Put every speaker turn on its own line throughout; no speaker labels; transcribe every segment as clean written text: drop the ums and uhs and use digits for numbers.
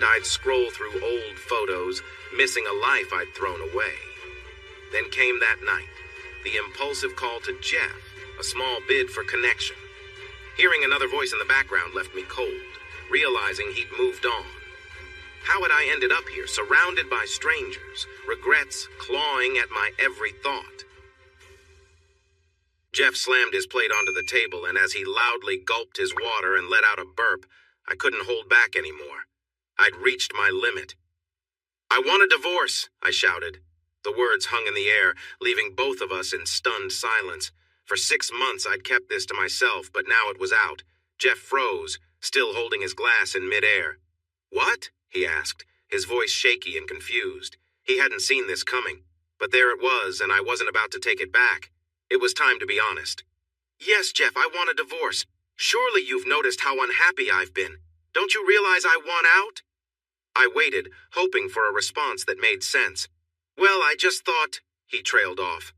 I'd scroll through old photos, missing a life I'd thrown away. Then came that night, the impulsive call to Jeff, a small bid for connection. Hearing another voice in the background left me cold, realizing he'd moved on. How had I ended up here, surrounded by strangers, regrets clawing at my every thought? Jeff slammed his plate onto the table, and as he loudly gulped his water and let out a burp, I couldn't hold back anymore. I'd reached my limit. "I want a divorce," I shouted. The words hung in the air, leaving both of us in stunned silence. For 6 months I'd kept this to myself, but now it was out. Jeff froze, still holding his glass in midair. "What?" he asked, his voice shaky and confused. He hadn't seen this coming, but there it was, and I wasn't about to take it back. It was time to be honest. "Yes, Jeff, I want a divorce. Surely you've noticed how unhappy I've been. Don't you realize I want out?" I waited, hoping for a response that made sense. "Well, I just thought," he trailed off.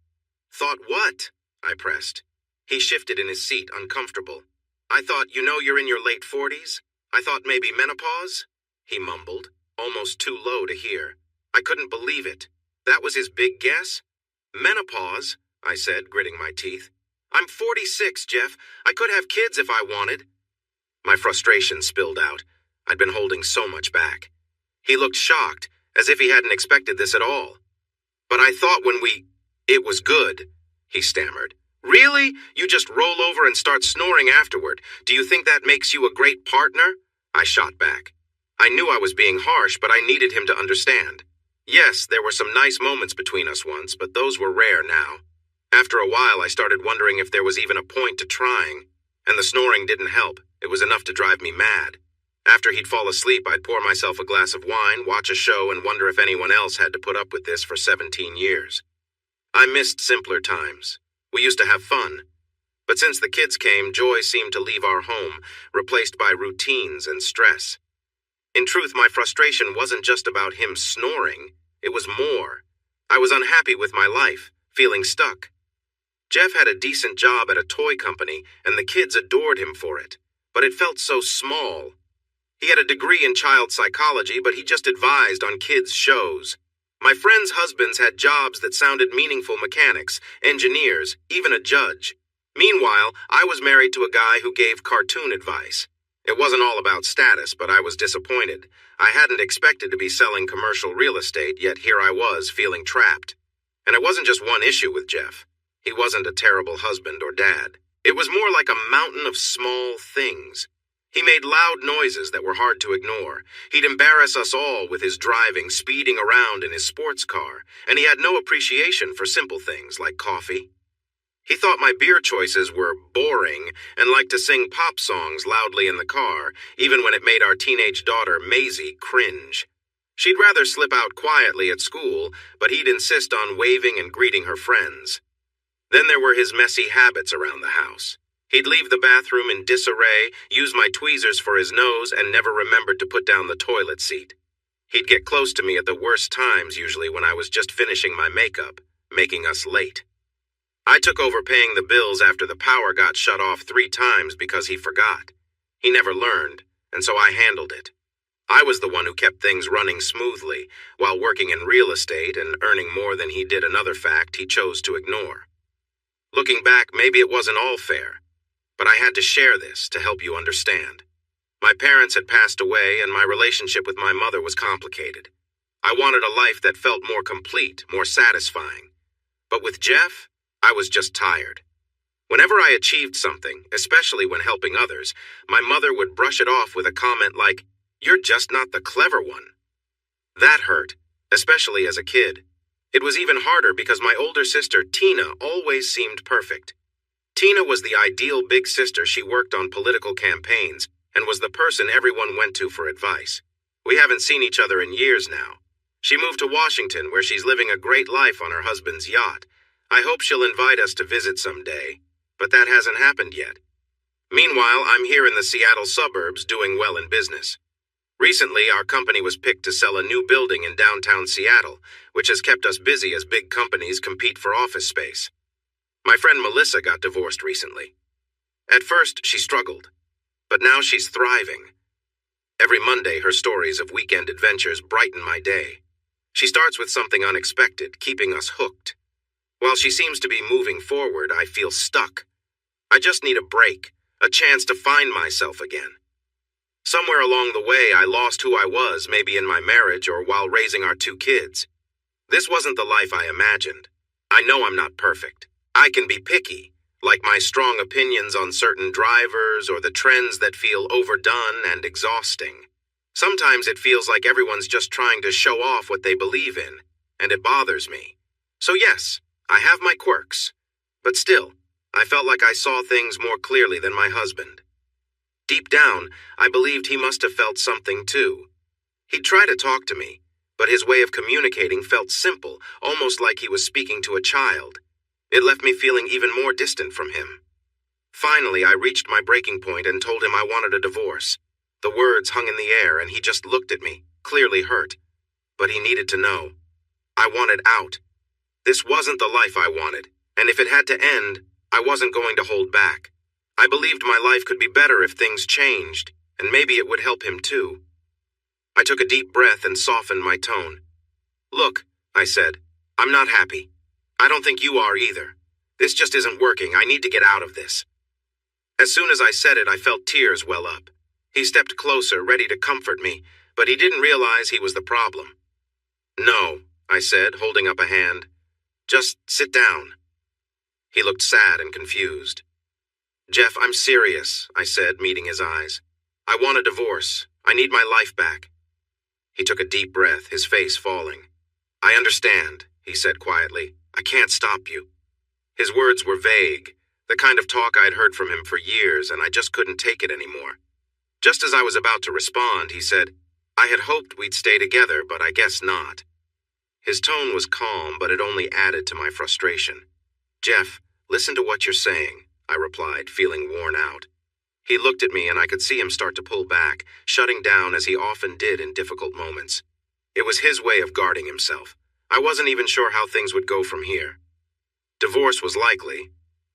"Thought what?" I pressed. He shifted in his seat, uncomfortable. "I thought, you're in your late 40s. I thought maybe menopause," he mumbled, almost too low to hear. I couldn't believe it. That was his big guess? "Menopause?" I said, gritting my teeth. "I'm 46, Jeff. I could have kids if I wanted." My frustration spilled out. I'd been holding so much back. He looked shocked, as if he hadn't expected this at all. "But I thought it was good," he stammered. "Really? You just roll over and start snoring afterward. Do you think that makes you a great partner?" I shot back. I knew I was being harsh, but I needed him to understand. Yes, there were some nice moments between us once, but those were rare now. After a while, I started wondering if there was even a point to trying, and the snoring didn't help. It was enough to drive me mad. After he'd fall asleep, I'd pour myself a glass of wine, watch a show, and wonder if anyone else had to put up with this for 17 years. I missed simpler times. We used to have fun. But since the kids came, joy seemed to leave our home, replaced by routines and stress. In truth, my frustration wasn't just about him snoring. It was more. I was unhappy with my life, feeling stuck. Jeff had a decent job at a toy company, and the kids adored him for it. But it felt so small. He had a degree in child psychology, but he just advised on kids' shows. My friends' husbands had jobs that sounded meaningful: mechanics, engineers, even a judge. Meanwhile, I was married to a guy who gave cartoon advice. It wasn't all about status, but I was disappointed. I hadn't expected to be selling commercial real estate, yet here I was, feeling trapped. And it wasn't just one issue with Jeff. He wasn't a terrible husband or dad. It was more like a mountain of small things. He made loud noises that were hard to ignore. He'd embarrass us all with his driving, speeding around in his sports car, and he had no appreciation for simple things like coffee. He thought my beer choices were boring and liked to sing pop songs loudly in the car, even when it made our teenage daughter, Maisie, cringe. She'd rather slip out quietly at school, but he'd insist on waving and greeting her friends. Then there were his messy habits around the house. He'd leave the bathroom in disarray, use my tweezers for his nose, and never remembered to put down the toilet seat. He'd get close to me at the worst times, usually when I was just finishing my makeup, making us late. I took over paying the bills after the power got shut off 3 times because he forgot. He never learned, and so I handled it. I was the one who kept things running smoothly, while working in real estate and earning more than he did, another fact he chose to ignore. Looking back, maybe it wasn't all fair, but I had to share this to help you understand. My parents had passed away, and my relationship with my mother was complicated. I wanted a life that felt more complete, more satisfying. But with Jeff, I was just tired. Whenever I achieved something, especially when helping others, my mother would brush it off with a comment like, "You're just not the clever one." That hurt, especially as a kid. It was even harder because my older sister, Tina, always seemed perfect. Tina was the ideal big sister. She worked on political campaigns and was the person everyone went to for advice. We haven't seen each other in years now. She moved to Washington, where she's living a great life on her husband's yacht. I hope she'll invite us to visit someday, but that hasn't happened yet. Meanwhile, I'm here in the Seattle suburbs doing well in business. Recently, our company was picked to sell a new building in downtown Seattle, which has kept us busy as big companies compete for office space. My friend Melissa got divorced recently. At first, she struggled, but now she's thriving. Every Monday, her stories of weekend adventures brighten my day. She starts with something unexpected, keeping us hooked. While she seems to be moving forward, I feel stuck. I just need a break, a chance to find myself again. Somewhere along the way, I lost who I was, maybe in my marriage or while raising our 2 kids. This wasn't the life I imagined. I know I'm not perfect. I can be picky, like my strong opinions on certain drivers or the trends that feel overdone and exhausting. Sometimes it feels like everyone's just trying to show off what they believe in, and it bothers me. So yes, I have my quirks. But still, I felt like I saw things more clearly than my husband. Deep down, I believed he must have felt something too. He'd try to talk to me, but his way of communicating felt simple, almost like he was speaking to a child. It left me feeling even more distant from him. Finally, I reached my breaking point and told him I wanted a divorce. The words hung in the air and he just looked at me, clearly hurt. But he needed to know. I wanted out. This wasn't the life I wanted, and if it had to end, I wasn't going to hold back. I believed my life could be better if things changed, and maybe it would help him too. I took a deep breath and softened my tone. Look, I said, I'm not happy. I don't think you are either. This just isn't working. I need to get out of this. As soon as I said it, I felt tears well up. He stepped closer, ready to comfort me, but he didn't realize he was the problem. No, I said, holding up a hand. Just sit down. He looked sad and confused. Jeff, I'm serious, I said, meeting his eyes. I want a divorce. I need my life back. He took a deep breath, his face falling. I understand, he said quietly. I can't stop you. His words were vague, the kind of talk I'd heard from him for years, and I just couldn't take it anymore. Just as I was about to respond, he said, I had hoped we'd stay together, but I guess not. His tone was calm, but it only added to my frustration. Jeff, listen to what you're saying, I replied, feeling worn out. He looked at me and I could see him start to pull back, shutting down as he often did in difficult moments. It was his way of guarding himself. I wasn't even sure how things would go from here. Divorce was likely,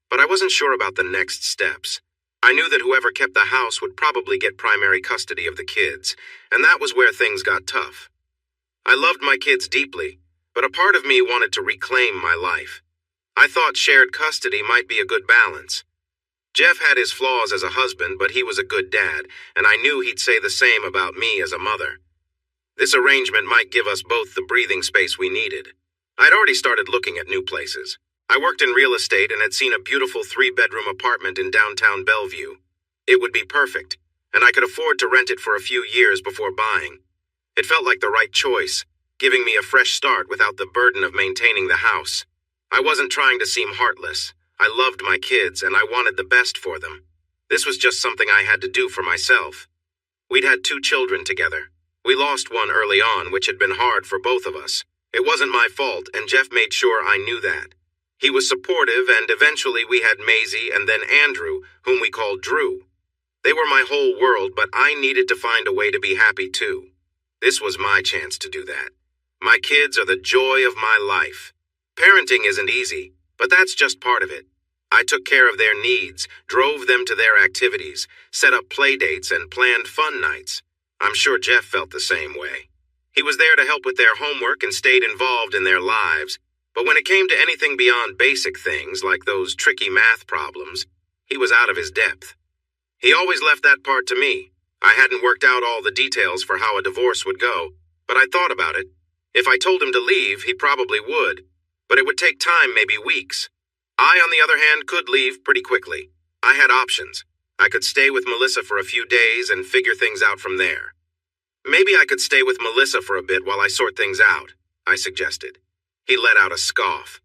but I wasn't sure about the next steps. I knew that whoever kept the house would probably get primary custody of the kids, and that was where things got tough. I loved my kids deeply, but a part of me wanted to reclaim my life. I thought shared custody might be a good balance. Jeff had his flaws as a husband, but he was a good dad, and I knew he'd say the same about me as a mother. This arrangement might give us both the breathing space we needed. I'd already started looking at new places. I worked in real estate and had seen a beautiful 3-bedroom apartment in downtown Bellevue. It would be perfect, and I could afford to rent it for a few years before buying. It felt like the right choice, giving me a fresh start without the burden of maintaining the house. I wasn't trying to seem heartless. I loved my kids, and I wanted the best for them. This was just something I had to do for myself. We'd had 2 children together. We lost one early on, which had been hard for both of us. It wasn't my fault, and Jeff made sure I knew that. He was supportive, and eventually we had Maisie and then Andrew, whom we called Drew. They were my whole world, but I needed to find a way to be happy too. This was my chance to do that. My kids are the joy of my life. Parenting isn't easy, but that's just part of it. I took care of their needs, drove them to their activities, set up play dates, and planned fun nights. I'm sure Jeff felt the same way. He was there to help with their homework and stayed involved in their lives. But when it came to anything beyond basic things, like those tricky math problems, he was out of his depth. He always left that part to me. I hadn't worked out all the details for how a divorce would go, but I thought about it. If I told him to leave, he probably would. But it would take time, maybe weeks. I, on the other hand, could leave pretty quickly. I had options. I could stay with Melissa for a few days and figure things out from there. Maybe I could stay with Melissa for a bit while I sort things out, I suggested. He let out a scoff.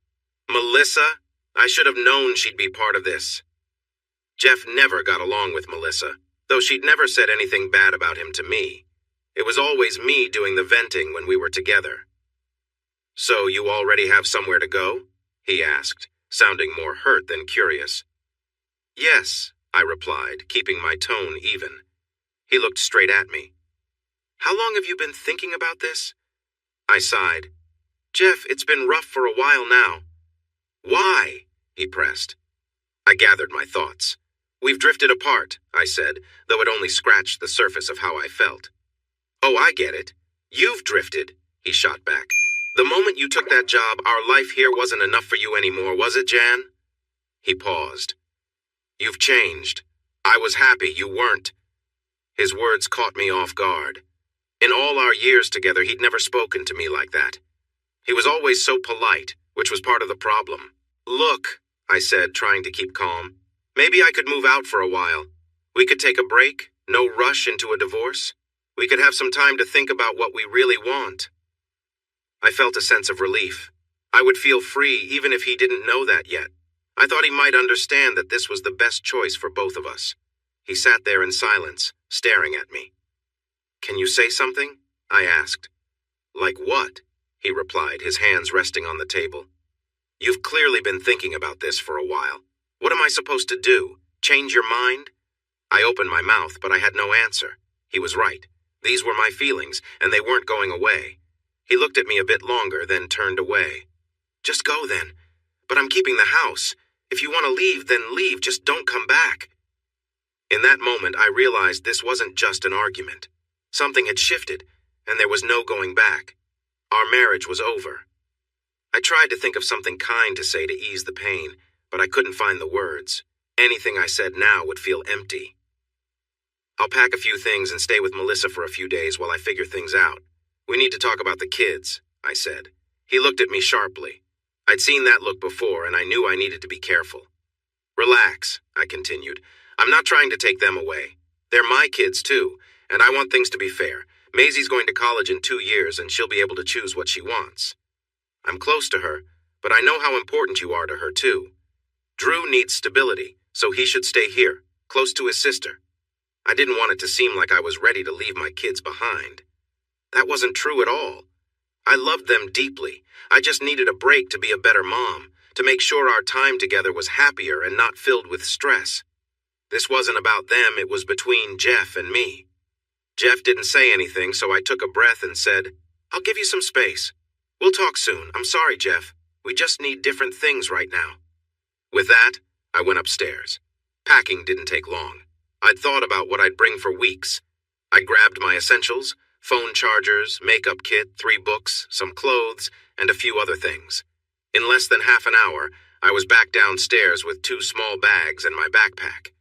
Melissa? I should have known she'd be part of this. Jeff never got along with Melissa, though she'd never said anything bad about him to me. It was always me doing the venting when we were together. So you already have somewhere to go? He asked, sounding more hurt than curious. Yes, I replied, keeping my tone even. He looked straight at me. How long have you been thinking about this? I sighed. Jeff, it's been rough for a while now. Why? He pressed. I gathered my thoughts. We've drifted apart, I said, though it only scratched the surface of how I felt. Oh, I get it. You've drifted, he shot back. The moment you took that job, our life here wasn't enough for you anymore, was it, Jan? He paused. You've changed. I was happy you weren't. His words caught me off guard. In all our years together, he'd never spoken to me like that. He was always so polite, which was part of the problem. Look, I said, trying to keep calm. Maybe I could move out for a while. We could take a break, no rush into a divorce. We could have some time to think about what we really want. I felt a sense of relief. I would feel free even if he didn't know that yet. I thought he might understand that this was the best choice for both of us. He sat there in silence, staring at me. Can you say something? I asked. Like what? He replied, his hands resting on the table. You've clearly been thinking about this for a while. What am I supposed to do? Change your mind? I opened my mouth, but I had no answer. He was right. These were my feelings, and they weren't going away. He looked at me a bit longer, then turned away. Just go then. But I'm keeping the house. If you want to leave, then leave. Just don't come back. In that moment, I realized this wasn't just an argument. Something had shifted, and there was no going back. Our marriage was over. I tried to think of something kind to say to ease the pain, but I couldn't find the words. Anything I said now would feel empty. I'll pack a few things and stay with Melissa for a few days while I figure things out. We need to talk about the kids, I said. He looked at me sharply. I'd seen that look before, and I knew I needed to be careful. Relax, I continued. I'm not trying to take them away. They're my kids, too, and I want things to be fair. Maisie's going to college in 2 years, and she'll be able to choose what she wants. I'm close to her, but I know how important you are to her, too. Drew needs stability, so he should stay here, close to his sister. I didn't want it to seem like I was ready to leave my kids behind. That wasn't true at all. I loved them deeply. I just needed a break to be a better mom, to make sure our time together was happier and not filled with stress. This wasn't about them, it was between Jeff and me. Jeff didn't say anything, so I took a breath and said, I'll give you some space. We'll talk soon. I'm sorry, Jeff. We just need different things right now. With that, I went upstairs. Packing didn't take long. I'd thought about what I'd bring for weeks. I grabbed my essentials, phone chargers, makeup kit, 3 books, some clothes, and a few other things. In less than half an hour, I was back downstairs with 2 small bags and my backpack.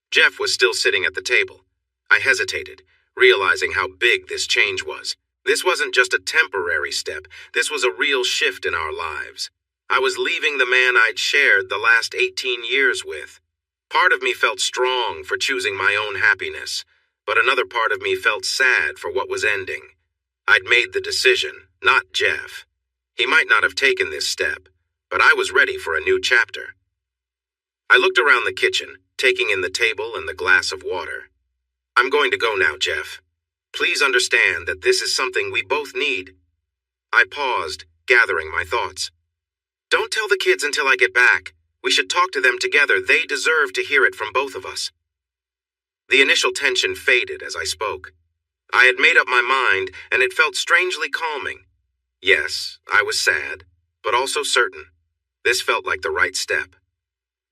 Jeff was still sitting at the table. I hesitated, realizing how big this change was. This wasn't just a temporary step. This was a real shift in our lives. I was leaving the man I'd shared the last 18 years with. Part of me felt strong for choosing my own happiness, but another part of me felt sad for what was ending. I'd made the decision, not Jeff. He might not have taken this step, but I was ready for a new chapter. I looked around the kitchen, taking in the table and the glass of water. I'm going to go now, Jeff. Please understand that this is something we both need. I paused, gathering my thoughts. Don't tell the kids until I get back. We should talk to them together. They deserve to hear it from both of us. The initial tension faded as I spoke. I had made up my mind, and it felt strangely calming. Yes, I was sad, but also certain. This felt like the right step.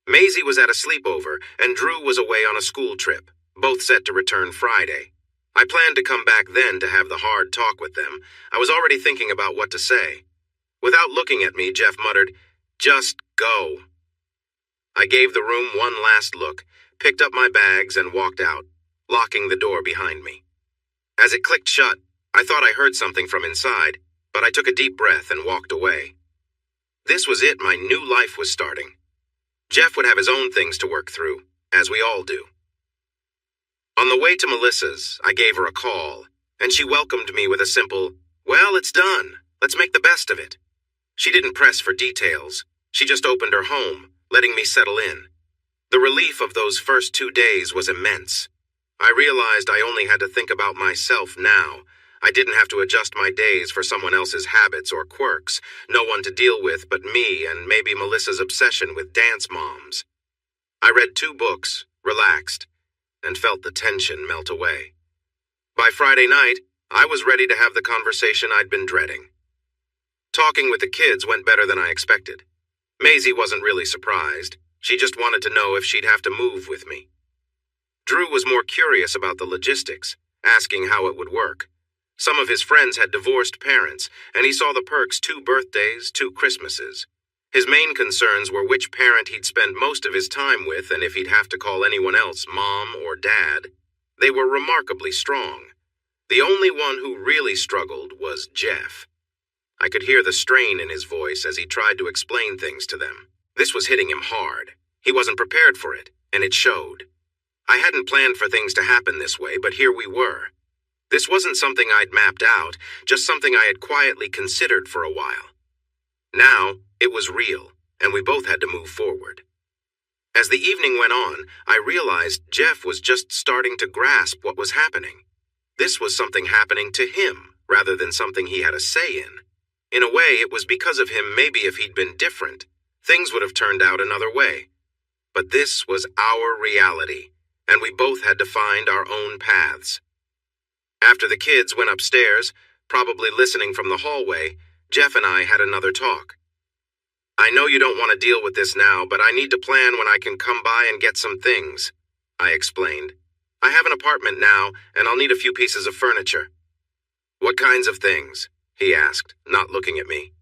Maisie was at a sleepover, and Drew was away on a school trip, both set to return Friday. I planned to come back then to have the hard talk with them. I was already thinking about what to say. Without looking at me, Jeff muttered, "Just go." I gave the room one last look, picked up my bags, and walked out, locking the door behind me. As it clicked shut, I thought I heard something from inside, but I took a deep breath and walked away. This was it, my new life was starting. Jeff would have his own things to work through, as we all do. On the way to Melissa's, I gave her a call, and she welcomed me with a simple, "Well, it's done. Let's make the best of it." She didn't press for details. She just opened her home, letting me settle in. The relief of those first 2 days was immense. I realized I only had to think about myself now. I didn't have to adjust my days for someone else's habits or quirks, no one to deal with but me and maybe Melissa's obsession with dance moms. I read 2 books, relaxed, and felt the tension melt away. By Friday night, I was ready to have the conversation I'd been dreading. Talking with the kids went better than I expected. Maisie wasn't really surprised. She just wanted to know if she'd have to move with me. Drew was more curious about the logistics, asking how it would work. Some of his friends had divorced parents, and he saw the perks 2 birthdays, 2 Christmases. His main concerns were which parent he'd spend most of his time with and if he'd have to call anyone else mom or dad. They were remarkably strong. The only one who really struggled was Jeff. I could hear the strain in his voice as he tried to explain things to them. This was hitting him hard. He wasn't prepared for it, and it showed. I hadn't planned for things to happen this way, but here we were. This wasn't something I'd mapped out, just something I had quietly considered for a while. Now, it was real, and we both had to move forward. As the evening went on, I realized Jeff was just starting to grasp what was happening. This was something happening to him, rather than something he had a say in. In a way, it was because of him. Maybe if he'd been different, things would have turned out another way. But this was our reality, and we both had to find our own paths. After the kids went upstairs, probably listening from the hallway, Jeff and I had another talk. I know you don't want to deal with this now, but I need to plan when I can come by and get some things, I explained. I have an apartment now, and I'll need a few pieces of furniture. What kinds of things? He asked, not looking at me.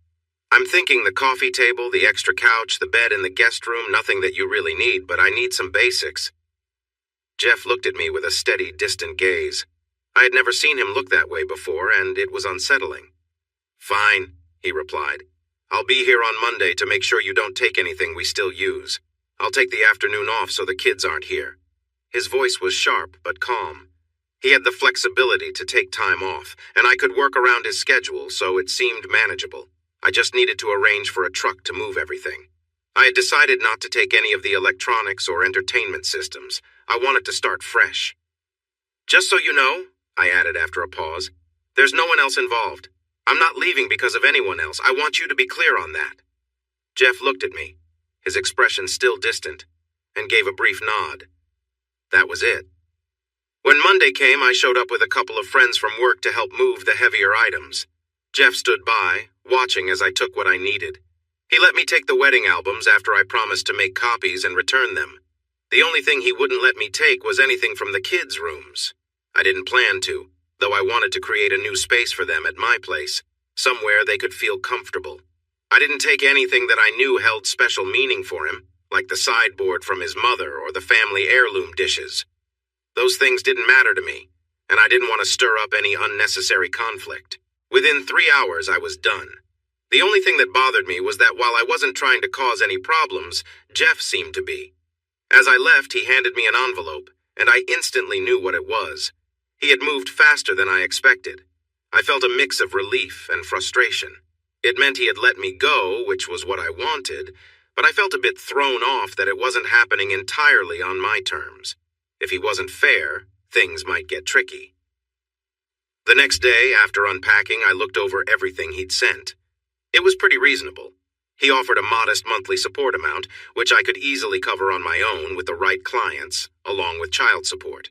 I'm thinking the coffee table, the extra couch, the bed in the guest room, nothing that you really need, but I need some basics. Jeff looked at me with a steady, distant gaze. I had never seen him look that way before, and it was unsettling. Fine, he replied. I'll be here on Monday to make sure you don't take anything we still use. I'll take the afternoon off so the kids aren't here. His voice was sharp but calm. He had the flexibility to take time off, and I could work around his schedule, so it seemed manageable. I just needed to arrange for a truck to move everything. I had decided not to take any of the electronics or entertainment systems. I wanted to start fresh. Just so you know, I added after a pause, there's no one else involved. I'm not leaving because of anyone else. I want you to be clear on that. Jeff looked at me, his expression still distant, and gave a brief nod. That was it. When Monday came, I showed up with a couple of friends from work to help move the heavier items. Jeff stood by, watching as I took what I needed. He let me take the wedding albums after I promised to make copies and return them. The only thing he wouldn't let me take was anything from the kids' rooms. I didn't plan to, though I wanted to create a new space for them at my place, somewhere they could feel comfortable. I didn't take anything that I knew held special meaning for him, like the sideboard from his mother or the family heirloom dishes. Those things didn't matter to me, and I didn't want to stir up any unnecessary conflict. Within 3 hours, I was done. The only thing that bothered me was that while I wasn't trying to cause any problems, Jeff seemed to be. As I left, he handed me an envelope, and I instantly knew what it was. He had moved faster than I expected. I felt a mix of relief and frustration. It meant he had let me go, which was what I wanted, but I felt a bit thrown off that it wasn't happening entirely on my terms. If he wasn't fair, things might get tricky. The next day, after unpacking, I looked over everything he'd sent. It was pretty reasonable. He offered a modest monthly support amount, which I could easily cover on my own with the right clients, along with child support.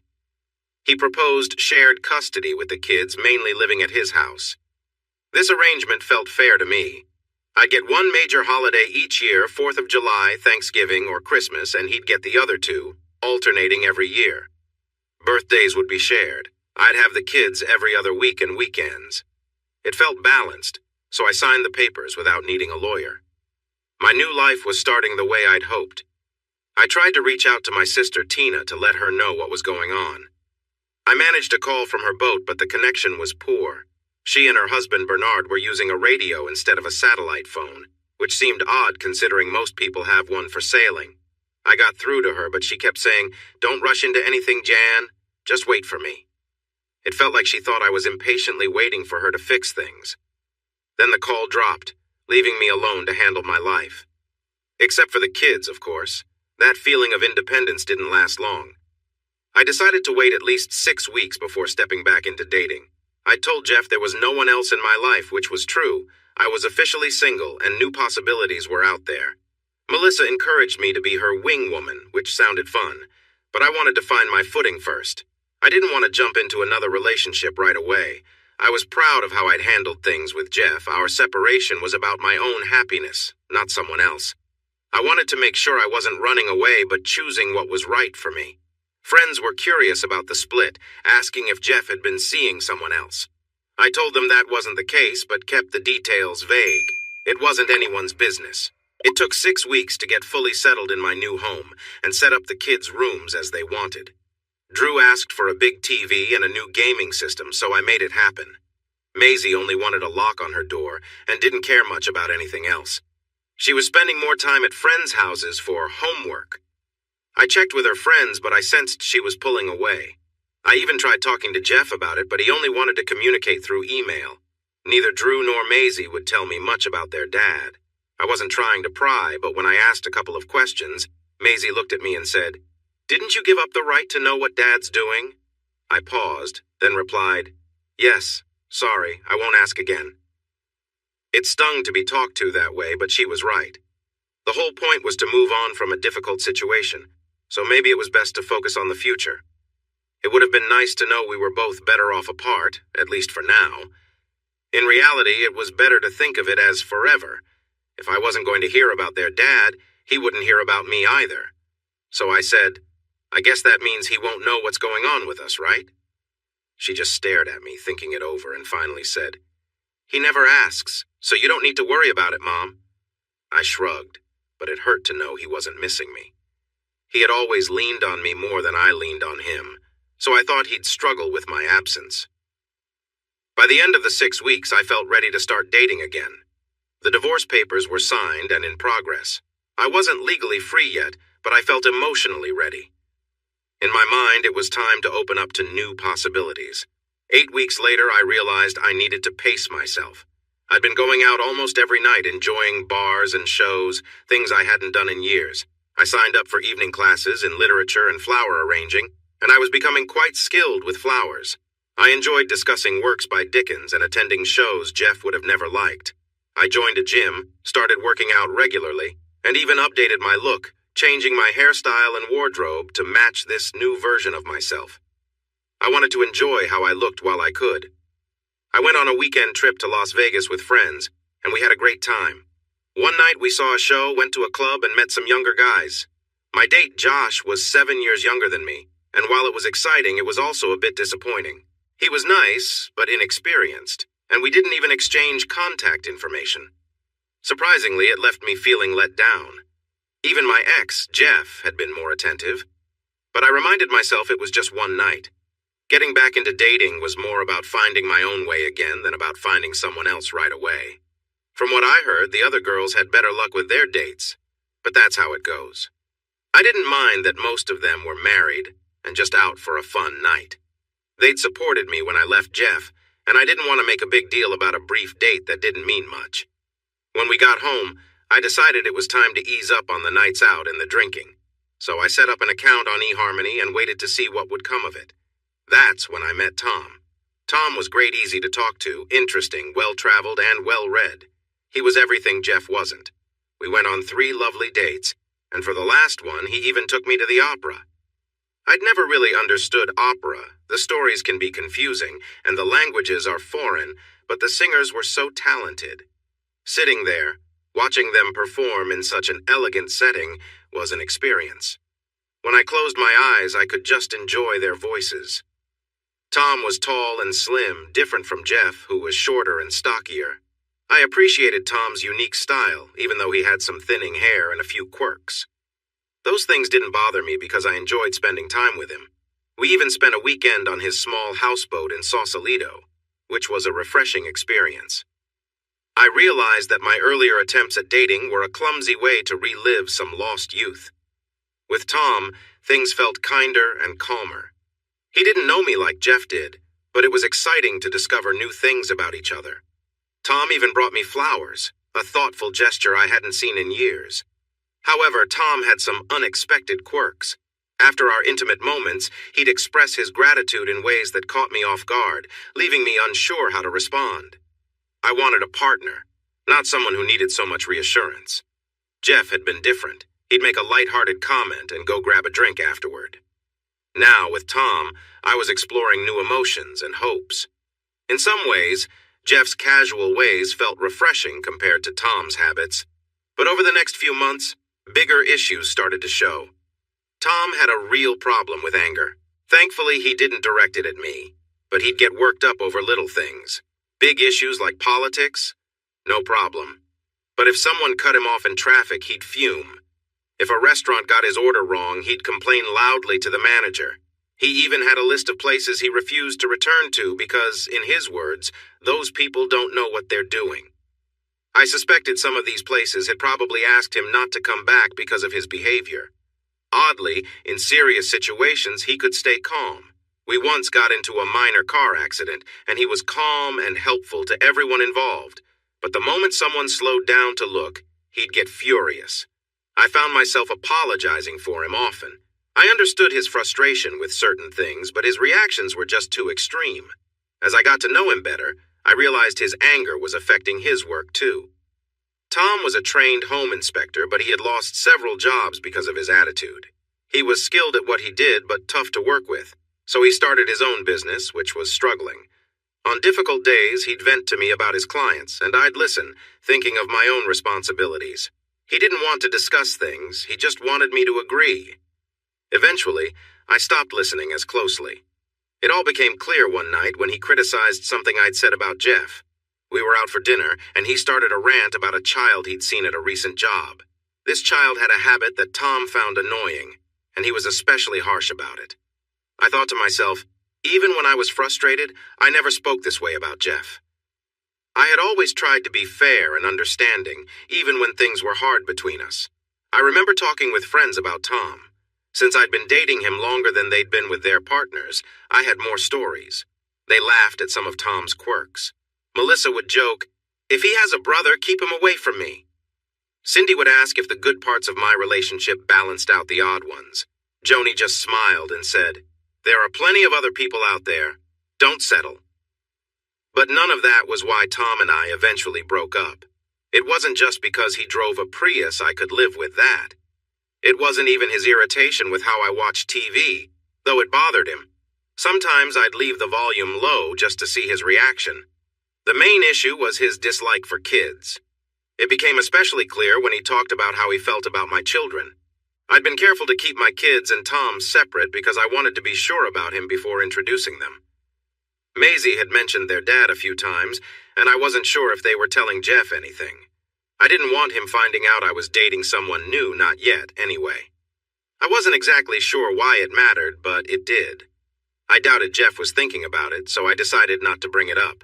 He proposed shared custody with the kids, mainly living at his house. This arrangement felt fair to me. I'd get one major holiday each year, 4th of July, Thanksgiving, or Christmas, and he'd get the other two, alternating every year. Birthdays would be shared. I'd have the kids every other week and weekends. It felt balanced, so I signed the papers without needing a lawyer. My new life was starting the way I'd hoped. I tried to reach out to my sister Tina to let her know what was going on. I managed a call from her boat, but the connection was poor. She and her husband Bernard were using a radio instead of a satellite phone, which seemed odd considering most people have one for sailing. I got through to her, but she kept saying, "Don't rush into anything, Jan. Just wait for me." It felt like she thought I was impatiently waiting for her to fix things. Then the call dropped, leaving me alone to handle my life. Except for the kids, of course. That feeling of independence didn't last long. I decided to wait at least 6 weeks before stepping back into dating. I'd told Jeff there was no one else in my life, which was true. I was officially single, and new possibilities were out there. Melissa encouraged me to be her wing woman, which sounded fun, but I wanted to find my footing first. I didn't want to jump into another relationship right away. I was proud of how I'd handled things with Jeff. Our separation was about my own happiness, not someone else. I wanted to make sure I wasn't running away, but choosing what was right for me. Friends were curious about the split, asking if Jeff had been seeing someone else. I told them that wasn't the case, but kept the details vague. It wasn't anyone's business. It took 6 weeks to get fully settled in my new home and set up the kids' rooms as they wanted. Drew asked for a big TV and a new gaming system, so I made it happen. Maisie only wanted a lock on her door and didn't care much about anything else. She was spending more time at friends' houses for homework. I checked with her friends, but I sensed she was pulling away. I even tried talking to Jeff about it, but he only wanted to communicate through email. Neither Drew nor Maisie would tell me much about their dad. I wasn't trying to pry, but when I asked a couple of questions, Maisie looked at me and said, "Didn't you give up the right to know what Dad's doing?" I paused, then replied, "Yes, sorry, I won't ask again." It stung to be talked to that way, but she was right. The whole point was to move on from a difficult situation, so maybe it was best to focus on the future. It would have been nice to know we were both better off apart, at least for now. In reality, it was better to think of it as forever. If I wasn't going to hear about their dad, he wouldn't hear about me either. So I said, "I guess that means he won't know what's going on with us, right?" She just stared at me, thinking it over, and finally said, "He never asks, so you don't need to worry about it, Mom." I shrugged, but it hurt to know he wasn't missing me. He had always leaned on me more than I leaned on him, so I thought he'd struggle with my absence. By the end of the 6 weeks, I felt ready to start dating again. The divorce papers were signed and in progress. I wasn't legally free yet, but I felt emotionally ready. In my mind, it was time to open up to new possibilities. 8 weeks later, I realized I needed to pace myself. I'd been going out almost every night, enjoying bars and shows, things I hadn't done in years. I signed up for evening classes in literature and flower arranging, and I was becoming quite skilled with flowers. I enjoyed discussing works by Dickens and attending shows Jeff would have never liked. I joined a gym, started working out regularly, and even updated my look, changing my hairstyle and wardrobe to match this new version of myself. I wanted to enjoy how I looked while I could. I went on a weekend trip to Las Vegas with friends, and we had a great time. One night we saw a show, went to a club, and met some younger guys. My date, Josh, was 7 years younger than me, and while it was exciting, it was also a bit disappointing. He was nice, but inexperienced, and we didn't even exchange contact information. Surprisingly, it left me feeling let down. Even my ex, Jeff, had been more attentive. But I reminded myself it was just one night. Getting back into dating was more about finding my own way again than about finding someone else right away. From what I heard, the other girls had better luck with their dates, but that's how it goes. I didn't mind that most of them were married and just out for a fun night. They'd supported me when I left Jeff, and I didn't want to make a big deal about a brief date that didn't mean much. When we got home, I decided it was time to ease up on the nights out and the drinking, so I set up an account on eHarmony and waited to see what would come of it. That's when I met Tom. Tom was great, easy to talk to, interesting, well-traveled, and well-read. He was everything Jeff wasn't. We went on 3 lovely dates, and for the last one, he even took me to the opera. I'd never really understood opera. The stories can be confusing, and the languages are foreign, but the singers were so talented. Sitting there, watching them perform in such an elegant setting, was an experience. When I closed my eyes, I could just enjoy their voices. Tom was tall and slim, different from Jeff, who was shorter and stockier. I appreciated Tom's unique style, even though he had some thinning hair and a few quirks. Those things didn't bother me because I enjoyed spending time with him. We even spent a weekend on his small houseboat in Sausalito, which was a refreshing experience. I realized that my earlier attempts at dating were a clumsy way to relive some lost youth. With Tom, things felt kinder and calmer. He didn't know me like Jeff did, but it was exciting to discover new things about each other. Tom even brought me flowers, a thoughtful gesture I hadn't seen in years. However, Tom had some unexpected quirks. After our intimate moments, he'd express his gratitude in ways that caught me off guard, leaving me unsure how to respond. I wanted a partner, not someone who needed so much reassurance. Jeff had been different. He'd make a light-hearted comment and go grab a drink afterward. Now, with Tom, I was exploring new emotions and hopes. In some ways, Jeff's casual ways felt refreshing compared to Tom's habits. But over the next few months, bigger issues started to show. Tom had a real problem with anger. Thankfully, he didn't direct it at me, but he'd get worked up over little things. Big issues like politics? No problem. But if someone cut him off in traffic, he'd fume. If a restaurant got his order wrong, he'd complain loudly to the manager. He even had a list of places he refused to return to because, in his words, those people don't know what they're doing. I suspected some of these places had probably asked him not to come back because of his behavior. Oddly, in serious situations, he could stay calm. We once got into a minor car accident, and he was calm and helpful to everyone involved. But the moment someone slowed down to look, he'd get furious. I found myself apologizing for him often. I understood his frustration with certain things, but his reactions were just too extreme. As I got to know him better, I realized his anger was affecting his work too. Tom was a trained home inspector, but he had lost several jobs because of his attitude. He was skilled at what he did, but tough to work with, so he started his own business, which was struggling. On difficult days, he'd vent to me about his clients, and I'd listen, thinking of my own responsibilities. He didn't want to discuss things, he just wanted me to agree. Eventually, I stopped listening as closely. It all became clear one night when he criticized something I'd said about Jeff. We were out for dinner, and he started a rant about a child he'd seen at a recent job. This child had a habit that Tom found annoying, and he was especially harsh about it. I thought to myself, even when I was frustrated, I never spoke this way about Jeff. I had always tried to be fair and understanding, even when things were hard between us. I remember talking with friends about Tom. Since I'd been dating him longer than they'd been with their partners, I had more stories. They laughed at some of Tom's quirks. Melissa would joke, "If he has a brother, keep him away from me." Cindy would ask if the good parts of my relationship balanced out the odd ones. Joni just smiled and said, "There are plenty of other people out there. Don't settle." But none of that was why Tom and I eventually broke up. It wasn't just because he drove a Prius I could live with that. It wasn't even his irritation with how I watched TV, though it bothered him. Sometimes I'd leave the volume low just to see his reaction. The main issue was his dislike for kids. It became especially clear when he talked about how he felt about my children. I'd been careful to keep my kids and Tom separate because I wanted to be sure about him before introducing them. Maisie had mentioned their dad a few times, and I wasn't sure if they were telling Jeff anything. I didn't want him finding out I was dating someone new, not yet, anyway. I wasn't exactly sure why it mattered, but it did. I doubted Jeff was thinking about it, so I decided not to bring it up.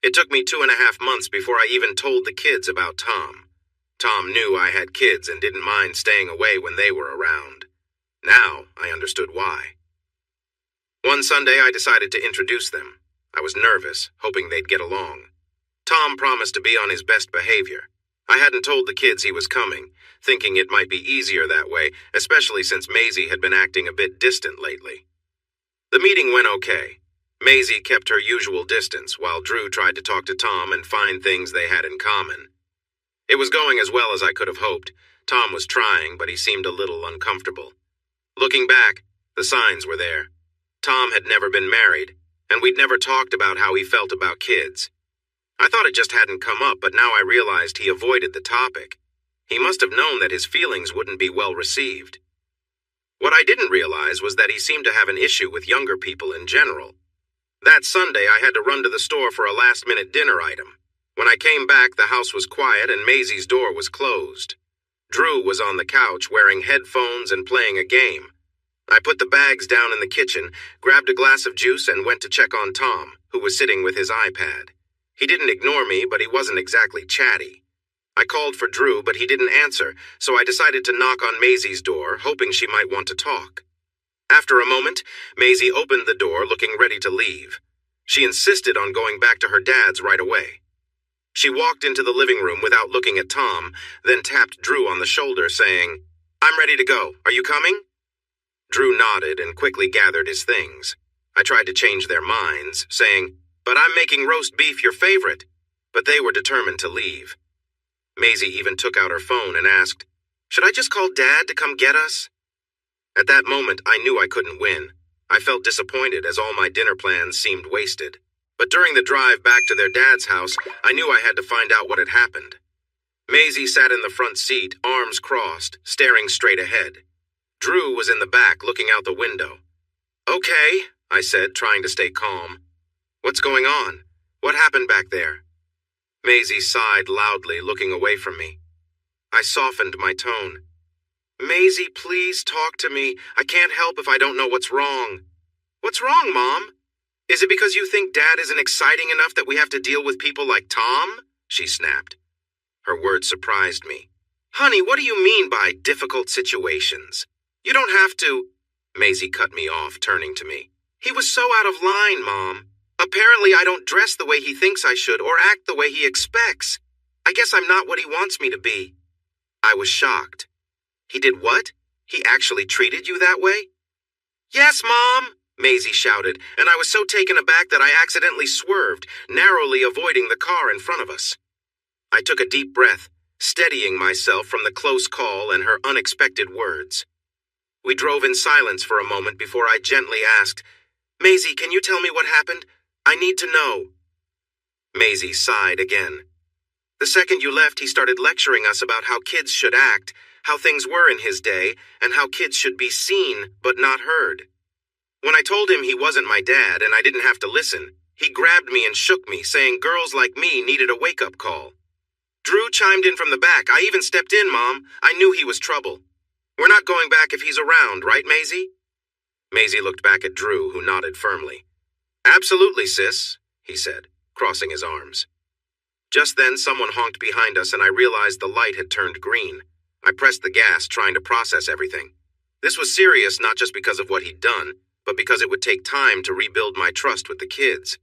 It took me 2.5 months before I even told the kids about Tom. Tom knew I had kids and didn't mind staying away when they were around. Now I understood why. One Sunday I decided to introduce them. I was nervous, hoping they'd get along. Tom promised to be on his best behavior. I hadn't told the kids he was coming, thinking it might be easier that way, especially since Maisie had been acting a bit distant lately. The meeting went okay. Maisie kept her usual distance, while Drew tried to talk to Tom and find things they had in common. It was going as well as I could have hoped. Tom was trying, but he seemed a little uncomfortable. Looking back, the signs were there. Tom had never been married, and we'd never talked about how he felt about kids. I thought it just hadn't come up, but now I realized he avoided the topic. He must have known that his feelings wouldn't be well received. What I didn't realize was that he seemed to have an issue with younger people in general. That Sunday, I had to run to the store for a last-minute dinner item. When I came back, the house was quiet and Maisie's door was closed. Drew was on the couch wearing headphones and playing a game. I put the bags down in the kitchen, grabbed a glass of juice, and went to check on Tom, who was sitting with his iPad. He didn't ignore me, but he wasn't exactly chatty. I called for Drew, but he didn't answer, so I decided to knock on Maisie's door, hoping she might want to talk. After a moment, Maisie opened the door, looking ready to leave. She insisted on going back to her dad's right away. She walked into the living room without looking at Tom, then tapped Drew on the shoulder, saying, "I'm ready to go. Are you coming?" Drew nodded and quickly gathered his things. I tried to change their minds, saying, "But I'm making roast beef your favorite." But they were determined to leave. Maisie even took out her phone and asked, "Should I just call Dad to come get us?" At that moment, I knew I couldn't win. I felt disappointed as all my dinner plans seemed wasted. But during the drive back to their dad's house, I knew I had to find out what had happened. Maisie sat in the front seat, arms crossed, staring straight ahead. Drew was in the back looking out the window. "Okay," I said, trying to stay calm. "What's going on? What happened back there?" Maisie sighed loudly, looking away from me. I softened my tone. "Maisie, please talk to me. I can't help if I don't know what's wrong." "What's wrong, Mom? Is it because you think Dad isn't exciting enough that we have to deal with people like Tom?" she snapped. Her words surprised me. "Honey, what do you mean by difficult situations? You don't have to—" Maisie cut me off, turning to me. "He was so out of line, Mom. Apparently I don't dress the way he thinks I should or act the way he expects. I guess I'm not what he wants me to be." I was shocked. "He did what? He actually treated you that way?" "Yes, Mom," Maisie shouted, and I was so taken aback that I accidentally swerved, narrowly avoiding the car in front of us. I took a deep breath, steadying myself from the close call and her unexpected words. We drove in silence for a moment before I gently asked, "Maisie, can you tell me what happened? I need to know." Maisie sighed again. "The second you left, he started lecturing us about how kids should act, how things were in his day, and how kids should be seen but not heard. When I told him he wasn't my dad and I didn't have to listen, he grabbed me and shook me, saying girls like me needed a wake-up call. Drew chimed in from the back. I even stepped in, Mom. I knew he was trouble. We're not going back if he's around, right, Maisie?" Maisie looked back at Drew, who nodded firmly. "Absolutely, sis," he said, crossing his arms. Just then, someone honked behind us and I realized the light had turned green. I pressed the gas, trying to process everything. This was serious not just because of what he'd done, but because it would take time to rebuild my trust with the kids.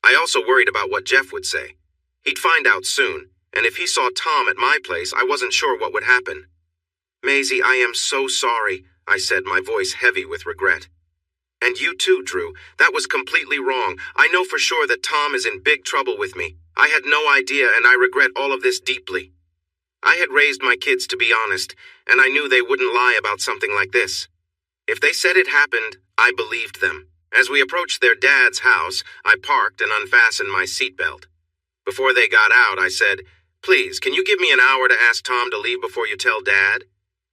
I also worried about what Jeff would say. He'd find out soon, and if he saw Tom at my place, I wasn't sure what would happen. "Maisie, I am so sorry," I said, my voice heavy with regret. "And you too, Drew. That was completely wrong. I know for sure that Tom is in big trouble with me. I had no idea, and I regret all of this deeply. I had raised my kids to be honest, and I knew they wouldn't lie about something like this. If they said it happened, I believed them. As we approached their dad's house, I parked and unfastened my seatbelt. Before they got out, I said, 'Please, can you give me an hour to ask Tom to leave before you tell Dad?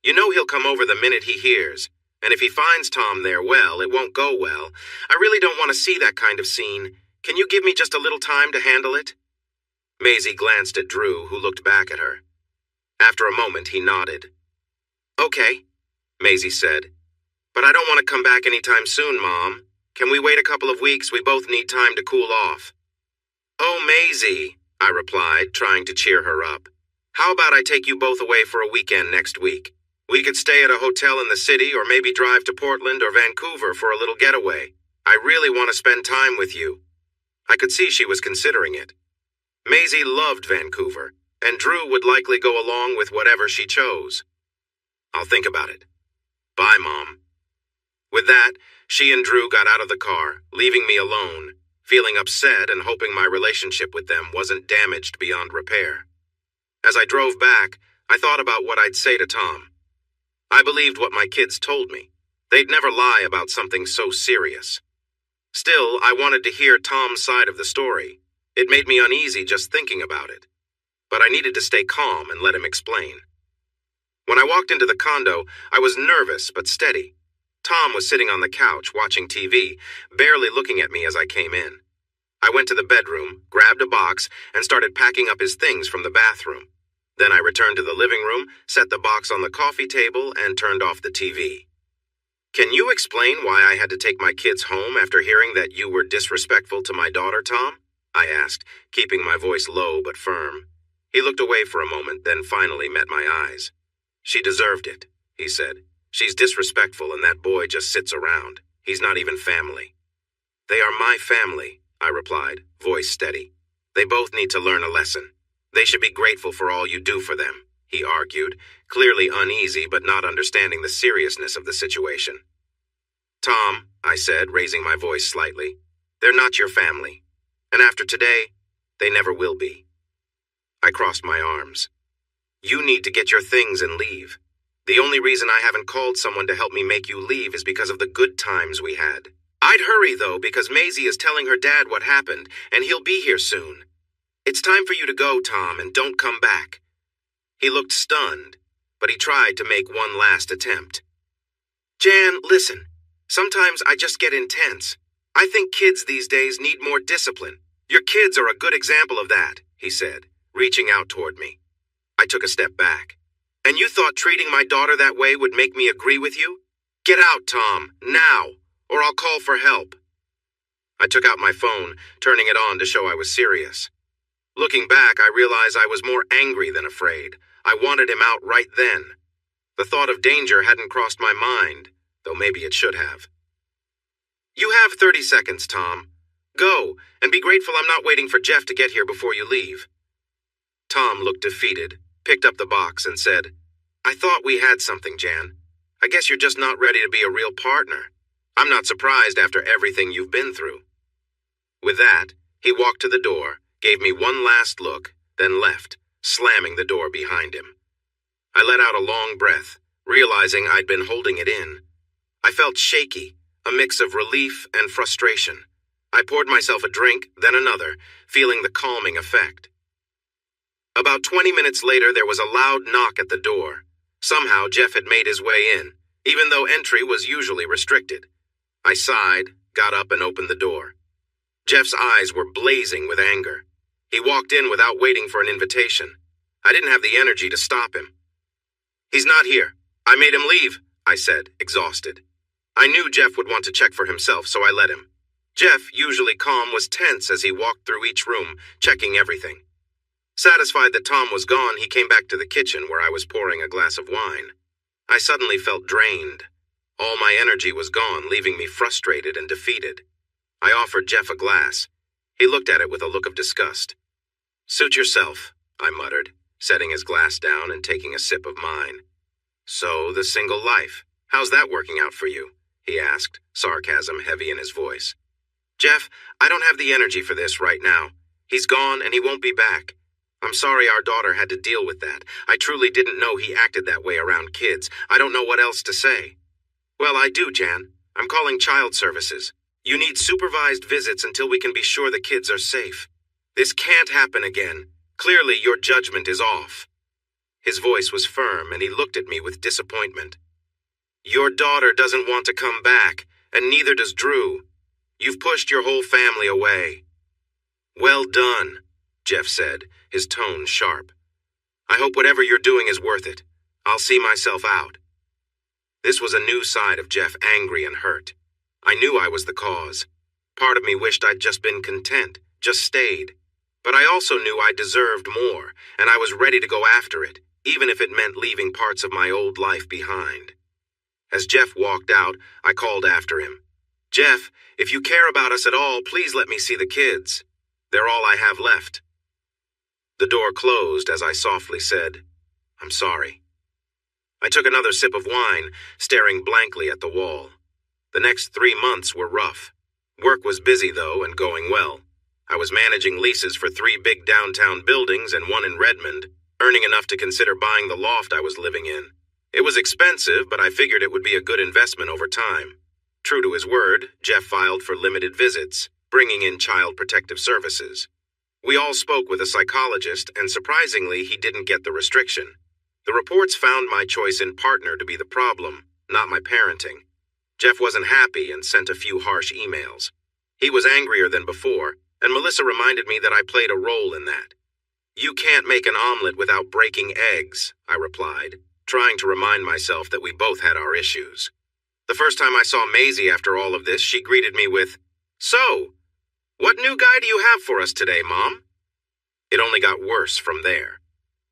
You know he'll come over the minute he hears. And if he finds Tom there, well, it won't go well. I really don't want to see that kind of scene. Can you give me just a little time to handle it?' Maisie glanced at Drew, who looked back at her. After a moment, he nodded. 'Okay,' Maisie said. 'But I don't want to come back anytime soon, Mom. Can we wait a couple of weeks? We both need time to cool off.' 'Oh, Maisie,' I replied, trying to cheer her up. 'How about I take you both away for a weekend next week? We could stay at a hotel in the city or maybe drive to Portland or Vancouver for a little getaway. I really want to spend time with you.' I could see she was considering it. Maisie loved Vancouver, and Drew would likely go along with whatever she chose. 'I'll think about it. Bye, Mom.' With that, she and Drew got out of the car, leaving me alone, feeling upset and hoping my relationship with them wasn't damaged beyond repair. As I drove back, I thought about what I'd say to Tom. I believed what my kids told me. They'd never lie about something so serious. Still, I wanted to hear Tom's side of the story. It made me uneasy just thinking about it. But I needed to stay calm and let him explain. When I walked into the condo, I was nervous but steady. Tom was sitting on the couch watching TV, barely looking at me as I came in. I went to the bedroom, grabbed a box, and started packing up his things from the bathroom. Then I returned to the living room, set the box on the coffee table, and turned off the TV. "Can you explain why I had to take my kids home after hearing that you were disrespectful to my daughter, Tom?" I asked, keeping my voice low but firm. He looked away for a moment, then finally met my eyes. "She deserved it," he said. "She's disrespectful, and that boy just sits around. He's not even family." "They are my family," I replied, voice steady. "They both need to learn a lesson. They should be grateful for all you do for them," he argued, clearly uneasy but not understanding the seriousness of the situation. "Tom," I said, raising my voice slightly, "they're not your family. And after today, they never will be." I crossed my arms. "You need to get your things and leave. The only reason I haven't called someone to help me make you leave is because of the good times we had. I'd hurry, though, because Maisie is telling her dad what happened, and he'll be here soon. It's time for you to go, Tom, and don't come back." He looked stunned, but he tried to make one last attempt. Jan, listen. Sometimes I just get intense. I think kids these days need more discipline. Your kids are a good example of that, he said, reaching out toward me. I took a step back. And you thought treating my daughter that way would make me agree with you? Get out, Tom, now, or I'll call for help. I took out my phone, turning it on to show I was serious. Looking back, I realized I was more angry than afraid. I wanted him out right then. The thought of danger hadn't crossed my mind, though maybe it should have. You have 30 seconds, Tom. Go, and be grateful I'm not waiting for Jeff to get here before you leave. Tom looked defeated, picked up the box, and said, I thought we had something, Jan. I guess you're just not ready to be a real partner. I'm not surprised after everything you've been through. With that, he walked to the door, gave me one last look, then left, slamming the door behind him. I let out a long breath, realizing I'd been holding it in. I felt shaky, a mix of relief and frustration. I poured myself a drink, then another, feeling the calming effect. About 20 minutes later, there was a loud knock at the door. Somehow, Jeff had made his way in, even though entry was usually restricted. I sighed, got up, and opened the door. Jeff's eyes were blazing with anger. He walked in without waiting for an invitation. I didn't have the energy to stop him. He's not here. I made him leave, I said, exhausted. I knew Jeff would want to check for himself, so I let him. Jeff, usually calm, was tense as he walked through each room, checking everything. Satisfied that Tom was gone, he came back to the kitchen where I was pouring a glass of wine. I suddenly felt drained. All my energy was gone, leaving me frustrated and defeated. I offered Jeff a glass. He looked at it with a look of disgust. Suit yourself, I muttered, setting his glass down and taking a sip of mine. So, the single life, how's that working out for you? He asked, sarcasm heavy in his voice. Jeff, I don't have the energy for this right now. He's gone and he won't be back. I'm sorry our daughter had to deal with that. I truly didn't know he acted that way around kids. I don't know what else to say. Well, I do, Jan. I'm calling child services. You need supervised visits until we can be sure the kids are safe. This can't happen again. Clearly, your judgment is off. His voice was firm, and he looked at me with disappointment. Your daughter doesn't want to come back, and neither does Drew. You've pushed your whole family away. Well done, Jeff said, his tone sharp. I hope whatever you're doing is worth it. I'll see myself out. This was a new side of Jeff, angry and hurt. I knew I was the cause. Part of me wished I'd just been content, just stayed. But I also knew I deserved more, and I was ready to go after it, even if it meant leaving parts of my old life behind. As Jeff walked out, I called after him. Jeff, if you care about us at all, please let me see the kids. They're all I have left. The door closed as I softly said, I'm sorry. I took another sip of wine, staring blankly at the wall. The next 3 months were rough. Work was busy, though, and going well. I was managing leases for 3 big downtown buildings and 1 in Redmond, earning enough to consider buying the loft I was living in. It was expensive, but I figured it would be a good investment over time. True to his word, Jeff filed for limited visits, bringing in Child Protective Services. We all spoke with a psychologist, and surprisingly, he didn't get the restriction. The reports found my choice in partner to be the problem, not my parenting. Jeff wasn't happy and sent a few harsh emails. He was angrier than before, and Melissa reminded me that I played a role in that. You can't make an omelet without breaking eggs, I replied, trying to remind myself that we both had our issues. The first time I saw Maisie after all of this, she greeted me with, So, what new guy do you have for us today, Mom? It only got worse from there.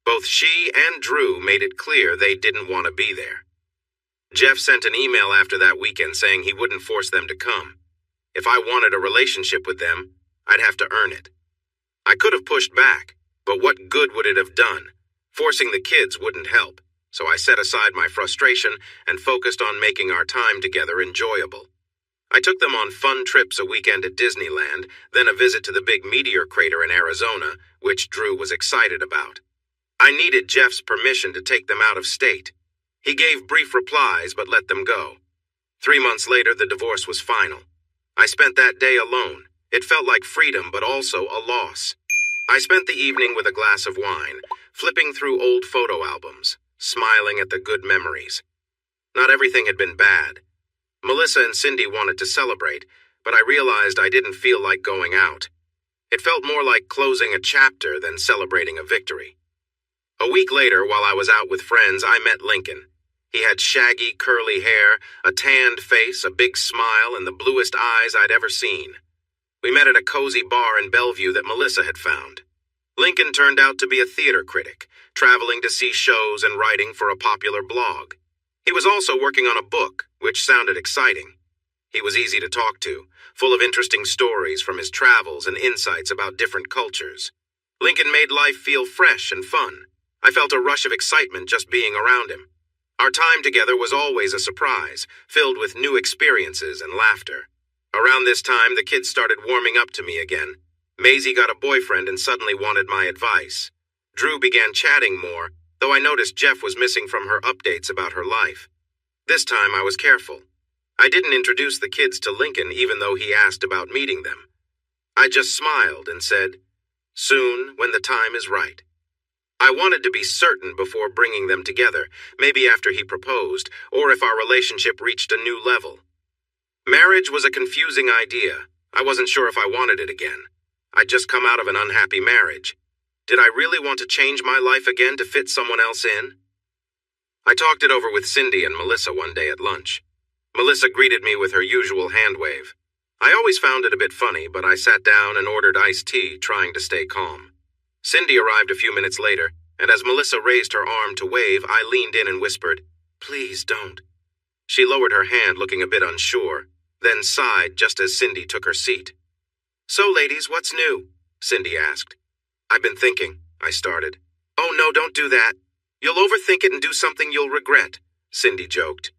Both she and Drew made it clear they didn't want to be there. Jeff sent an email after that weekend saying he wouldn't force them to come. If I wanted a relationship with them, I'd have to earn it. I could have pushed back, but what good would it have done? Forcing the kids wouldn't help, so I set aside my frustration and focused on making our time together enjoyable. I took them on fun trips a weekend at Disneyland, then a visit to the big meteor crater in Arizona, which Drew was excited about. I needed Jeff's permission to take them out of state. He gave brief replies but let them go. 3 months later, the divorce was final. I spent that day alone. It felt like freedom, but also a loss. I spent the evening with a glass of wine, flipping through old photo albums, smiling at the good memories. Not everything had been bad. Melissa and Cindy wanted to celebrate, but I realized I didn't feel like going out. It felt more like closing a chapter than celebrating a victory. A week later, while I was out with friends, I met Lincoln. He had shaggy, curly hair, a tanned face, a big smile, and the bluest eyes I'd ever seen. We met at a cozy bar in Bellevue that Melissa had found. Lincoln turned out to be a theater critic, traveling to see shows and writing for a popular blog. He was also working on a book, which sounded exciting. He was easy to talk to, full of interesting stories from his travels and insights about different cultures. Lincoln made life feel fresh and fun. I felt a rush of excitement just being around him. Our time together was always a surprise, filled with new experiences and laughter. Around this time, the kids started warming up to me again. Maisie got a boyfriend and suddenly wanted my advice. Drew began chatting more, though I noticed Jeff was missing from her updates about her life. This time I was careful. I didn't introduce the kids to Lincoln even though he asked about meeting them. I just smiled and said, "Soon, when the time is right." I wanted to be certain before bringing them together, maybe after he proposed, or if our relationship reached a new level. Marriage was a confusing idea. I wasn't sure if I wanted it again. I'd just come out of an unhappy marriage. Did I really want to change my life again to fit someone else in? I talked it over with Cindy and Melissa one day at lunch. Melissa greeted me with her usual hand wave. I always found it a bit funny, but I sat down and ordered iced tea, trying to stay calm. Cindy arrived a few minutes later, and as Melissa raised her arm to wave, I leaned in and whispered, "Please don't." She lowered her hand, looking a bit unsure, then sighed just as Cindy took her seat. "So, ladies, what's new?" Cindy asked. "I've been thinking," I started. "Oh, no, don't do that. You'll overthink it and do something you'll regret," Cindy joked.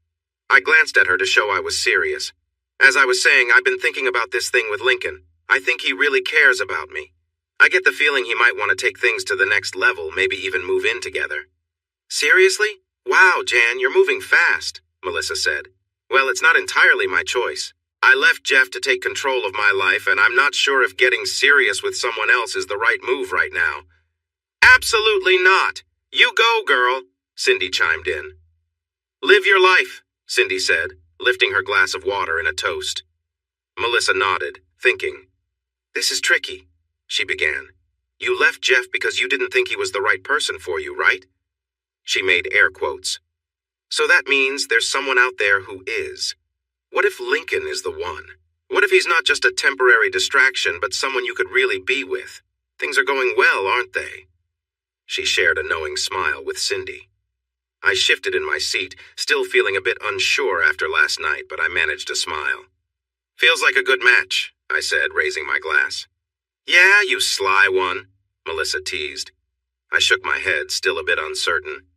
I glanced at her to show I was serious. As I was saying, I've been thinking about this thing with Lincoln. I think he really cares about me. I get the feeling he might want to take things to the next level, maybe even move in together. "Seriously? Wow, Jan, you're moving fast," Melissa said. "Well, it's not entirely my choice. I left Jeff to take control of my life, and I'm not sure if getting serious with someone else is the right move right now." "Absolutely not. You go, girl," Cindy chimed in. "Live your life," Cindy said, lifting her glass of water in a toast. Melissa nodded, thinking. "This is tricky," she began. "You left Jeff because you didn't think he was the right person for you, right?" She made air quotes. "So that means there's someone out there who is. What if Lincoln is the one? What if he's not just a temporary distraction, but someone you could really be with? Things are going well, aren't they?" She shared a knowing smile with Cindy. I shifted in my seat, still feeling a bit unsure after last night, but I managed to smile. "Feels like a good match," I said, raising my glass. "Yeah, you sly one," Melissa teased. I shook my head, still a bit uncertain.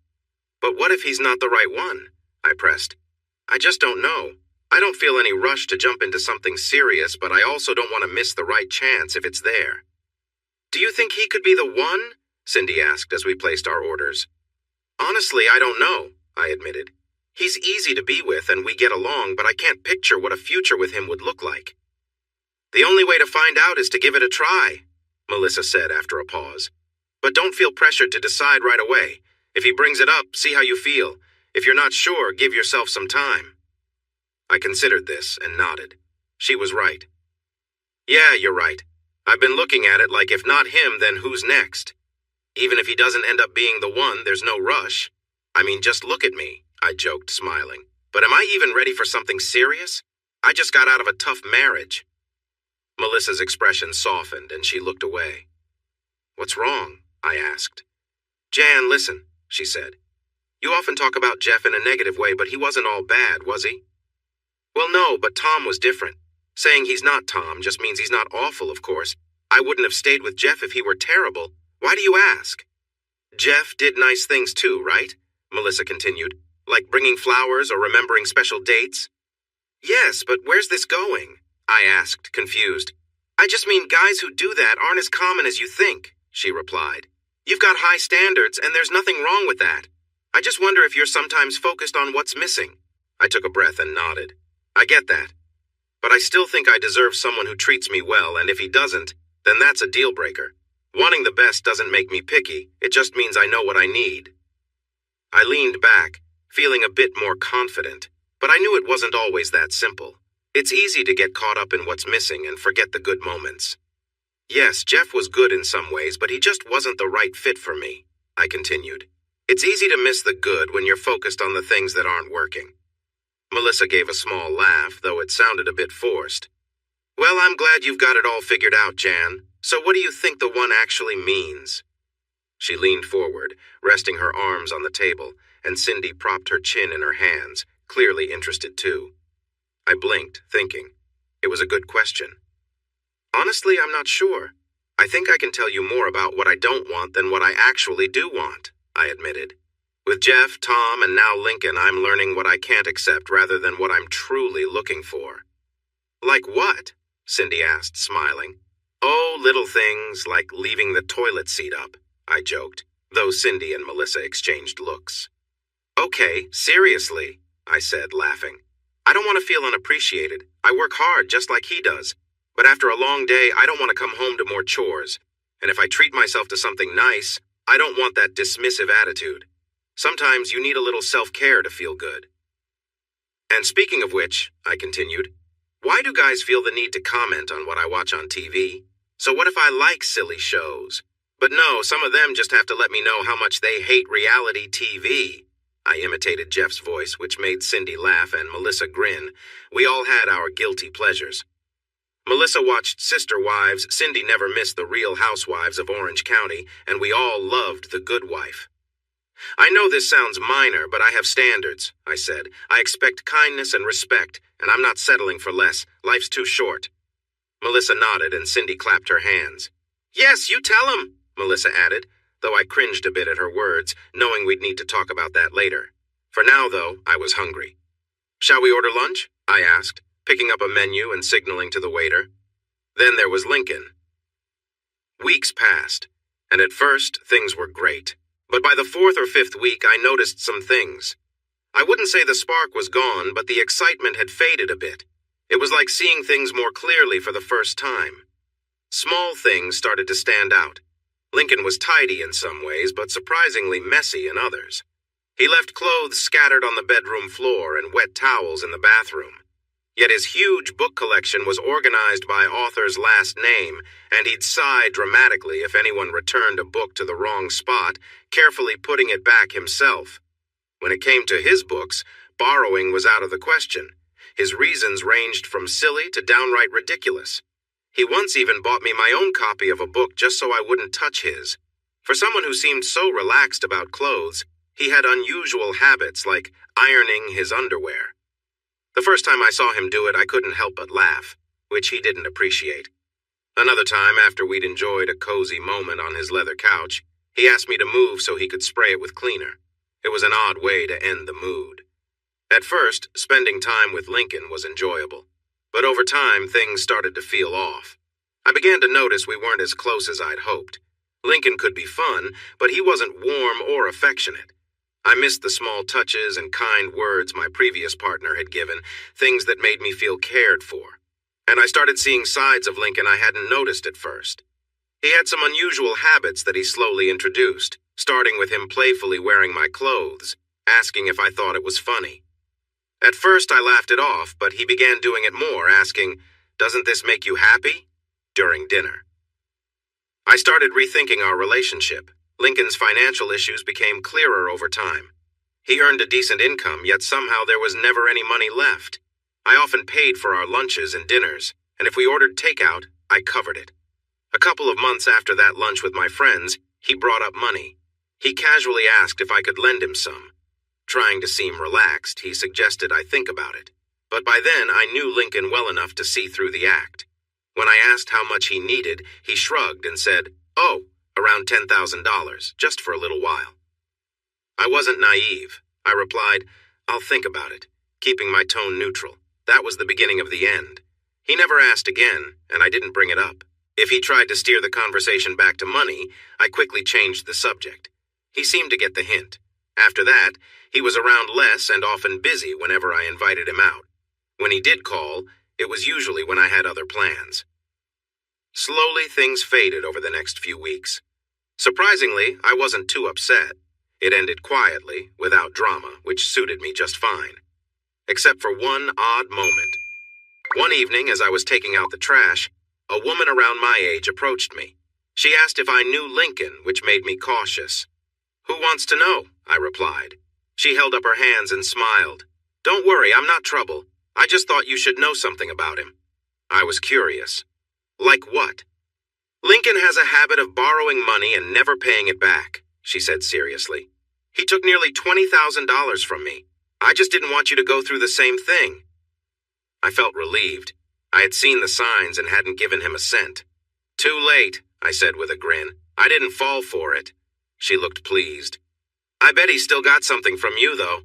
"But what if he's not the right one?" I pressed. "I just don't know. I don't feel any rush to jump into something serious, but I also don't want to miss the right chance if it's there." "Do you think he could be the one?" Cindy asked as we placed our orders. "Honestly, I don't know," I admitted. "He's easy to be with and we get along, but I can't picture what a future with him would look like." "The only way to find out is to give it a try," Melissa said after a pause. "But don't feel pressured to decide right away. If he brings it up, see how you feel. If you're not sure, give yourself some time." I considered this and nodded. She was right. "Yeah, you're right. I've been looking at it like if not him, then who's next? Even if he doesn't end up being the one, there's no rush. I mean, just look at me," I joked, smiling. "But am I even ready for something serious? I just got out of a tough marriage." Melissa's expression softened and she looked away. "What's wrong?" I asked. "Jan, listen," she said. "You often talk about Jeff in a negative way, but he wasn't all bad, was he?" "Well, no, but Tom was different. Saying he's not Tom just means he's not awful, of course. I wouldn't have stayed with Jeff if he were terrible. Why do you ask?" "Jeff did nice things too, right?" Melissa continued. "Like bringing flowers or remembering special dates?" "Yes, but where's this going?" I asked, confused. "I just mean guys who do that aren't as common as you think," she replied. "You've got high standards and there's nothing wrong with that. I just wonder if you're sometimes focused on what's missing." I took a breath and nodded. "I get that. But I still think I deserve someone who treats me well, and if he doesn't, then that's a deal breaker. Wanting the best doesn't make me picky, it just means I know what I need." I leaned back, feeling a bit more confident, but I knew it wasn't always that simple. It's easy to get caught up in what's missing and forget the good moments. Yes, Jeff was good in some ways, but he just wasn't the right fit for me, I continued. It's easy to miss the good when you're focused on the things that aren't working. Melissa gave a small laugh, though it sounded a bit forced. Well, I'm glad you've got it all figured out, Jan. So what do you think the one actually means? She leaned forward, resting her arms on the table, and Cindy propped her chin in her hands, clearly interested too. I blinked, thinking. It was a good question. Honestly, I'm not sure. I think I can tell you more about what I don't want than what I actually do want, I admitted. With Jeff, Tom, and now Lincoln, I'm learning what I can't accept rather than what I'm truly looking for. Like what? Cindy asked, smiling. Oh, little things like leaving the toilet seat up, I joked, though Cindy and Melissa exchanged looks. Okay, seriously, I said, laughing. I don't want to feel unappreciated. I work hard just like he does. But after a long day, I don't want to come home to more chores. And if I treat myself to something nice, I don't want that dismissive attitude. Sometimes you need a little self-care to feel good. And speaking of which, I continued, why do guys feel the need to comment on what I watch on TV? So what if I like silly shows? But no, some of them just have to let me know how much they hate reality TV. I imitated Jeff's voice, which made Cindy laugh and Melissa grin. We all had our guilty pleasures. Melissa watched Sister Wives, Cindy never missed The Real Housewives of Orange County, and we all loved The Good Wife. I know this sounds minor, but I have standards, I said. I expect kindness and respect, and I'm not settling for less. Life's too short. Melissa nodded and Cindy clapped her hands. Yes, you tell him, Melissa added, though I cringed a bit at her words, knowing we'd need to talk about that later. For now, though, I was hungry. Shall we order lunch? I asked, picking up a menu and signaling to the waiter. Then there was Lincoln. Weeks passed, and at first, things were great. But by the 4th or 5th week, I noticed some things. I wouldn't say the spark was gone, but the excitement had faded a bit. It was like seeing things more clearly for the first time. Small things started to stand out. Lincoln was tidy in some ways, but surprisingly messy in others. He left clothes scattered on the bedroom floor and wet towels in the bathroom. Yet his huge book collection was organized by author's last name, and he'd sigh dramatically if anyone returned a book to the wrong spot, carefully putting it back himself. When it came to his books, borrowing was out of the question. His reasons ranged from silly to downright ridiculous. He once even bought me my own copy of a book just so I wouldn't touch his. For someone who seemed so relaxed about clothes, he had unusual habits like ironing his underwear. The first time I saw him do it, I couldn't help but laugh, which he didn't appreciate. Another time, after we'd enjoyed a cozy moment on his leather couch, he asked me to move so he could spray it with cleaner. It was an odd way to end the mood. At first, spending time with Lincoln was enjoyable, but over time, things started to feel off. I began to notice we weren't as close as I'd hoped. Lincoln could be fun, but he wasn't warm or affectionate. I missed the small touches and kind words my previous partner had given, things that made me feel cared for. And I started seeing sides of Lincoln I hadn't noticed at first. He had some unusual habits that he slowly introduced, starting with him playfully wearing my clothes, asking if I thought it was funny. At first I laughed it off, but he began doing it more, asking, "Doesn't this make you happy?" during dinner. I started rethinking our relationship. Lincoln's financial issues became clearer over time. He earned a decent income, yet somehow there was never any money left. I often paid for our lunches and dinners, and if we ordered takeout, I covered it. A couple of months after that lunch with my friends, he brought up money. He casually asked if I could lend him some. Trying to seem relaxed, he suggested I think about it. But by then, I knew Lincoln well enough to see through the act. When I asked how much he needed, he shrugged and said, "Oh, around $10,000, just for a little while." I wasn't naive. I replied, "I'll think about it," keeping my tone neutral. That was the beginning of the end. He never asked again, and I didn't bring it up. If he tried to steer the conversation back to money, I quickly changed the subject. He seemed to get the hint. After that, he was around less and often busy whenever I invited him out. When he did call, it was usually when I had other plans. Slowly, things faded over the next few weeks. Surprisingly, I wasn't too upset. It ended quietly, without drama, which suited me just fine. Except for one odd moment. One evening, as I was taking out the trash, a woman around my age approached me. She asked if I knew Lincoln, which made me cautious. "Who wants to know?" I replied. She held up her hands and smiled. "Don't worry, I'm not trouble. I just thought you should know something about him." I was curious. "Like what?" "Lincoln has a habit of borrowing money and never paying it back," she said seriously. "He took nearly $20,000 from me. I just didn't want you to go through the same thing." I felt relieved. I had seen the signs and hadn't given him a cent. "Too late," I said with a grin. "I didn't fall for it." She looked pleased. "I bet he still got something from you, though."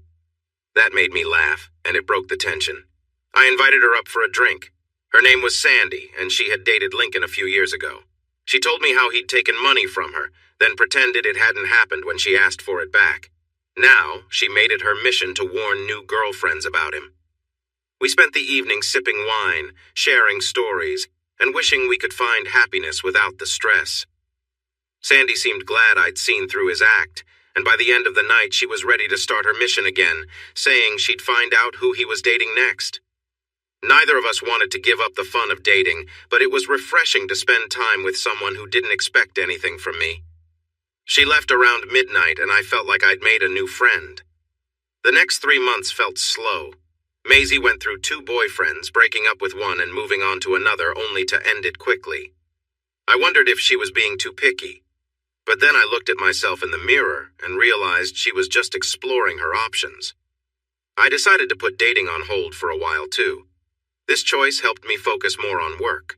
That made me laugh, and it broke the tension. I invited her up for a drink. Her name was Sandy, and she had dated Lincoln a few years ago. She told me how he'd taken money from her, then pretended it hadn't happened when she asked for it back. Now, she made it her mission to warn new girlfriends about him. We spent the evening sipping wine, sharing stories, and wishing we could find happiness without the stress. Sandy seemed glad I'd seen through his act, and by the end of the night she was ready to start her mission again, saying she'd find out who he was dating next. Neither of us wanted to give up the fun of dating, but it was refreshing to spend time with someone who didn't expect anything from me. She left around midnight, and I felt like I'd made a new friend. The next 3 months felt slow. Maisie went through 2 boyfriends, breaking up with one and moving on to another only to end it quickly. I wondered if she was being too picky. But then I looked at myself in the mirror and realized she was just exploring her options. I decided to put dating on hold for a while too. This choice helped me focus more on work.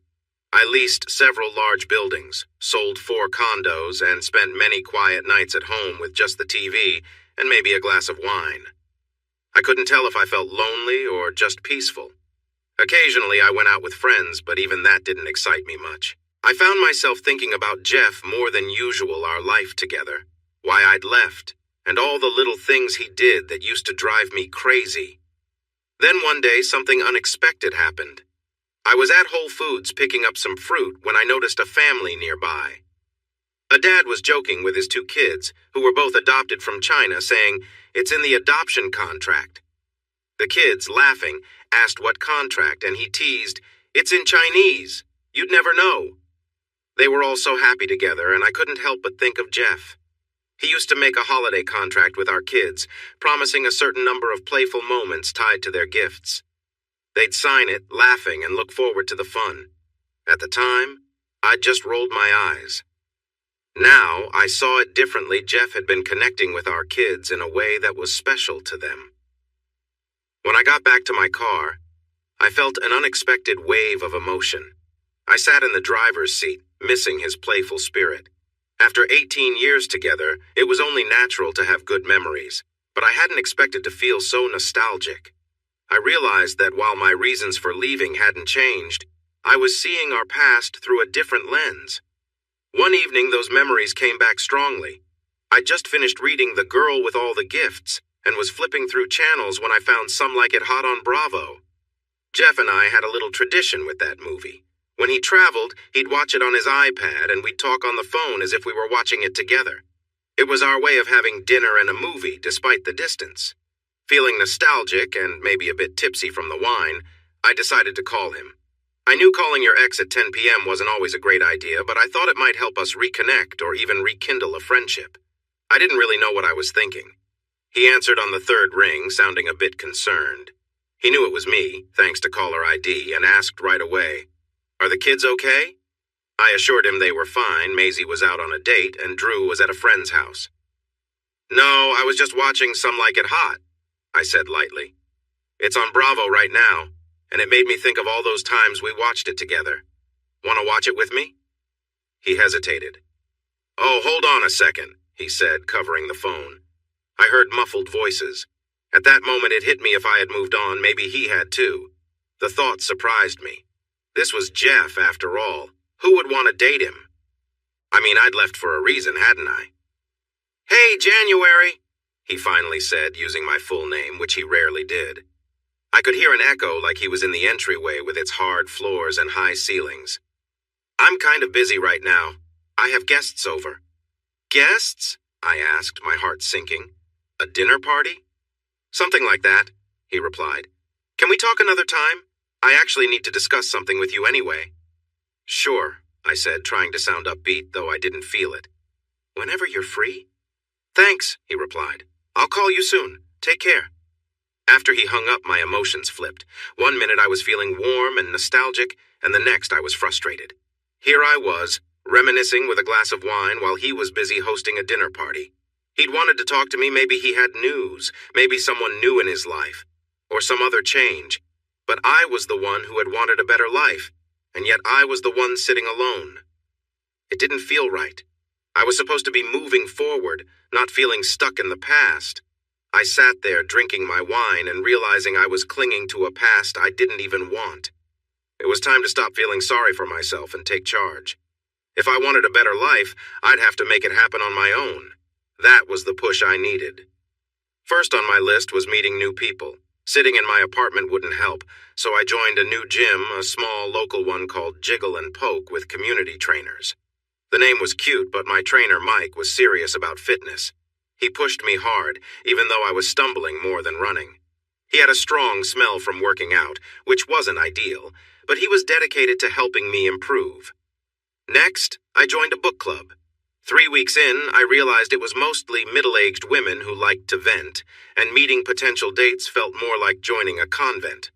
I leased several large buildings, sold 4 condos, and spent many quiet nights at home with just the TV and maybe a glass of wine. I couldn't tell if I felt lonely or just peaceful. Occasionally I went out with friends, but even that didn't excite me much. I found myself thinking about Jeff more than usual, our life together, why I'd left, and all the little things he did that used to drive me crazy. Then one day something unexpected happened. I was at Whole Foods picking up some fruit when I noticed a family nearby. A dad was joking with his 2 kids, who were both adopted from China, saying, "It's in the adoption contract." The kids, laughing, asked what contract, and he teased, "It's in Chinese. You'd never know." They were all so happy together, and I couldn't help but think of Jeff. He used to make a holiday contract with our kids, promising a certain number of playful moments tied to their gifts. They'd sign it, laughing, and look forward to the fun. At the time, I'd just rolled my eyes. Now, I saw it differently. Jeff had been connecting with our kids in a way that was special to them. When I got back to my car, I felt an unexpected wave of emotion. I sat in the driver's seat, missing his playful spirit. After 18 years together, it was only natural to have good memories, but I hadn't expected to feel so nostalgic. I realized that while my reasons for leaving hadn't changed, I was seeing our past through a different lens. One evening, those memories came back strongly. I'd just finished reading The Girl with All the Gifts and was flipping through channels when I found Some Like It Hot on Bravo. Jeff and I had a little tradition with that movie. When he traveled, he'd watch it on his iPad and we'd talk on the phone as if we were watching it together. It was our way of having dinner and a movie despite the distance. Feeling nostalgic and maybe a bit tipsy from the wine, I decided to call him. I knew calling your ex at 10 p.m. wasn't always a great idea, but I thought it might help us reconnect or even rekindle a friendship. I didn't really know what I was thinking. He answered on the 3rd ring, sounding a bit concerned. He knew it was me, thanks to caller ID, and asked right away, "Are the kids okay?" I assured him they were fine. Maisie was out on a date, and Drew was at a friend's house. "No, I was just watching Some Like It Hot," I said lightly. "It's on Bravo right now, and it made me think of all those times we watched it together. Want to watch it with me?" He hesitated. "Oh, hold on a second," he said, covering the phone. I heard muffled voices. At that moment, it hit me if I had moved on, maybe he had too. The thought surprised me. This was Jeff, after all. Who would want to date him? I mean, I'd left for a reason, hadn't I? "Hey, January," he finally said, using my full name, which he rarely did. I could hear an echo like he was in the entryway with its hard floors and high ceilings. "I'm kind of busy right now. I have guests over." "Guests?" I asked, my heart sinking. A dinner party? Something like that, he replied. Can we talk another time? I actually need to discuss something with you anyway. Sure, I said, trying to sound upbeat, though I didn't feel it. Whenever you're free? Thanks, he replied. I'll call you soon. Take care. After he hung up, my emotions flipped. 1 minute I was feeling warm and nostalgic, and the next I was frustrated. Here I was, reminiscing with a glass of wine while he was busy hosting a dinner party. He'd wanted to talk to me, maybe he had news, maybe someone new in his life, or some other change. But I was the one who had wanted a better life, and yet I was the one sitting alone. It didn't feel right. I was supposed to be moving forward, not feeling stuck in the past. I sat there drinking my wine and realizing I was clinging to a past I didn't even want. It was time to stop feeling sorry for myself and take charge. If I wanted a better life, I'd have to make it happen on my own. That was the push I needed. First on my list was meeting new people. Sitting in my apartment wouldn't help, so I joined a new gym, a small local one called Jiggle and Poke with community trainers. The name was cute, but my trainer, Mike, was serious about fitness. He pushed me hard, even though I was stumbling more than running. He had a strong smell from working out, which wasn't ideal, but he was dedicated to helping me improve. Next, I joined a book club. 3 weeks in, I realized it was mostly middle-aged women who liked to vent, and meeting potential dates felt more like joining a convent.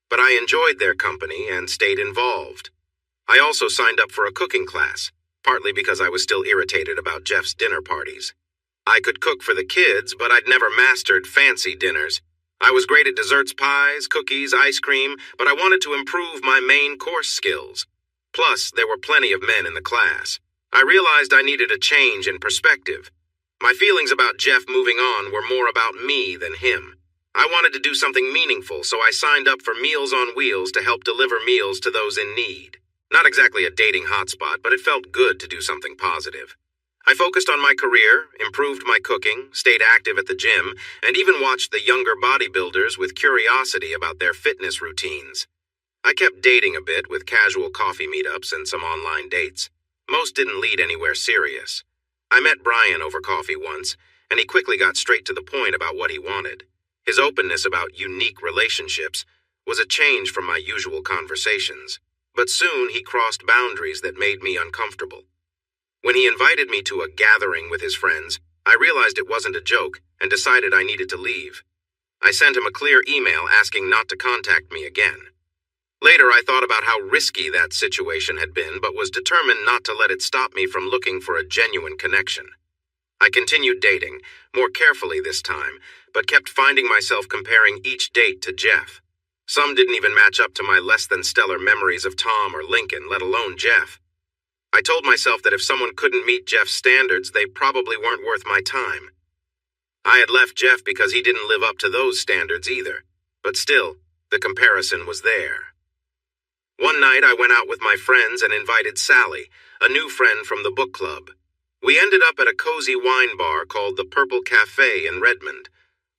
But I enjoyed their company and stayed involved. I also signed up for a cooking class, partly because I was still irritated about Jeff's dinner parties. I could cook for the kids, but I'd never mastered fancy dinners. I was great at desserts, pies, cookies, ice cream, but I wanted to improve my main course skills. Plus, there were plenty of men in the class. I realized I needed a change in perspective. My feelings about Jeff moving on were more about me than him. I wanted to do something meaningful, so I signed up for Meals on Wheels to help deliver meals to those in need. Not exactly a dating hotspot, but it felt good to do something positive. I focused on my career, improved my cooking, stayed active at the gym, and even watched the younger bodybuilders with curiosity about their fitness routines. I kept dating a bit with casual coffee meetups and some online dates. Most didn't lead anywhere serious. I met Brian over coffee once, and he quickly got straight to the point about what he wanted. His openness about unique relationships was a change from my usual conversations, but soon he crossed boundaries that made me uncomfortable. When he invited me to a gathering with his friends, I realized it wasn't a joke and decided I needed to leave. I sent him a clear email asking not to contact me again. Later, I thought about how risky that situation had been, but was determined not to let it stop me from looking for a genuine connection. I continued dating, more carefully this time, but kept finding myself comparing each date to Jeff. Some didn't even match up to my less-than-stellar memories of Tom or Lincoln, let alone Jeff. I told myself that if someone couldn't meet Jeff's standards, they probably weren't worth my time. I had left Jeff because he didn't live up to those standards either, but still, the comparison was there. One night I went out with my friends and invited Sally, a new friend from the book club. We ended up at a cozy wine bar called the Purple Cafe in Redmond.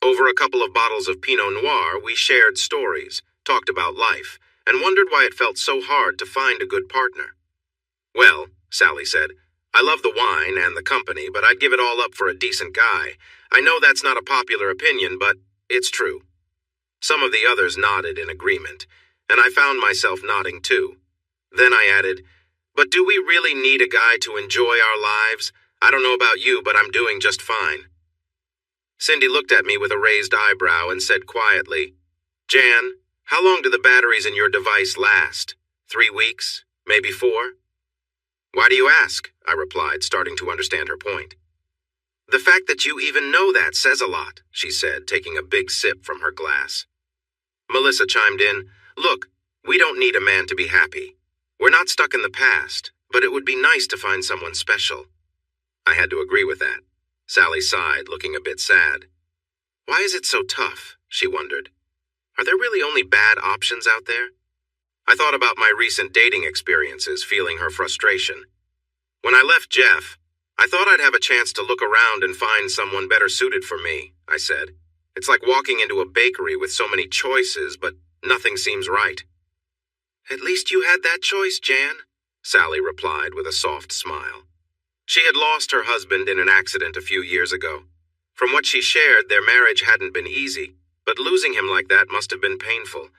Over a couple of bottles of Pinot Noir, we shared stories, talked about life, and wondered why it felt so hard to find a good partner. Well, Sally said, I love the wine and the company, but I'd give it all up for a decent guy. I know that's not a popular opinion, but it's true. Some of the others nodded in agreement, and I found myself nodding too. Then I added, but do we really need a guy to enjoy our lives? I don't know about you, but I'm doing just fine. Cindy looked at me with a raised eyebrow and said quietly, Jan, how long do the batteries in your device last? 3 weeks? Maybe 4? Why do you ask? I replied, starting to understand her point. The fact that you even know that says a lot, she said, taking a big sip from her glass. Melissa chimed in, Look, we don't need a man to be happy. We're not stuck in the past, but it would be nice to find someone special. I had to agree with that. Sally sighed, looking a bit sad. Why is it so tough? She wondered. Are there really only bad options out there? I thought about my recent dating experiences, feeling her frustration. When I left Jeff, I thought I'd have a chance to look around and find someone better suited for me, I said. It's like walking into a bakery with so many choices, but nothing seems right. At least you had that choice, Jan, Sally replied with a soft smile. She had lost her husband in an accident a few years ago. From what she shared, their marriage hadn't been easy, but losing him like that must have been painful.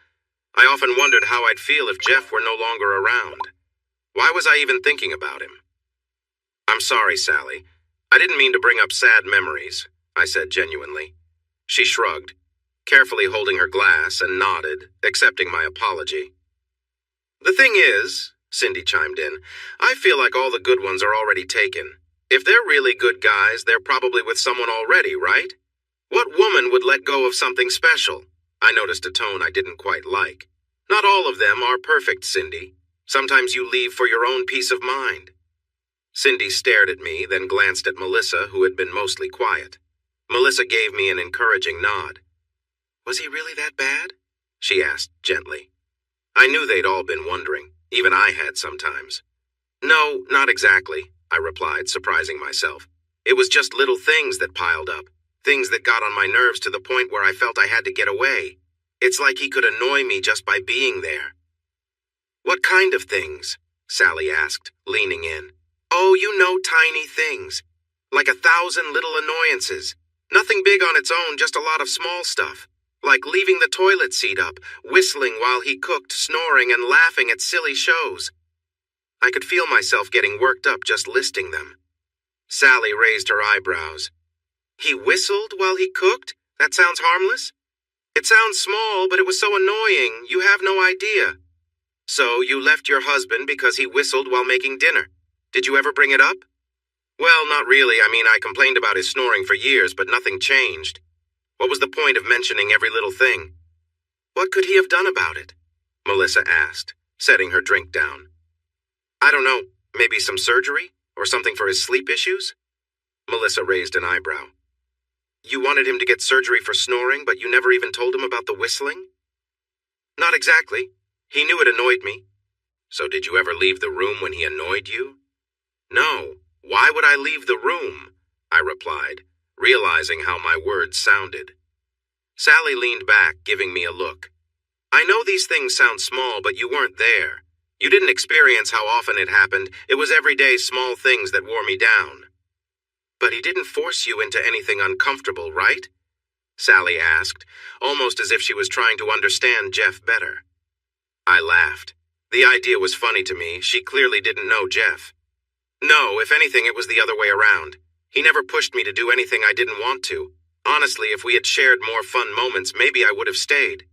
I often wondered how I'd feel if Jeff were no longer around. Why was I even thinking about him? I'm sorry, Sally. I didn't mean to bring up sad memories, I said genuinely. She shrugged, carefully holding her glass, and nodded, accepting my apology. The thing is, Cindy chimed in, I feel like all the good ones are already taken. If they're really good guys, they're probably with someone already, right? What woman would let go of something special? I noticed a tone I didn't quite like. Not all of them are perfect, Cindy. Sometimes you leave for your own peace of mind. Cindy stared at me, then glanced at Melissa, who had been mostly quiet. Melissa gave me an encouraging nod. Was he really that bad? She asked gently. I knew they'd all been wondering. Even I had sometimes. No, not exactly, I replied, surprising myself. It was just little things that piled up. Things that got on my nerves to the point where I felt I had to get away. It's like he could annoy me just by being there. What kind of things? Sally asked, leaning in. Oh, you know, tiny things. Like 1,000 little annoyances. Nothing big on its own, just a lot of small stuff. Like leaving the toilet seat up, whistling while he cooked, snoring, and laughing at silly shows. I could feel myself getting worked up just listing them. Sally raised her eyebrows. He whistled while he cooked? That sounds harmless? It sounds small, but it was so annoying, you have no idea. So you left your husband because he whistled while making dinner. Did you ever bring it up? Well, not really. I complained about his snoring for years, but nothing changed. What was the point of mentioning every little thing? What could he have done about it? Melissa asked, setting her drink down. I don't know, maybe some surgery? Or something for his sleep issues? Melissa raised an eyebrow. You wanted him to get surgery for snoring, but you never even told him about the whistling? Not exactly. He knew it annoyed me. So did you ever leave the room when he annoyed you? No. Why would I leave the room? I replied, realizing how my words sounded. Sally leaned back, giving me a look. I know these things sound small, but you weren't there. You didn't experience how often it happened. It was everyday small things that wore me down. But he didn't force you into anything uncomfortable, right? Sally asked, almost as if she was trying to understand Jeff better. I laughed. The idea was funny to me. She clearly didn't know Jeff. No, if anything, it was the other way around. He never pushed me to do anything I didn't want to. Honestly, if we had shared more fun moments, maybe I would have stayed.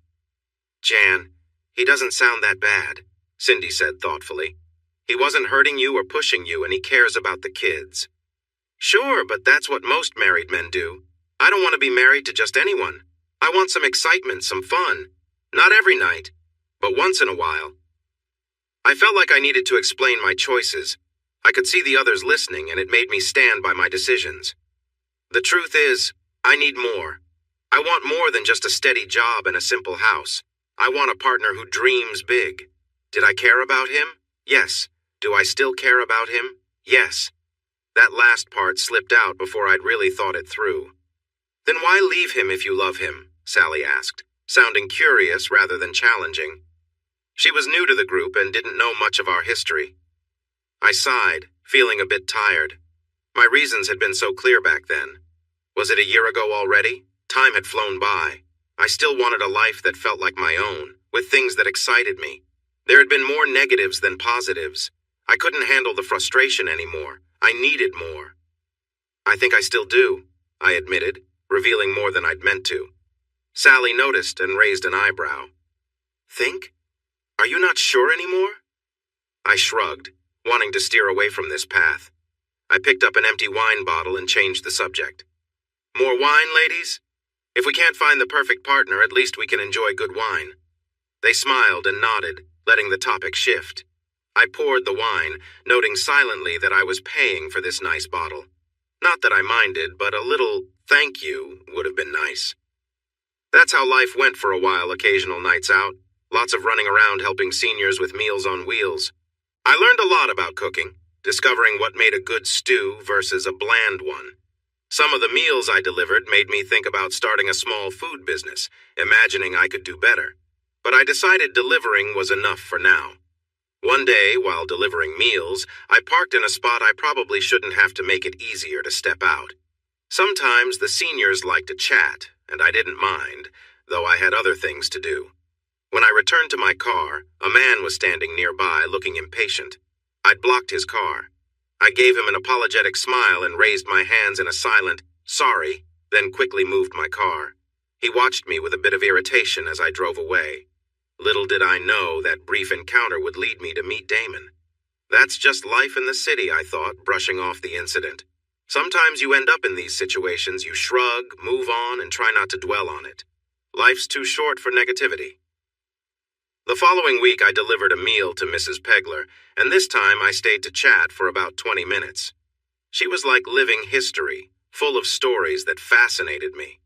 Jan, he doesn't sound that bad, Cindy said thoughtfully. He wasn't hurting you or pushing you, and he cares about the kids. Sure, but that's what most married men do. I don't want to be married to just anyone. I want some excitement, some fun. Not every night, but once in a while. I felt like I needed to explain my choices. I could see the others listening, and it made me stand by my decisions. The truth is, I need more. I want more than just a steady job and a simple house. I want a partner who dreams big. Did I care about him? Yes. Do I still care about him? Yes. That last part slipped out before I'd really thought it through. Then why leave him if you love him? Sally asked, sounding curious rather than challenging. She was new to the group and didn't know much of our history. I sighed, feeling a bit tired. My reasons had been so clear back then. Was it a year ago already? Time had flown by. I still wanted a life that felt like my own, with things that excited me. There had been more negatives than positives. I couldn't handle the frustration anymore. I needed more. I think I still do, I admitted, revealing more than I'd meant to. Sally noticed and raised an eyebrow. Think? Are you not sure anymore? I shrugged, wanting to steer away from this path. I picked up an empty wine bottle and changed the subject. More wine, ladies? If we can't find the perfect partner, at least we can enjoy good wine. They smiled and nodded, letting the topic shift. I poured the wine, noting silently that I was paying for this nice bottle. Not that I minded, but a little thank you would have been nice. That's how life went for a while, occasional nights out. Lots of running around helping seniors with Meals on Wheels. I learned a lot about cooking, discovering what made a good stew versus a bland one. Some of the meals I delivered made me think about starting a small food business, imagining I could do better. But I decided delivering was enough for now. One day, while delivering meals, I parked in a spot I probably shouldn't have to make it easier to step out. Sometimes the seniors like to chat, and I didn't mind, though I had other things to do. When I returned to my car, a man was standing nearby looking impatient. I'd blocked his car. I gave him an apologetic smile and raised my hands in a silent, "Sorry," then quickly moved my car. He watched me with a bit of irritation as I drove away. Little did I know that brief encounter would lead me to meet Damon. That's just life in the city, I thought, brushing off the incident. Sometimes you end up in these situations, you shrug, move on, and try not to dwell on it. Life's too short for negativity. The following week, I delivered a meal to Mrs. Pegler, and this time I stayed to chat for about 20 minutes. She was like living history, full of stories that fascinated me.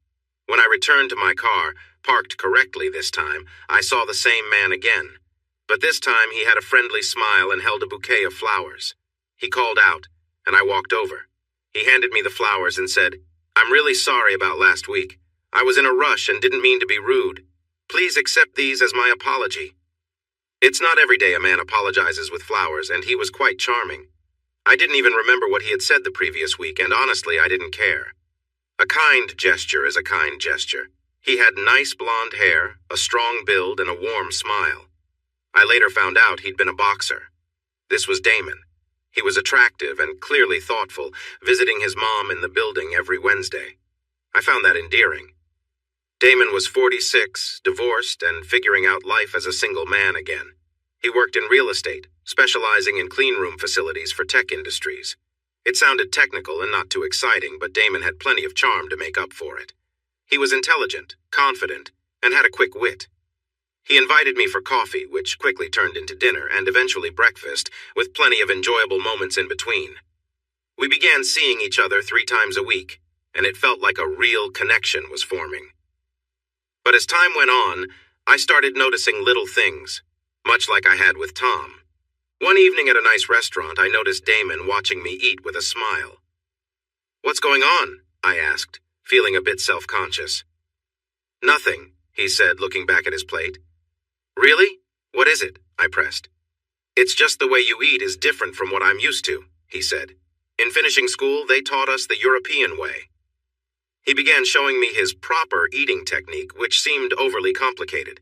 When I returned to my car, parked correctly this time, I saw the same man again. But this time he had a friendly smile and held a bouquet of flowers. He called out, and I walked over. He handed me the flowers and said, "I'm really sorry about last week. I was in a rush and didn't mean to be rude. Please accept these as my apology." It's not every day a man apologizes with flowers, and he was quite charming. I didn't even remember what he had said the previous week, and honestly, I didn't care. A kind gesture is a kind gesture. He had nice blonde hair, a strong build, and a warm smile. I later found out he'd been a boxer. This was Damon. He was attractive and clearly thoughtful, visiting his mom in the building every Wednesday. I found that endearing. Damon was 46, divorced, and figuring out life as a single man again. He worked in real estate, specializing in cleanroom facilities for tech industries. It sounded technical and not too exciting, but Damon had plenty of charm to make up for it. He was intelligent, confident, and had a quick wit. He invited me for coffee, which quickly turned into dinner and eventually breakfast, with plenty of enjoyable moments in between. We began seeing each other 3 times a week, and it felt like a real connection was forming. But as time went on, I started noticing little things, much like I had with Tom. One evening at a nice restaurant, I noticed Damon watching me eat with a smile. "What's going on?" I asked, feeling a bit self-conscious. "Nothing," he said, looking back at his plate. "Really? What is it?" I pressed. "It's just the way you eat is different from what I'm used to," he said. "In finishing school, they taught us the European way." He began showing me his proper eating technique, which seemed overly complicated.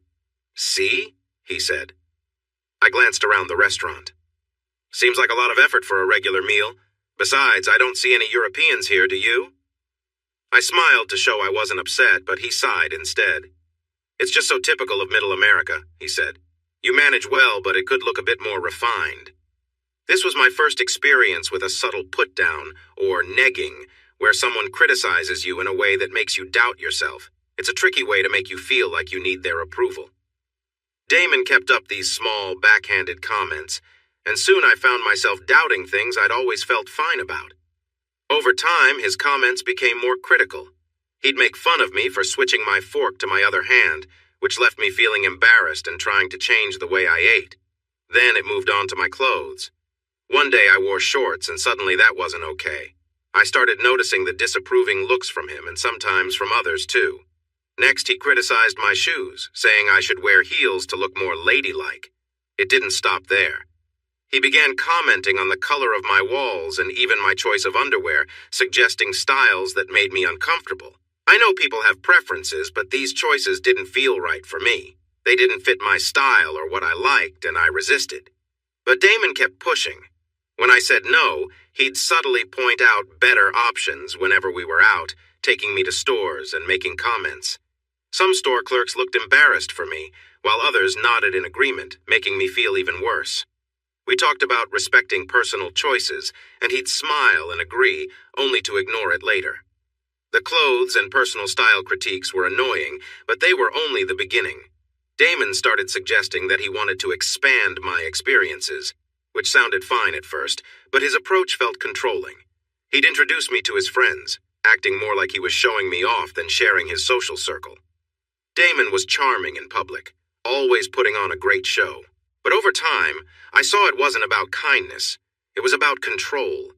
"See?" he said. I glanced around the restaurant. "Seems like a lot of effort for a regular meal. Besides, I don't see any Europeans here, do you?" I smiled to show I wasn't upset, but he sighed instead. "It's just so typical of Middle America," he said. "You manage well, but it could look a bit more refined." This was my first experience with a subtle put-down, or negging, where someone criticizes you in a way that makes you doubt yourself. It's a tricky way to make you feel like you need their approval. Damon kept up these small, backhanded comments, and soon I found myself doubting things I'd always felt fine about. Over time, his comments became more critical. He'd make fun of me for switching my fork to my other hand, which left me feeling embarrassed and trying to change the way I ate. Then it moved on to my clothes. One day I wore shorts, and suddenly that wasn't okay. I started noticing the disapproving looks from him, and sometimes from others, too. Next, he criticized my shoes, saying I should wear heels to look more ladylike. It didn't stop there. He began commenting on the color of my walls and even my choice of underwear, suggesting styles that made me uncomfortable. I know people have preferences, but these choices didn't feel right for me. They didn't fit my style or what I liked, and I resisted. But Damon kept pushing. When I said no, he'd subtly point out better options whenever we were out, taking me to stores and making comments. Some store clerks looked embarrassed for me, while others nodded in agreement, making me feel even worse. We talked about respecting personal choices, and he'd smile and agree, only to ignore it later. The clothes and personal style critiques were annoying, but they were only the beginning. Damon started suggesting that he wanted to expand my experiences, which sounded fine at first, but his approach felt controlling. He'd introduce me to his friends, acting more like he was showing me off than sharing his social circle. Damon was charming in public, always putting on a great show. But over time, I saw it wasn't about kindness. It was about control.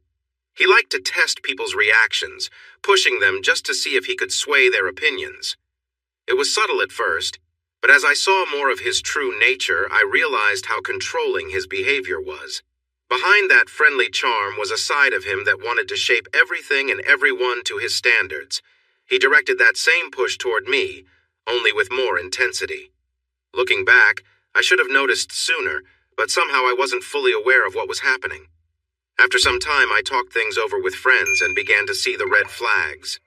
He liked to test people's reactions, pushing them just to see if he could sway their opinions. It was subtle at first, But as I saw more of his true nature, I realized how controlling his behavior was. Behind that friendly charm was a side of him that wanted to shape everything and everyone to his standards. He directed that same push toward me, only with more intensity. Looking back, I should have noticed sooner, but somehow I wasn't fully aware of what was happening. After some time, I talked things over with friends and began to see the red flags.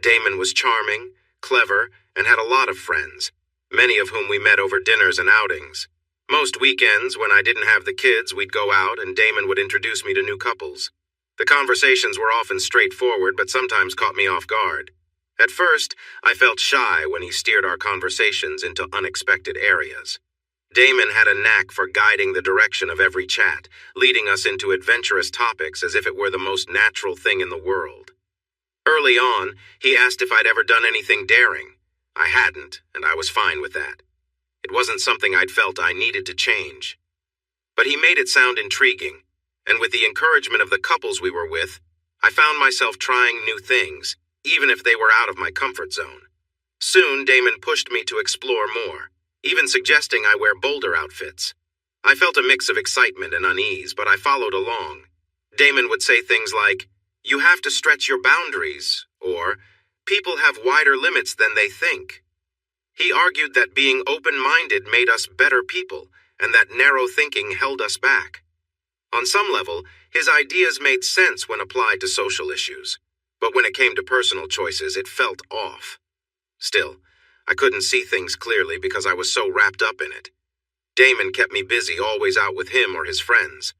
Damon was charming, clever, and had a lot of friends, many of whom we met over dinners and outings. Most weekends, when I didn't have the kids, we'd go out and Damon would introduce me to new couples. The conversations were often straightforward, but sometimes caught me off guard. At first, I felt shy when he steered our conversations into unexpected areas. Damon had a knack for guiding the direction of every chat, leading us into adventurous topics as if it were the most natural thing in the world. Early on, he asked if I'd ever done anything daring. I hadn't, and I was fine with that. It wasn't something I'd felt I needed to change. But he made it sound intriguing, and with the encouragement of the couples we were with, I found myself trying new things, even if they were out of my comfort zone. Soon, Damon pushed me to explore more, even suggesting I wear bolder outfits. I felt a mix of excitement and unease, but I followed along. Damon would say things like, "You have to stretch your boundaries," or, "People have wider limits than they think." He argued that being open-minded made us better people, and that narrow thinking held us back. On some level, his ideas made sense when applied to social issues, but when it came to personal choices, it felt off. Still, I couldn't see things clearly because I was so wrapped up in it. Damon kept me busy, always out with him or his friends.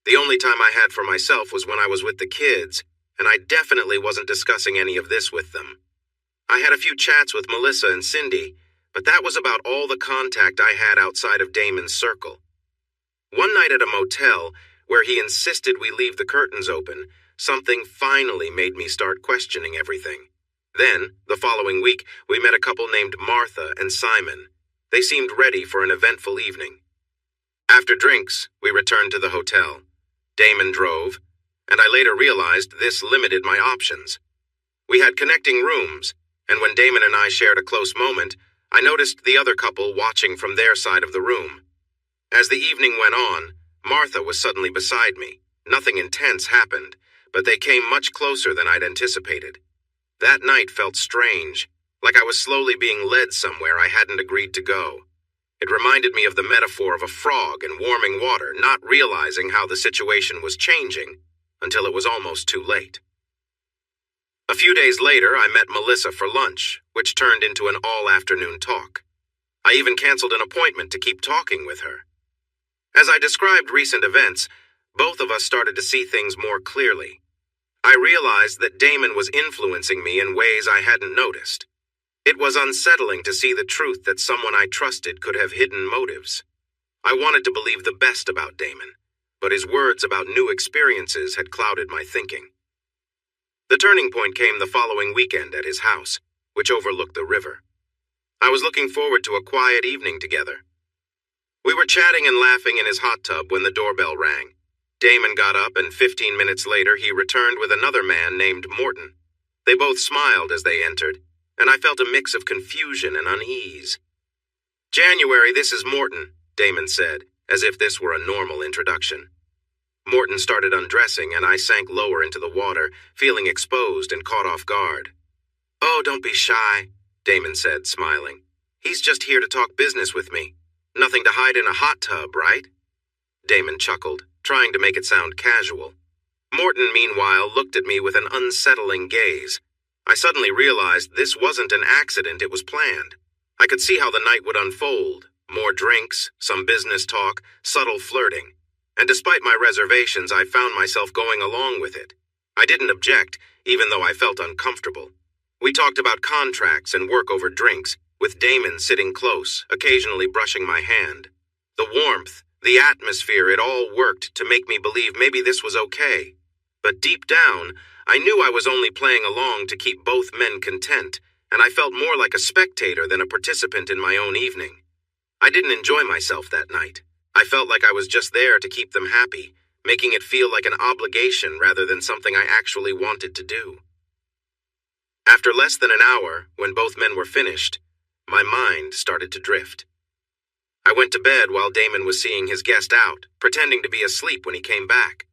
The only time I had for myself was when I was with the kids, and I definitely wasn't discussing any of this with them. I had a few chats with Melissa and Cindy, but that was about all the contact I had outside of Damon's circle. One night at a motel, where he insisted we leave the curtains open, something finally made me start questioning everything. Then, the following week, we met a couple named Martha and Simon. They seemed ready for an eventful evening. After drinks, we returned to the hotel. Damon drove, and I later realized this limited my options. We had connecting rooms, and when Damon and I shared a close moment, I noticed the other couple watching from their side of the room. As the evening went on, Martha was suddenly beside me. Nothing intense happened, but they came much closer than I'd anticipated. That night felt strange, like I was slowly being led somewhere I hadn't agreed to go. It reminded me of the metaphor of a frog in warming water, not realizing how the situation was changing until it was almost too late. A few days later, I met Melissa for lunch, which turned into an all-afternoon talk. I even canceled an appointment to keep talking with her. As I described recent events, both of us started to see things more clearly. I realized that Damon was influencing me in ways I hadn't noticed. It was unsettling to see the truth that someone I trusted could have hidden motives. I wanted to believe the best about Damon, but his words about new experiences had clouded my thinking. The turning point came the following weekend at his house, which overlooked the river. I was looking forward to a quiet evening together. We were chatting and laughing in his hot tub when the doorbell rang. Damon got up, and 15 minutes later he returned with another man named Morton. They both smiled as they entered, and I felt a mix of confusion and unease. "January, this is Morton," Damon said, as if this were a normal introduction. Morton started undressing, and I sank lower into the water, feeling exposed and caught off guard. "Oh, don't be shy," Damon said, smiling. "He's just here to talk business with me. Nothing to hide in a hot tub, right?" Damon chuckled, trying to make it sound casual. Morton, meanwhile, looked at me with an unsettling gaze. I suddenly realized this wasn't an accident, it was planned. I could see how the night would unfold. More drinks, some business talk, subtle flirting. And despite my reservations, I found myself going along with it. I didn't object, even though I felt uncomfortable. We talked about contracts and work over drinks, with Damon sitting close, occasionally brushing my hand. The warmth, the atmosphere, it all worked to make me believe maybe this was okay. But deep down, I knew I was only playing along to keep both men content, and I felt more like a spectator than a participant in my own evening. I didn't enjoy myself that night. I felt like I was just there to keep them happy, making it feel like an obligation rather than something I actually wanted to do. After less than an hour, when both men were finished, My mind started to drift. I went to bed while Damon was seeing his guest out, pretending to be asleep when he came back.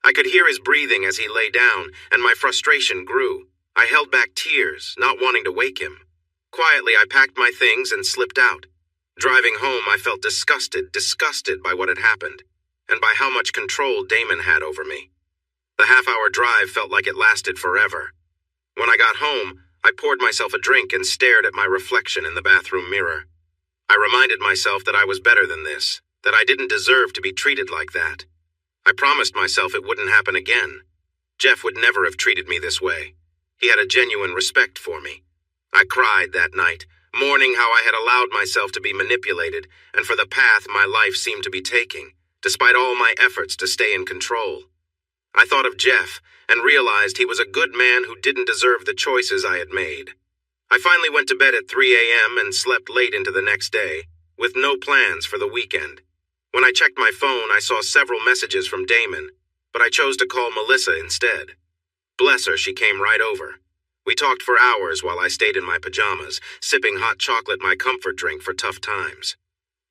I could hear his breathing as he lay down, and my frustration grew. I held back tears, not wanting to wake him. Quietly, I packed my things and slipped out. Driving home, I felt disgusted by what had happened, and by how much control Damon had over me. The half-hour drive felt like it lasted forever. When I got home, I poured myself a drink and stared at my reflection in the bathroom mirror. I reminded myself that I was better than this, that I didn't deserve to be treated like that. I promised myself it wouldn't happen again. Jeff would never have treated me this way. He had a genuine respect for me. I cried that night, mourning how I had allowed myself to be manipulated and for the path my life seemed to be taking, despite all my efforts to stay in control. I thought of Jeff and realized he was a good man who didn't deserve the choices I had made. I finally went to bed at 3 a.m. and slept late into the next day, with no plans for the weekend. When I checked my phone, I saw several messages from Damon, but I chose to call Melissa instead. Bless her, she came right over. We talked for hours while I stayed in my pajamas, sipping hot chocolate, my comfort drink for tough times.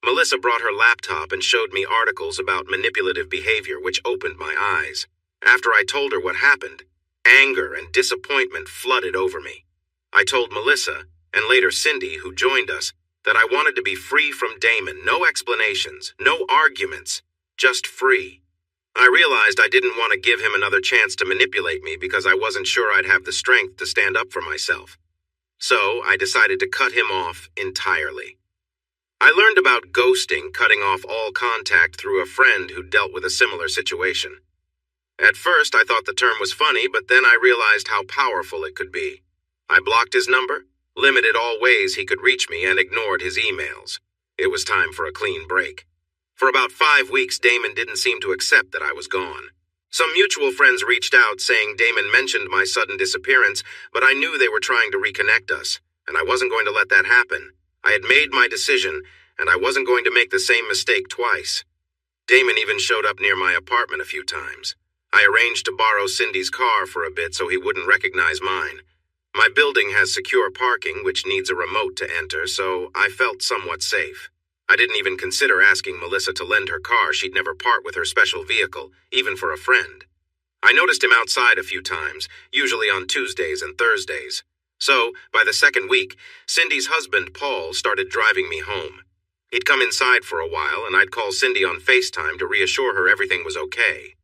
Melissa brought her laptop and showed me articles about manipulative behavior, which opened my eyes. After I told her what happened, anger and disappointment flooded over me. I told Melissa, and later Cindy, who joined us, that I wanted to be free from Damon, no explanations, no arguments, just free. I realized I didn't want to give him another chance to manipulate me because I wasn't sure I'd have the strength to stand up for myself. So I decided to cut him off entirely. I learned about ghosting, cutting off all contact, through a friend who dealt with a similar situation. At first, I thought the term was funny, but then I realized how powerful it could be. I blocked his number, limited all ways he could reach me, and ignored his emails. It was time for a clean break. For about 5 weeks, Damon didn't seem to accept that I was gone. Some mutual friends reached out saying Damon mentioned my sudden disappearance, but I knew they were trying to reconnect us, and I wasn't going to let that happen. I had made my decision, and I wasn't going to make the same mistake twice. Damon even showed up near my apartment a few times. I arranged to borrow Cindy's car for a bit so he wouldn't recognize mine. My building has secure parking, which needs a remote to enter, so I felt somewhat safe. I didn't even consider asking Melissa to lend her car. She'd never part with her special vehicle, even for a friend. I noticed him outside a few times, usually on Tuesdays and Thursdays. So, by the second week, Cindy's husband, Paul, started driving me home. He'd come inside for a while, and I'd call Cindy on FaceTime to reassure her everything was okay.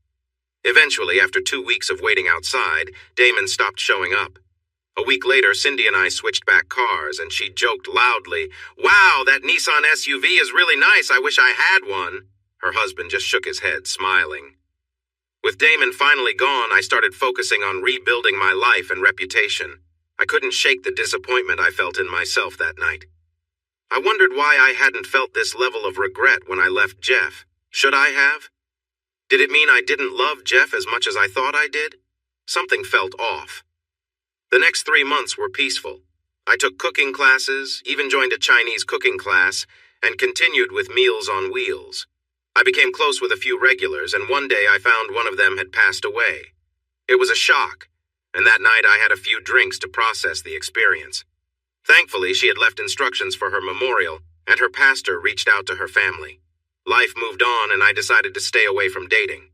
Eventually, after 2 weeks of waiting outside, Damon stopped showing up. A week later, Cindy and I switched back cars, and she joked loudly, "Wow, that Nissan SUV is really nice. I wish I had one." Her husband just shook his head, smiling. With Damon finally gone, I started focusing on rebuilding my life and reputation. I couldn't shake the disappointment I felt in myself that night. I wondered why I hadn't felt this level of regret when I left Jeff. Should I have? Did it mean I didn't love Jeff as much as I thought I did? Something felt off. The next 3 months were peaceful. I took cooking classes, even joined a Chinese cooking class, and continued with Meals on Wheels. I became close with a few regulars, and one day I found one of them had passed away. It was a shock, and that night I had a few drinks to process the experience. Thankfully, she had left instructions for her memorial, and her pastor reached out to her family. Life moved on, and I decided to stay away from dating.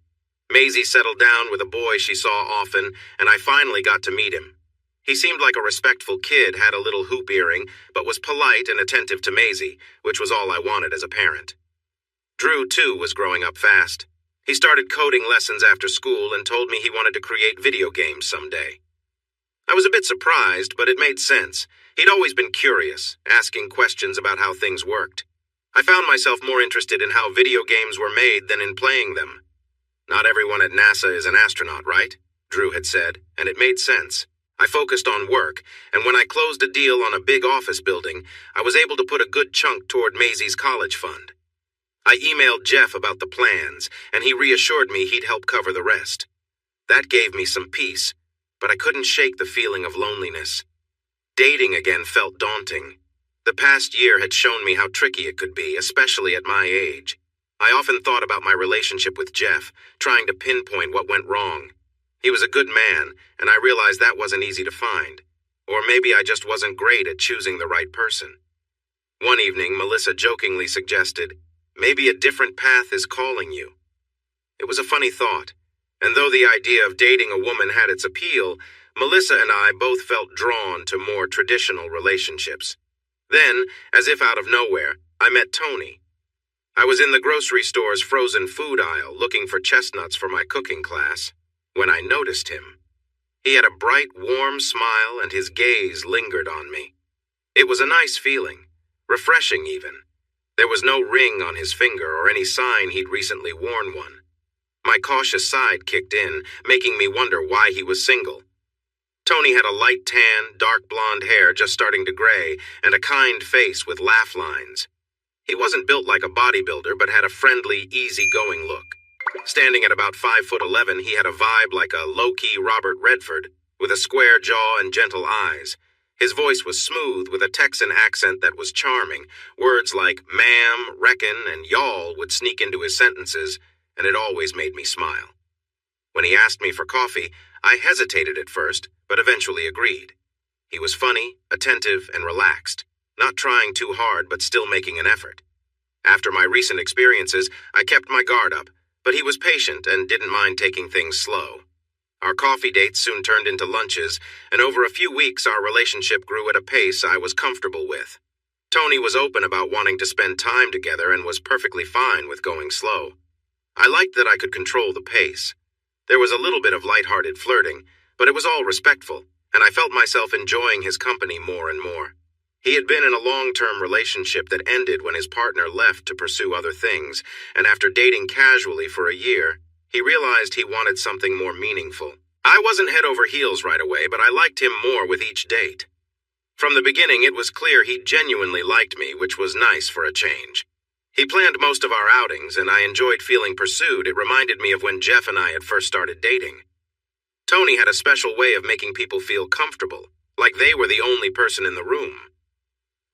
Maisie settled down with a boy she saw often, and I finally got to meet him. He seemed like a respectful kid, had a little hoop earring, but was polite and attentive to Maisie, which was all I wanted as a parent. Drew, too, was growing up fast. He started coding lessons after school and told me he wanted to create video games someday. I was a bit surprised, but it made sense. He'd always been curious, asking questions about how things worked. I found myself more interested in how video games were made than in playing them. "Not everyone at NASA is an astronaut, right?" Drew had said, and it made sense. I focused on work, and when I closed a deal on a big office building, I was able to put a good chunk toward Maisie's college fund. I emailed Jeff about the plans, and he reassured me he'd help cover the rest. That gave me some peace, but I couldn't shake the feeling of loneliness. Dating again felt daunting. The past year had shown me how tricky it could be, especially at my age. I often thought about my relationship with Jeff, trying to pinpoint what went wrong. He was a good man, and I realized that wasn't easy to find. Or maybe I just wasn't great at choosing the right person. One evening, Melissa jokingly suggested, "Maybe a different path is calling you." It was a funny thought, and though the idea of dating a woman had its appeal, Melissa and I both felt drawn to more traditional relationships. Then, as if out of nowhere, I met Tony. I was in the grocery store's frozen food aisle looking for chestnuts for my cooking class when I noticed him. He had a bright, warm smile and his gaze lingered on me. It was a nice feeling, refreshing even. There was no ring on his finger or any sign he'd recently worn one. My cautious side kicked in, making me wonder why he was single. Tony had a light tan, dark blonde hair just starting to gray, and a kind face with laugh lines. He wasn't built like a bodybuilder, but had a friendly, easy-going look. Standing at about 5'11", he had a vibe like a low-key Robert Redford, with a square jaw and gentle eyes. His voice was smooth with a Texan accent that was charming. Words like ma'am, reckin, and y'all would sneak into his sentences, and it always made me smile. When he asked me for coffee, I hesitated at first, but eventually agreed. He was funny, attentive, and relaxed, not trying too hard but still making an effort. After my recent experiences, I kept my guard up, but he was patient and didn't mind taking things slow. Our coffee dates soon turned into lunches, and over a few weeks our relationship grew at a pace I was comfortable with. Tony was open about wanting to spend time together and was perfectly fine with going slow. I liked that I could control the pace. There was a little bit of lighthearted flirting, but it was all respectful, and I felt myself enjoying his company more and more. He had been in a long-term relationship that ended when his partner left to pursue other things, and after dating casually for a year, he realized he wanted something more meaningful. I wasn't head over heels right away, but I liked him more with each date. From the beginning, it was clear he genuinely liked me, which was nice for a change. He planned most of our outings, and I enjoyed feeling pursued. It reminded me of when Jeff and I had first started dating. Tony had a special way of making people feel comfortable, like they were the only person in the room.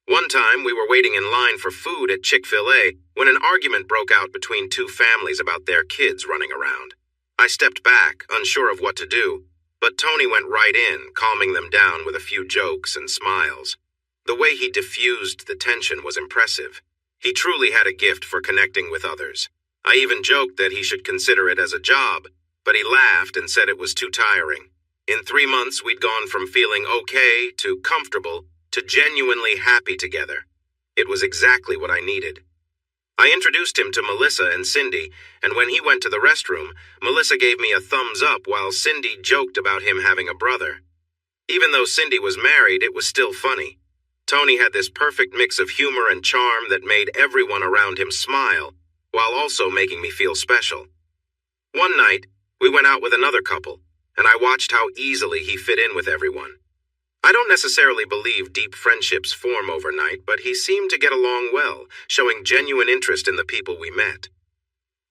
One time, we were waiting in line for food at Chick-fil-A when an argument broke out between two families about their kids running around. I stepped back, unsure of what to do, but Tony went right in, calming them down with a few jokes and smiles. The way he diffused the tension was impressive. He truly had a gift for connecting with others. I even joked that he should consider it as a job, but he laughed and said it was too tiring. In 3 months, we'd gone from feeling okay to comfortable to genuinely happy together. It was exactly what I needed. I introduced him to Melissa and Cindy, and when he went to the restroom, Melissa gave me a thumbs up while Cindy joked about him having a brother. Even though Cindy was married, it was still funny. Tony had this perfect mix of humor and charm that made everyone around him smile, while also making me feel special. One night, we went out with another couple, and I watched how easily he fit in with everyone. I don't necessarily believe deep friendships form overnight, but he seemed to get along well, showing genuine interest in the people we met.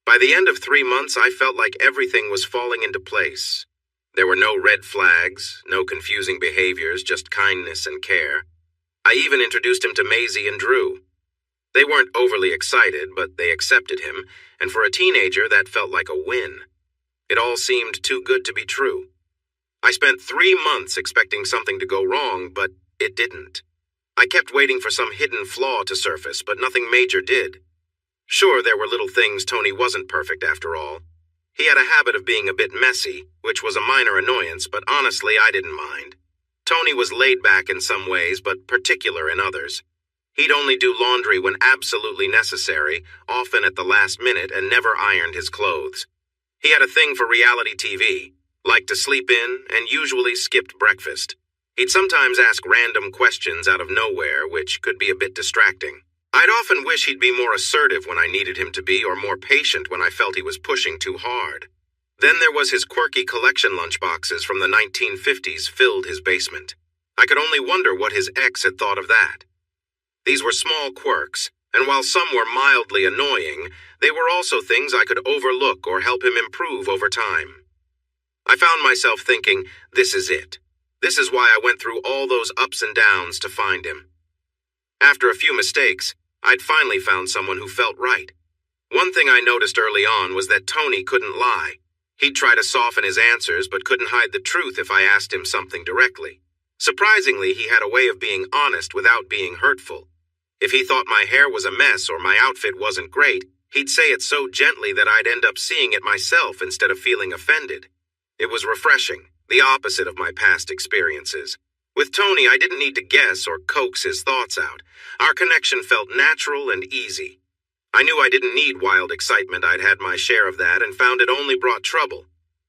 By the end of 3 months, I felt like everything was falling into place. There were no red flags, no confusing behaviors, just kindness and care. I even introduced him to Maisie and Drew. They weren't overly excited, but they accepted him, and for a teenager, that felt like a win. It all seemed too good to be true. I spent 3 months expecting something to go wrong, but it didn't. I kept waiting for some hidden flaw to surface, but nothing major did. Sure, there were little things. Tony wasn't perfect after all. He had a habit of being a bit messy, which was a minor annoyance, but honestly, I didn't mind. Tony was laid back in some ways, but particular in others. He'd only do laundry when absolutely necessary, often at the last minute, and never ironed his clothes. He had a thing for reality TV, liked to sleep in, and usually skipped breakfast. He'd sometimes ask random questions out of nowhere, which could be a bit distracting. I'd often wish he'd be more assertive when I needed him to be, or more patient when I felt he was pushing too hard. Then there was his quirky collection lunchboxes from the 1950s filled his basement. I could only wonder what his ex had thought of that. These were small quirks, and while some were mildly annoying, they were also things I could overlook or help him improve over time. I found myself thinking, this is it. This is why I went through all those ups and downs to find him. After a few mistakes, I'd finally found someone who felt right. One thing I noticed early on was that Tony couldn't lie. He'd try to soften his answers but couldn't hide the truth if I asked him something directly. Surprisingly, he had a way of being honest without being hurtful. If he thought my hair was a mess or my outfit wasn't great, he'd say it so gently that I'd end up seeing it myself instead of feeling offended. It was refreshing, the opposite of my past experiences. With Tony, I didn't need to guess or coax his thoughts out. Our connection felt natural and easy. I knew I didn't need wild excitement. I'd had my share of that and found it only brought trouble.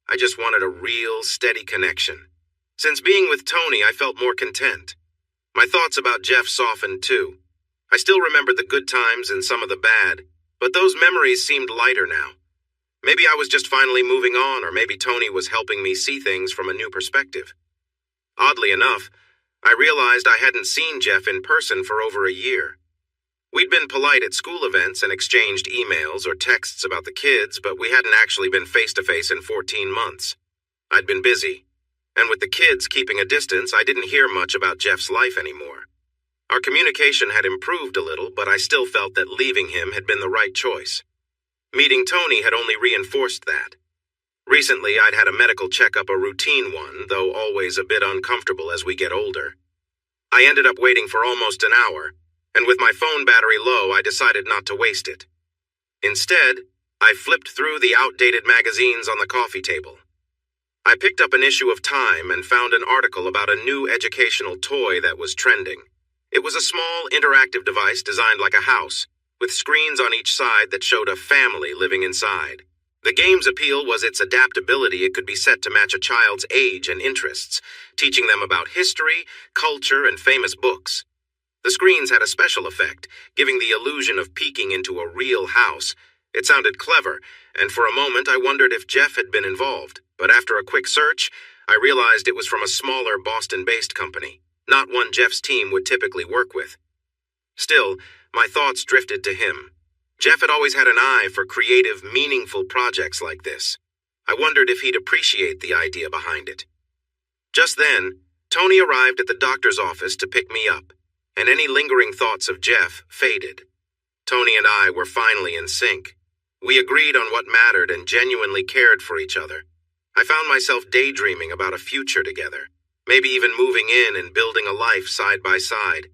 I just wanted a real, steady connection. Since being with Tony, I felt more content. My thoughts about Jeff softened too. I still remembered the good times and some of the bad, but those memories seemed lighter now. Maybe I was just finally moving on, or maybe Tony was helping me see things from a new perspective. Oddly enough, I realized I hadn't seen Jeff in person for over a year. We'd been polite at school events and exchanged emails or texts about the kids, but we hadn't actually been face-to-face in 14 months. I'd been busy, and with the kids keeping a distance, I didn't hear much about Jeff's life anymore. Our communication had improved a little, but I still felt that leaving him had been the right choice. Meeting Tony had only reinforced that. Recently, I'd had a medical checkup, a routine one, though always a bit uncomfortable as we get older. I ended up waiting for almost an hour, and with my phone battery low, I decided not to waste it. Instead, I flipped through the outdated magazines on the coffee table. I picked up an issue of Time and found an article about a new educational toy that was trending. It was a small, interactive device designed like a house, with screens on each side that showed a family living inside. The game's appeal was its adaptability. It could be set to match a child's age and interests, teaching them about history, culture, and famous books. The screens had a special effect, giving the illusion of peeking into a real house. It sounded clever, and for a moment I wondered if Jeff had been involved. But after a quick search, I realized it was from a smaller Boston-based company, not one Jeff's team would typically work with. Still, my thoughts drifted to him. Jeff had always had an eye for creative, meaningful projects like this. I wondered if he'd appreciate the idea behind it. Just then, Tony arrived at the doctor's office to pick me up, and any lingering thoughts of Jeff faded. Tony and I were finally in sync. We agreed on what mattered and genuinely cared for each other. I found myself daydreaming about a future together, maybe even moving in and building a life side by side.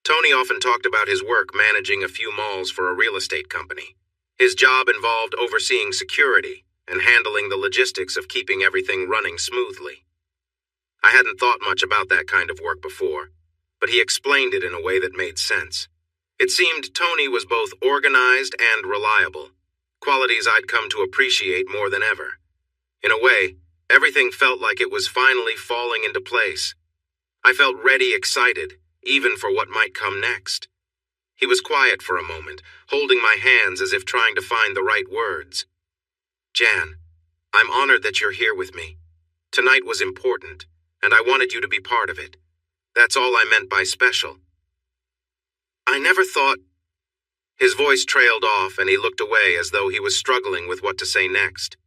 Tony often talked about his work managing a few malls for a real estate company. His job involved overseeing security and handling the logistics of keeping everything running smoothly. I hadn't thought much about that kind of work before, but he explained it in a way that made sense. It seemed Tony was both organized and reliable, qualities I'd come to appreciate more than ever. In a way, everything felt like it was finally falling into place. I felt ready, excited, even for what might come next. He was quiet for a moment, holding my hands as if trying to find the right words. "Jan, I'm honored that you're here with me. Tonight was important, and I wanted you to be part of it. That's all I meant by special." I never thought... His voice trailed off, and he looked away as though he was struggling with what to say next.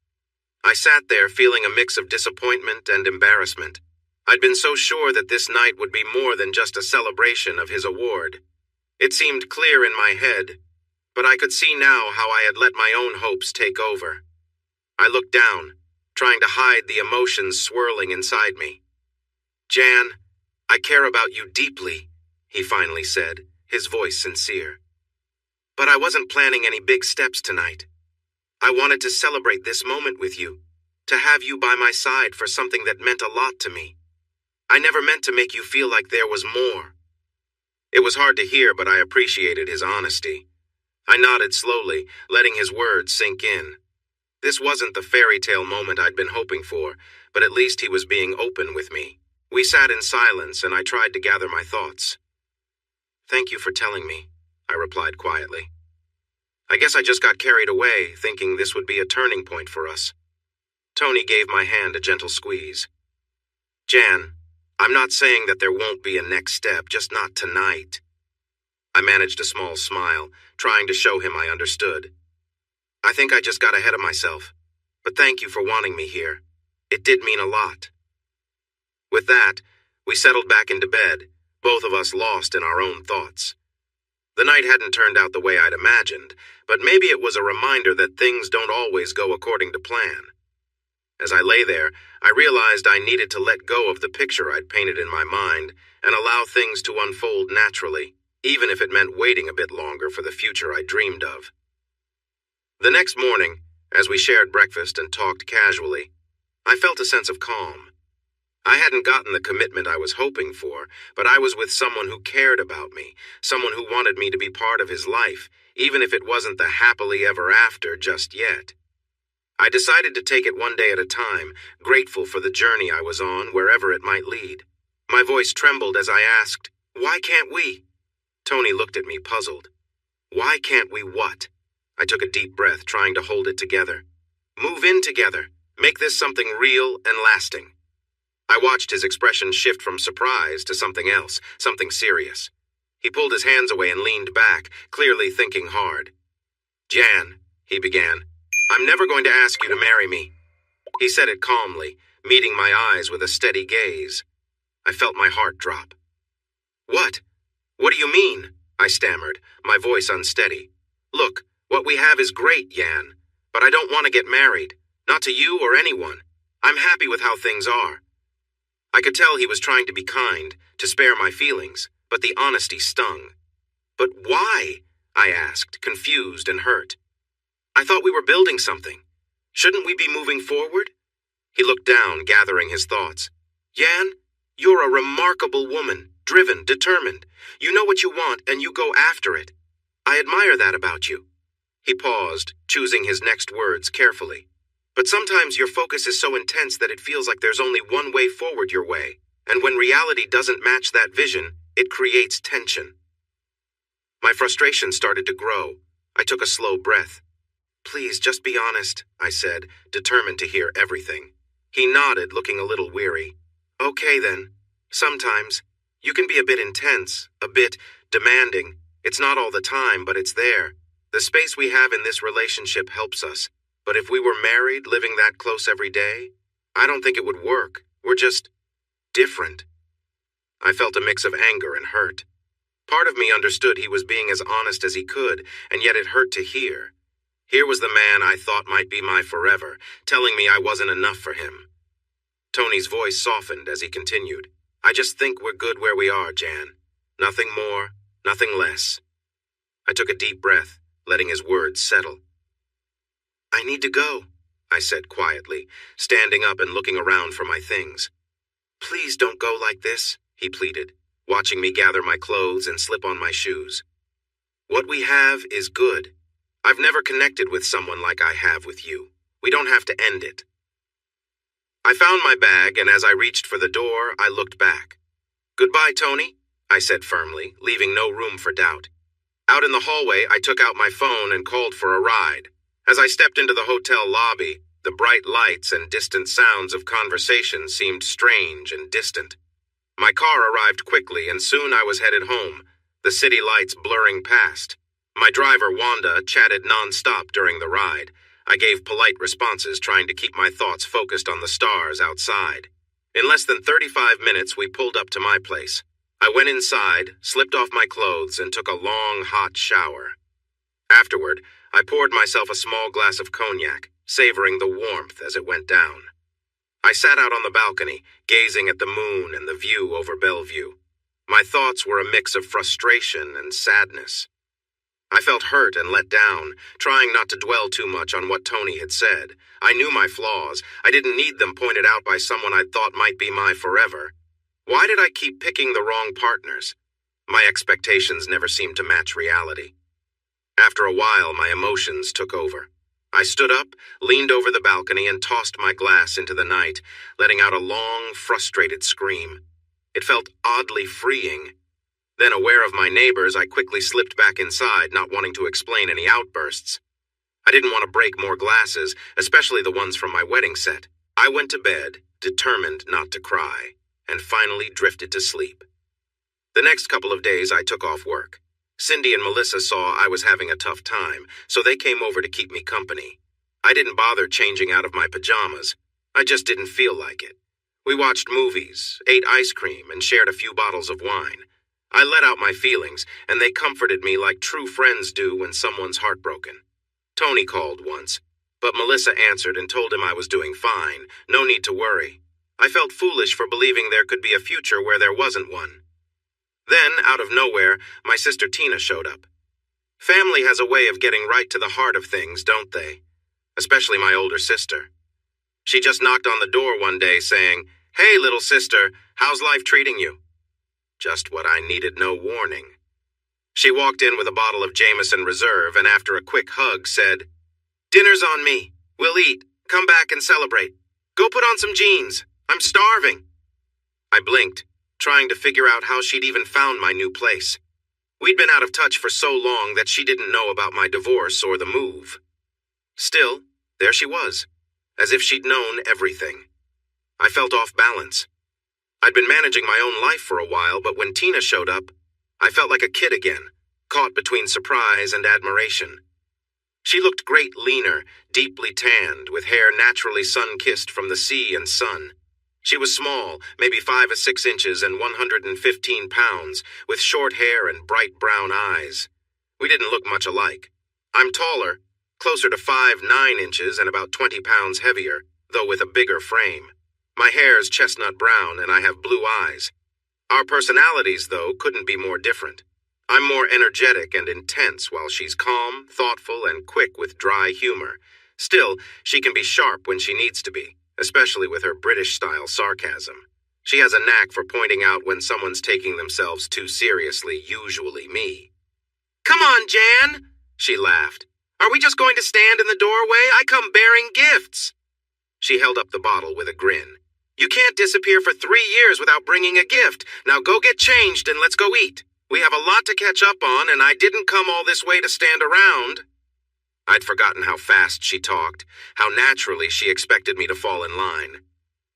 I sat there feeling a mix of disappointment and embarrassment. I'd been so sure that this night would be more than just a celebration of his award. It seemed clear in my head, but I could see now how I had let my own hopes take over. I looked down, trying to hide the emotions swirling inside me. "Jan, I care about you deeply," he finally said, his voice sincere. "But I wasn't planning any big steps tonight. I wanted to celebrate this moment with you, to have you by my side for something that meant a lot to me. I never meant to make you feel like there was more." It was hard to hear, but I appreciated his honesty. I nodded slowly, letting his words sink in. This wasn't the fairy tale moment I'd been hoping for, but at least he was being open with me. We sat in silence, and I tried to gather my thoughts. "Thank you for telling me," I replied quietly. I guess I just got carried away, thinking this would be a turning point for us. Tony gave my hand a gentle squeeze. "Jan, I'm not saying that there won't be a next step, just not tonight." I managed a small smile, trying to show him I understood. "I think I just got ahead of myself, but thank you for wanting me here. It did mean a lot." With that, we settled back into bed, both of us lost in our own thoughts. The night hadn't turned out the way I'd imagined, but maybe it was a reminder that things don't always go according to plan. As I lay there, I realized I needed to let go of the picture I'd painted in my mind and allow things to unfold naturally. even if it meant waiting a bit longer for the future I dreamed of. The next morning, as we shared breakfast and talked casually, I felt a sense of calm. I hadn't gotten the commitment I was hoping for, but I was with someone who cared about me, someone who wanted me to be part of his life, even if it wasn't the happily ever after just yet. I decided to take it one day at a time, grateful for the journey I was on, wherever it might lead. My voice trembled as I asked, "Why can't we?" Tony looked at me, puzzled. Why can't we what? I took a deep breath, trying to hold it together. Move in together. Make this something real and lasting. I watched his expression shift from surprise to something else, something serious. He pulled his hands away and leaned back, clearly thinking hard. "Jan," he began, "I'm never going to ask you to marry me." He said it calmly, meeting my eyes with a steady gaze. I felt my heart drop. "What? What do you mean?" I stammered, my voice unsteady. "Look, what we have is great, Jan, but I don't want to get married. Not to you or anyone. I'm happy with how things are." I could tell he was trying to be kind, to spare my feelings, but the honesty stung. "But why?" I asked, confused and hurt. "I thought we were building something. Shouldn't we be moving forward?" He looked down, gathering his thoughts. "Jan, you're a remarkable woman, driven, determined. You know what you want and you go after it. I admire that about you." He paused, choosing his next words carefully. "But sometimes your focus is so intense that it feels like there's only one way forward your way, and when reality doesn't match that vision, it creates tension." My frustration started to grow. I took a slow breath. "Please, just be honest," I said, determined to hear everything. He nodded, looking a little weary. "Okay then. Sometimes. You can be a bit intense, a bit demanding. It's not all the time, but it's there. The space we have in this relationship helps us. But if we were married, living that close every day, I don't think it would work. We're just different." I felt a mix of anger and hurt. Part of me understood he was being as honest as he could, and yet it hurt to hear. Here was the man I thought might be my forever, telling me I wasn't enough for him. Tony's voice softened as he continued. "I just think we're good where we are, Jan. Nothing more, nothing less." I took a deep breath, letting his words settle. "I need to go," I said quietly, standing up and looking around for my things. "Please don't go like this," he pleaded, watching me gather my clothes and slip on my shoes. "What we have is good. I've never connected with someone like I have with you. We don't have to end it." I found my bag, and as I reached for the door, I looked back. "Goodbye, Tony," I said firmly, leaving no room for doubt. Out in the hallway, I took out my phone and called for a ride. As I stepped into the hotel lobby, the bright lights and distant sounds of conversation seemed strange and distant. My car arrived quickly, and soon I was headed home, the city lights blurring past. My driver, Wanda, chatted non-stop during the ride. I gave polite responses, trying to keep my thoughts focused on the stars outside. In less than 35 minutes, we pulled up to my place. I went inside, slipped off my clothes, and took a long, hot shower. Afterward, I poured myself a small glass of cognac, savoring the warmth as it went down. I sat out on the balcony, gazing at the moon and the view over Bellevue. My thoughts were a mix of frustration and sadness. I felt hurt and let down, trying not to dwell too much on what Tony had said. I knew my flaws. I didn't need them pointed out by someone I'd thought might be my forever. Why did I keep picking the wrong partners? My expectations never seemed to match reality. After a while, my emotions took over. I stood up, leaned over the balcony, and tossed my glass into the night, letting out a long, frustrated scream. It felt oddly freeing. Then, aware of my neighbors, I quickly slipped back inside, not wanting to explain any outbursts. I didn't want to break more glasses, especially the ones from my wedding set. I went to bed, determined not to cry, and finally drifted to sleep. The next couple of days, I took off work. Cindy and Melissa saw I was having a tough time, so they came over to keep me company. I didn't bother changing out of my pajamas. I just didn't feel like it. We watched movies, ate ice cream, and shared a few bottles of wine. I let out my feelings, and they comforted me like true friends do when someone's heartbroken. Tony called once, but Melissa answered and told him I was doing fine, no need to worry. I felt foolish for believing there could be a future where there wasn't one. Then, out of nowhere, my sister Tina showed up. Family has a way of getting right to the heart of things, don't they? Especially my older sister. She just knocked on the door one day saying, "Hey, little sister, how's life treating you?" Just what I needed, no warning. She walked in with a bottle of Jameson Reserve and after a quick hug said, "Dinner's on me. We'll eat. Come back and celebrate. Go put on some jeans. I'm starving." I blinked, trying to figure out how she'd even found my new place. We'd been out of touch for so long that she didn't know about my divorce or the move. Still, there she was, as if she'd known everything. I felt off balance. I'd been managing my own life for a while, but when Tina showed up, I felt like a kid again, caught between surprise and admiration. She looked great leaner, deeply tanned, with hair naturally sun-kissed from the sea and sun. She was small, maybe 5 or 6 inches and 115 pounds, with short hair and bright brown eyes. We didn't look much alike. I'm taller, closer to 5'9" inches and about 20 pounds heavier, though with a bigger frame. My hair's chestnut brown and I have blue eyes. Our personalities, though, couldn't be more different. I'm more energetic and intense while she's calm, thoughtful, and quick with dry humor. Still, she can be sharp when she needs to be, especially with her British-style sarcasm. She has a knack for pointing out when someone's taking themselves too seriously, usually me. "Come on, Jan," she laughed. "Are we just going to stand in the doorway? I come bearing gifts." She held up the bottle with a grin. "You can't disappear for 3 years without bringing a gift. Now go get changed and let's go eat. We have a lot to catch up on and I didn't come all this way to stand around." I'd forgotten how fast she talked, how naturally she expected me to fall in line.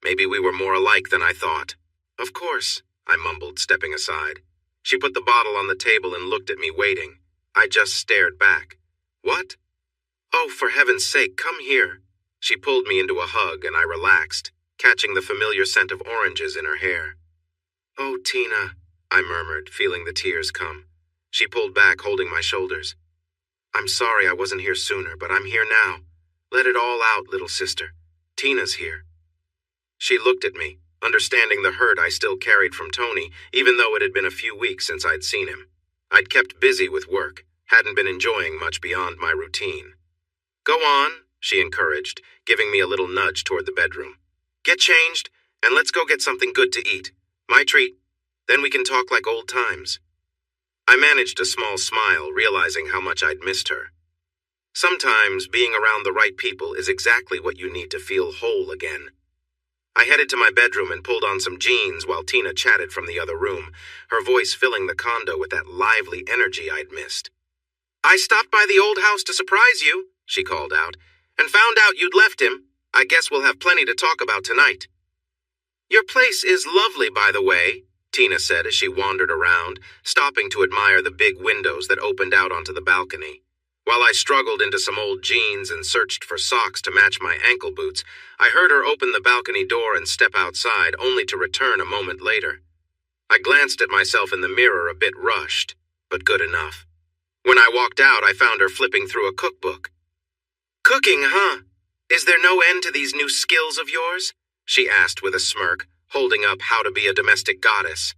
Maybe we were more alike than I thought. "Of course," I mumbled, stepping aside. She put the bottle on the table and looked at me, waiting. I just stared back. "What?" "Oh, for heaven's sake, come here." She pulled me into a hug and I relaxed, catching the familiar scent of oranges in her hair. "Oh, Tina," I murmured, feeling the tears come. She pulled back, holding my shoulders. "I'm sorry I wasn't here sooner, but I'm here now. Let it all out, little sister. Tina's here." She looked at me, understanding the hurt I still carried from Tony, even though it had been a few weeks since I'd seen him. I'd kept busy with work, hadn't been enjoying much beyond my routine. "Go on," she encouraged, giving me a little nudge toward the bedroom. "Get changed, and let's go get something good to eat. My treat. Then we can talk like old times." I managed a small smile, realizing how much I'd missed her. Sometimes being around the right people is exactly what you need to feel whole again. I headed to my bedroom and pulled on some jeans while Tina chatted from the other room, her voice filling the condo with that lively energy I'd missed. "I stopped by the old house to surprise you," she called out, "and found out you'd left him. I guess we'll have plenty to talk about tonight." "Your place is lovely, by the way," Tina said as she wandered around, stopping to admire the big windows that opened out onto the balcony. While I struggled into some old jeans and searched for socks to match my ankle boots, I heard her open the balcony door and step outside, only to return a moment later. I glanced at myself in the mirror a bit rushed, but good enough. When I walked out, I found her flipping through a cookbook. "Cooking, huh? Is there no end to these new skills of yours?" she asked with a smirk, holding up How to Be a Domestic Goddess.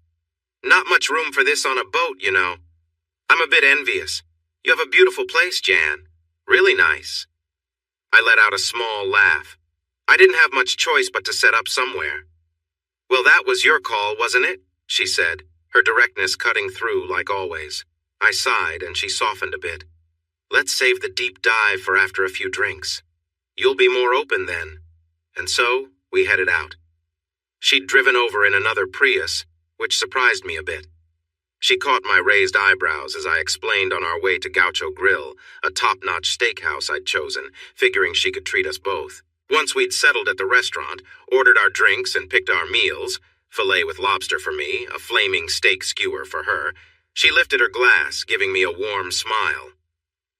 "Not much room for this on a boat, you know. I'm a bit envious. You have a beautiful place, Jan. Really nice." I let out a small laugh. I didn't have much choice but to set up somewhere. "Well, that was your call, wasn't it?" she said, her directness cutting through like always. I sighed and she softened a bit. "Let's save the deep dive for after a few drinks. You'll be more open then." And so we headed out. She'd driven over in another Prius, which surprised me a bit. She caught my raised eyebrows as I explained on our way to Gaucho Grill, a top-notch steakhouse I'd chosen, figuring she could treat us both. Once we'd settled at the restaurant, ordered our drinks and picked our meals, filet with lobster for me, a flaming steak skewer for her, she lifted her glass, giving me a warm smile.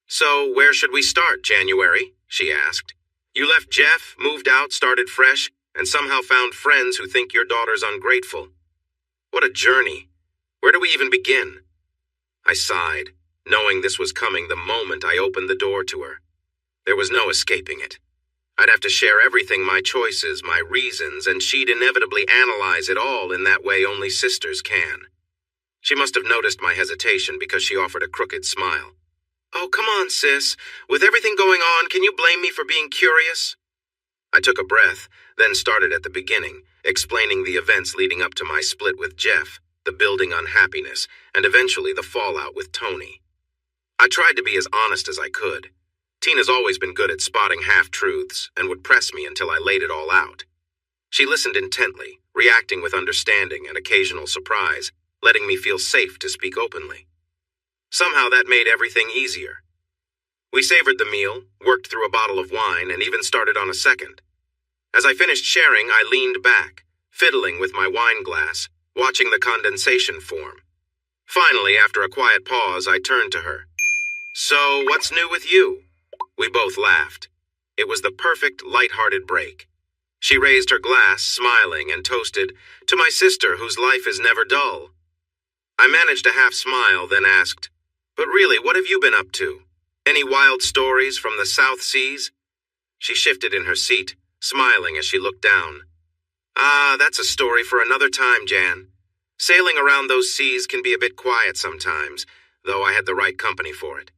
"So, where should we start, January?" she asked. "You left Jeff, moved out, started fresh, and somehow found friends who think your daughter's ungrateful. What a journey. Where do we even begin?" I sighed, knowing this was coming the moment I opened the door to her. There was no escaping it. I'd have to share everything, my choices, my reasons, and she'd inevitably analyze it all in that way only sisters can. She must have noticed my hesitation because she offered a crooked smile. Oh, come on, sis. With everything going on, can you blame me for being curious? I took a breath, then started at the beginning, explaining the events leading up to my split with Jeff, the building unhappiness, and eventually the fallout with Tony. I tried to be as honest as I could. Tina's always been good at spotting half-truths and would press me until I laid it all out. She listened intently, reacting with understanding and occasional surprise, letting me feel safe to speak openly. Somehow that made everything easier. We savored the meal, worked through a bottle of wine, and even started on a second. As I finished sharing, I leaned back, fiddling with my wine glass, watching the condensation form. Finally, after a quiet pause, I turned to her. So, what's new with you? We both laughed. It was the perfect, light-hearted break. She raised her glass, smiling, and toasted, "To my sister, whose life is never dull." I managed a half-smile, then asked, "But really, what have you been up to? Any wild stories from the South Seas?" She shifted in her seat, smiling as she looked down. "Ah, that's a story for another time, Jan. Sailing around those seas can be a bit quiet sometimes, though I had the right company for it."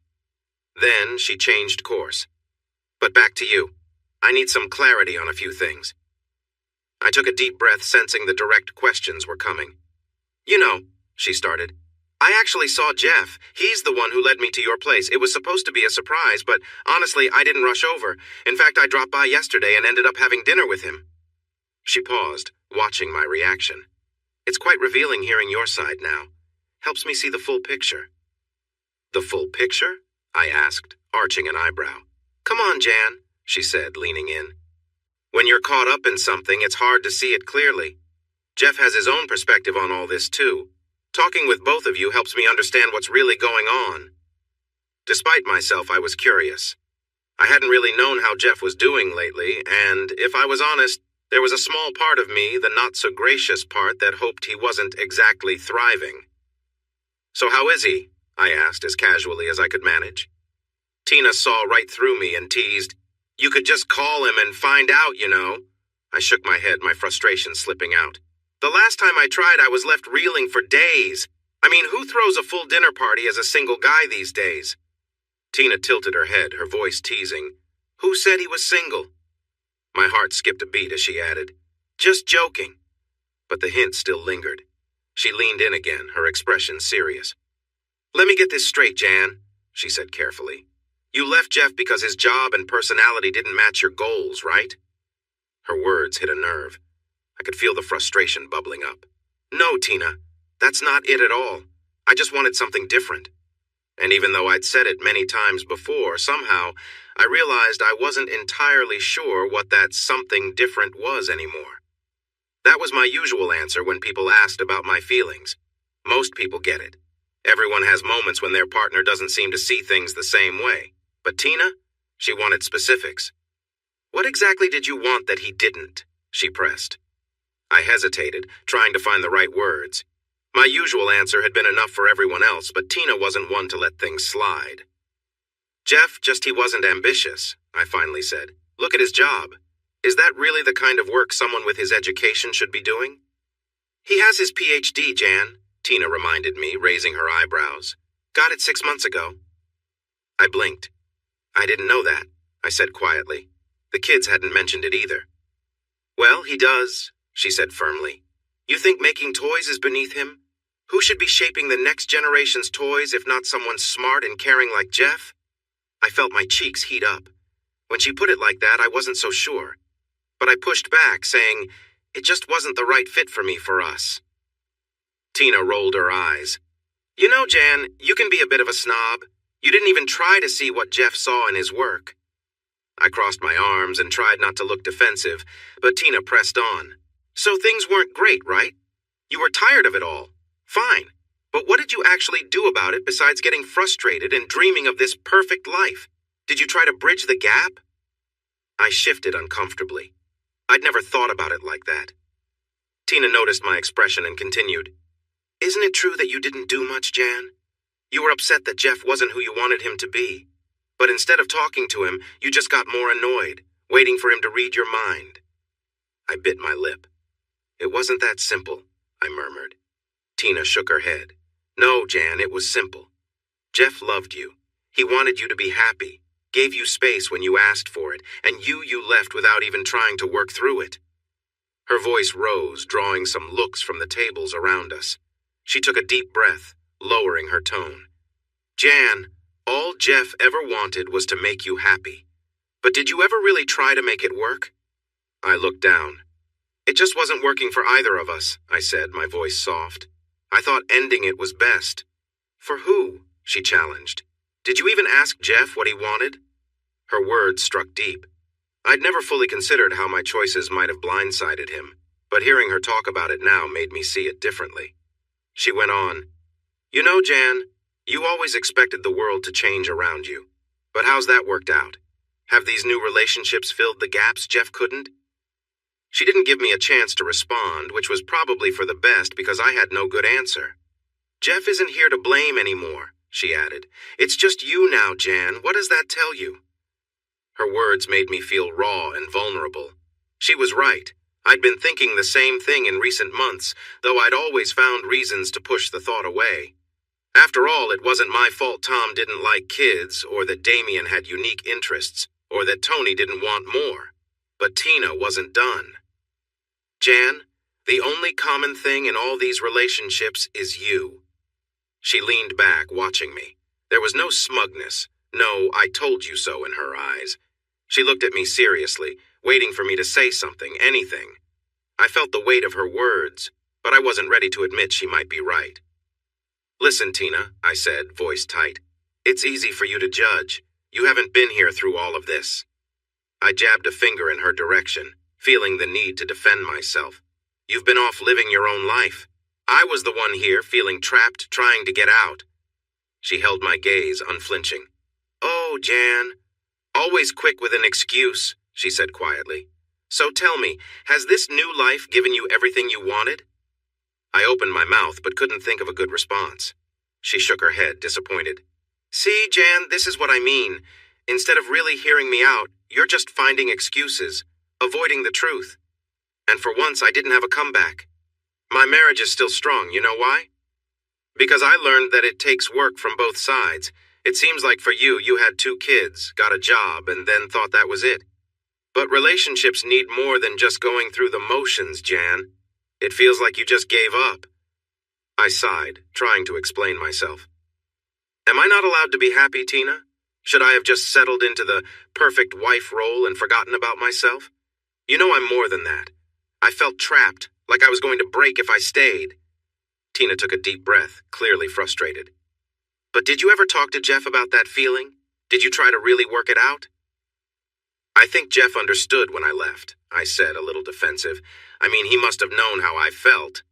Then she changed course. "But back to you. I need some clarity on a few things." I took a deep breath, sensing the direct questions were coming. "You know," she started, "I actually saw Jeff. He's the one who led me to your place. It was supposed to be a surprise, but honestly, I didn't rush over. In fact, I dropped by yesterday and ended up having dinner with him." She paused, watching my reaction. "It's quite revealing hearing your side now. Helps me see the full picture." "The full picture?" I asked, arching an eyebrow. "Come on, Jan," she said, leaning in. "When you're caught up in something, it's hard to see it clearly. Jeff has his own perspective on all this, too. Talking with both of you helps me understand what's really going on." Despite myself, I was curious. I hadn't really known how Jeff was doing lately, and if I was honest, there was a small part of me, the not-so-gracious part, that hoped he wasn't exactly thriving. "So how is he?" I asked as casually as I could manage. Tina saw right through me and teased, "You could just call him and find out, you know." I shook my head, my frustration slipping out. "The last time I tried, I was left reeling for days. I mean, who throws a full dinner party as a single guy these days?" Tina tilted her head, her voice teasing. "Who said he was single?" My heart skipped a beat as she added, "Just joking." But the hint still lingered. She leaned in again, her expression serious. "Let me get this straight, Jan," she said carefully. "You left Jeff because his job and personality didn't match your goals, right?" Her words hit a nerve. I could feel the frustration bubbling up. "No, Tina, that's not it at all. I just wanted something different." And even though I'd said it many times before, somehow I realized I wasn't entirely sure what that something different was anymore. That was my usual answer when people asked about my feelings. Most people get it. Everyone has moments when their partner doesn't seem to see things the same way. But Tina, she wanted specifics. "What exactly did you want that he didn't?" she pressed. I hesitated, trying to find the right words. My usual answer had been enough for everyone else, but Tina wasn't one to let things slide. "Jeff, just he wasn't ambitious," I finally said. "Look at his job. Is that really the kind of work someone with his education should be doing?" "He has his PhD, Jan," Tina reminded me, raising her eyebrows. "Got it 6 months ago." I blinked. "I didn't know that," I said quietly. The kids hadn't mentioned it either. "Well, he does," she said firmly. "You think making toys is beneath him? Who should be shaping the next generation's toys if not someone smart and caring like Jeff?" I felt my cheeks heat up. When she put it like that, I wasn't so sure. But I pushed back, saying, "It just wasn't the right fit for me for us." Tina rolled her eyes. "You know, Jan, you can be a bit of a snob. You didn't even try to see what Jeff saw in his work." I crossed my arms and tried not to look defensive, but Tina pressed on. "So things weren't great, right? You were tired of it all. Fine. But what did you actually do about it besides getting frustrated and dreaming of this perfect life? Did you try to bridge the gap?" I shifted uncomfortably. I'd never thought about it like that. Tina noticed my expression and continued. "Isn't it true that you didn't do much, Jan? You were upset that Jeff wasn't who you wanted him to be. But instead of talking to him, you just got more annoyed, waiting for him to read your mind." I bit my lip. "It wasn't that simple," I murmured. Tina shook her head. No, Jan, it was simple. Jeff loved you. He wanted you to be happy, gave you space when you asked for it, and you left without even trying to work through it. Her voice rose, drawing some looks from the tables around us. She took a deep breath, lowering her tone. Jan, all Jeff ever wanted was to make you happy. But did you ever really try to make it work? I looked down. It just wasn't working for either of us, I said, my voice soft. I thought ending it was best. For who? She challenged. Did you even ask Jeff what he wanted? Her words struck deep. I'd never fully considered how my choices might have blindsided him, but hearing her talk about it now made me see it differently. She went on, You know, Jan, you always expected the world to change around you. But how's that worked out? Have these new relationships filled the gaps Jeff couldn't? She didn't give me a chance to respond, which was probably for the best because I had no good answer. Jeff isn't here to blame anymore, she added. It's just you now, Jan. What does that tell you? Her words made me feel raw and vulnerable. She was right. I'd been thinking the same thing in recent months, though I'd always found reasons to push the thought away. After all, it wasn't my fault Tom didn't like kids, or that Damien had unique interests, or that Tony didn't want more. But Tina wasn't done. Jan, the only common thing in all these relationships is you. She leaned back, watching me. There was no smugness, no "I told you so" in her eyes. She looked at me seriously, waiting for me to say something, anything. I felt the weight of her words, but I wasn't ready to admit she might be right. Listen, Tina, I said, voice tight. It's easy for you to judge. You haven't been here through all of this. I jabbed a finger in her direction, feeling the need to defend myself. You've been off living your own life. I was the one here feeling trapped, trying to get out. She held my gaze, unflinching. Oh, Jan. Always quick with an excuse, she said quietly. So tell me, has this new life given you everything you wanted? I opened my mouth but couldn't think of a good response. She shook her head, disappointed. See, Jan, this is what I mean. Instead of really hearing me out, you're just finding excuses, avoiding the truth. And for once, I didn't have a comeback. My marriage is still strong, you know why? Because I learned that it takes work from both sides. It seems like for you, you had 2 kids, got a job, and then thought that was it. But relationships need more than just going through the motions, Jan. It feels like you just gave up. I sighed, trying to explain myself. Am I not allowed to be happy, Tina? Should I have just settled into the perfect wife role and forgotten about myself? You know I'm more than that. I felt trapped, like I was going to break if I stayed. Tina took a deep breath, clearly frustrated. But did you ever talk to Jeff about that feeling? Did you try to really work it out? I think Jeff understood when I left, I said, a little defensive. I mean, he must have known how I felt.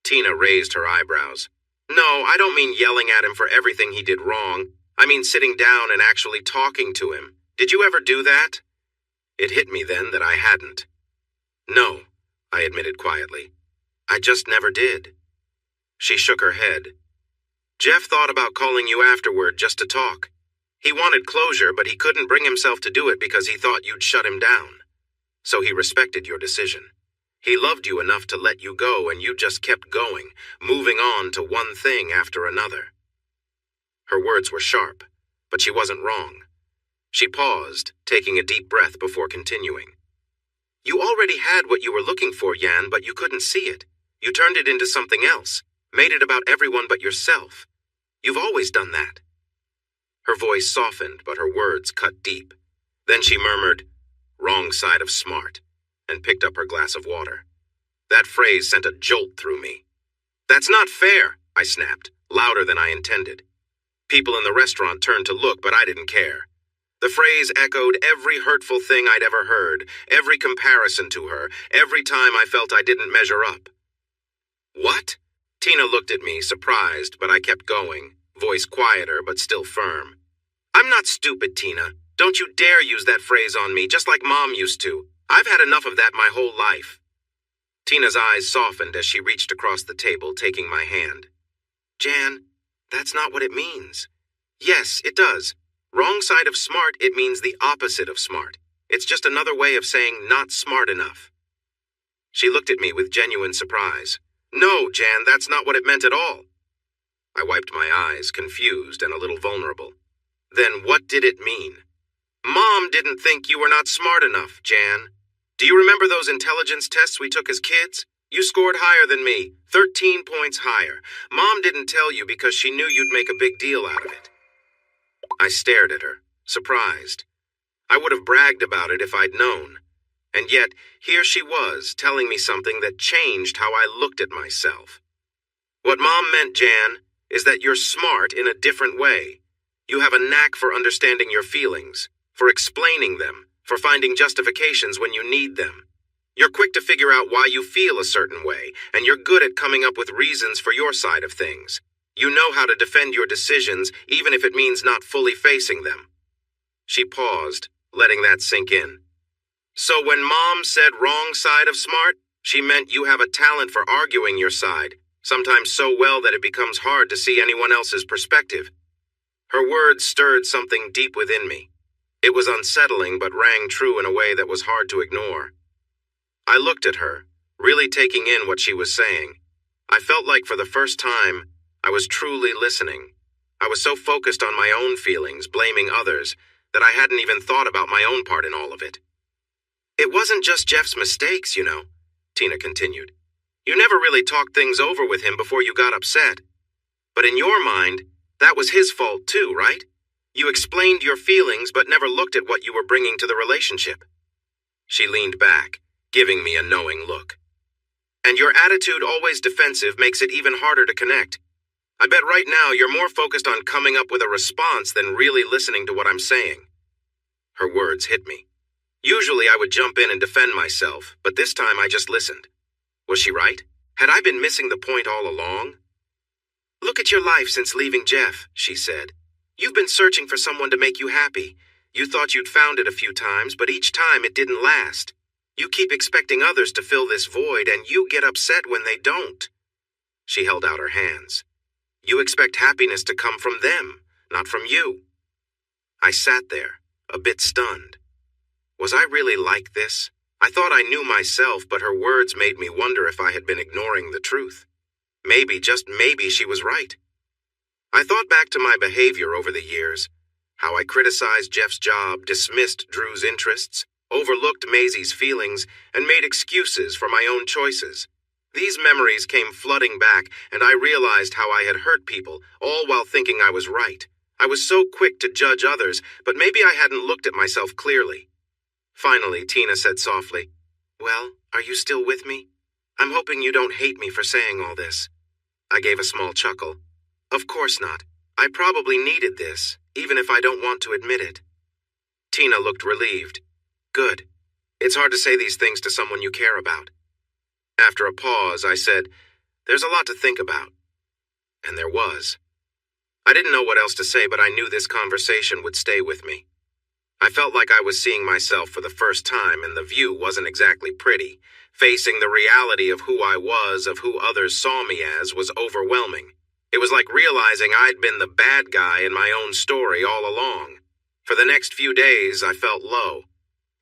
Tina raised her eyebrows. No, I don't mean yelling at him for everything he did wrong. I mean sitting down and actually talking to him. Did you ever do that? It hit me then that I hadn't. No, I admitted quietly. I just never did. She shook her head. Jeff thought about calling you afterward just to talk. He wanted closure, but he couldn't bring himself to do it because he thought you'd shut him down. So he respected your decision. He loved you enough to let you go, and you just kept going, moving on to one thing after another. Her words were sharp, but she wasn't wrong. She paused, taking a deep breath before continuing. You already had what you were looking for, Jan, but you couldn't see it. You turned it into something else, made it about everyone but yourself. You've always done that. Her voice softened, but her words cut deep. Then she murmured, wrong side of smart, and picked up her glass of water. That phrase sent a jolt through me. That's not fair, I snapped, louder than I intended. People in the restaurant turned to look, but I didn't care. The phrase echoed every hurtful thing I'd ever heard, every comparison to her, every time I felt I didn't measure up. What? Tina looked at me, surprised, but I kept going, voice quieter but still firm. I'm not stupid, Tina. Don't you dare use that phrase on me, just like Mom used to. I've had enough of that my whole life. Tina's eyes softened as she reached across the table, taking my hand. Jan, that's not what it means. Yes, it does. Wrong side of smart, it means the opposite of smart. It's just another way of saying not smart enough. She looked at me with genuine surprise. No, Jan, that's not what it meant at all. I wiped my eyes, confused and a little vulnerable. Then what did it mean? Mom didn't think you were not smart enough, Jan. Do you remember those intelligence tests we took as kids? You scored higher than me, 13 points higher. Mom didn't tell you because she knew you'd make a big deal out of it. I stared at her, surprised. I would have bragged about it if I'd known. And yet, here she was, telling me something that changed how I looked at myself. What Mom meant, Jan, is that you're smart in a different way. You have a knack for understanding your feelings, for explaining them, for finding justifications when you need them. You're quick to figure out why you feel a certain way, and you're good at coming up with reasons for your side of things. You know how to defend your decisions, even if it means not fully facing them. She paused, letting that sink in. So when Mom said wrong side of smart, she meant you have a talent for arguing your side, sometimes so well that it becomes hard to see anyone else's perspective. Her words stirred something deep within me. It was unsettling but rang true in a way that was hard to ignore. I looked at her, really taking in what she was saying. I felt like for the first time, I was truly listening. I was so focused on my own feelings, blaming others, that I hadn't even thought about my own part in all of it. It wasn't just Jeff's mistakes, you know, Tina continued. You never really talked things over with him before you got upset. But in your mind, that was his fault too, right? You explained your feelings but never looked at what you were bringing to the relationship. She leaned back, giving me a knowing look. And your attitude, always defensive, makes it even harder to connect. I bet right now you're more focused on coming up with a response than really listening to what I'm saying. Her words hit me. Usually I would jump in and defend myself, but this time I just listened. Was she right? Had I been missing the point all along? Look at your life since leaving Jeff, she said. You've been searching for someone to make you happy. You thought you'd found it a few times, but each time it didn't last. You keep expecting others to fill this void, and you get upset when they don't. She held out her hands. You expect happiness to come from them, not from you. I sat there, a bit stunned. Was I really like this? I thought I knew myself, but her words made me wonder if I had been ignoring the truth. Maybe, just maybe, she was right. I thought back to my behavior over the years, how I criticized Jeff's job, dismissed Drew's interests, overlooked Maisie's feelings, and made excuses for my own choices. These memories came flooding back, and I realized how I had hurt people, all while thinking I was right. I was so quick to judge others, but maybe I hadn't looked at myself clearly. Finally, Tina said softly, Well, are you still with me? I'm hoping you don't hate me for saying all this. I gave a small chuckle. Of course not. I probably needed this, even if I don't want to admit it. Tina looked relieved. Good. It's hard to say these things to someone you care about. After a pause, I said, There's a lot to think about. And there was. I didn't know what else to say, but I knew this conversation would stay with me. I felt like I was seeing myself for the first time, and the view wasn't exactly pretty. Facing the reality of who I was, of who others saw me as, was overwhelming. It was like realizing I'd been the bad guy in my own story all along. For the next few days, I felt low.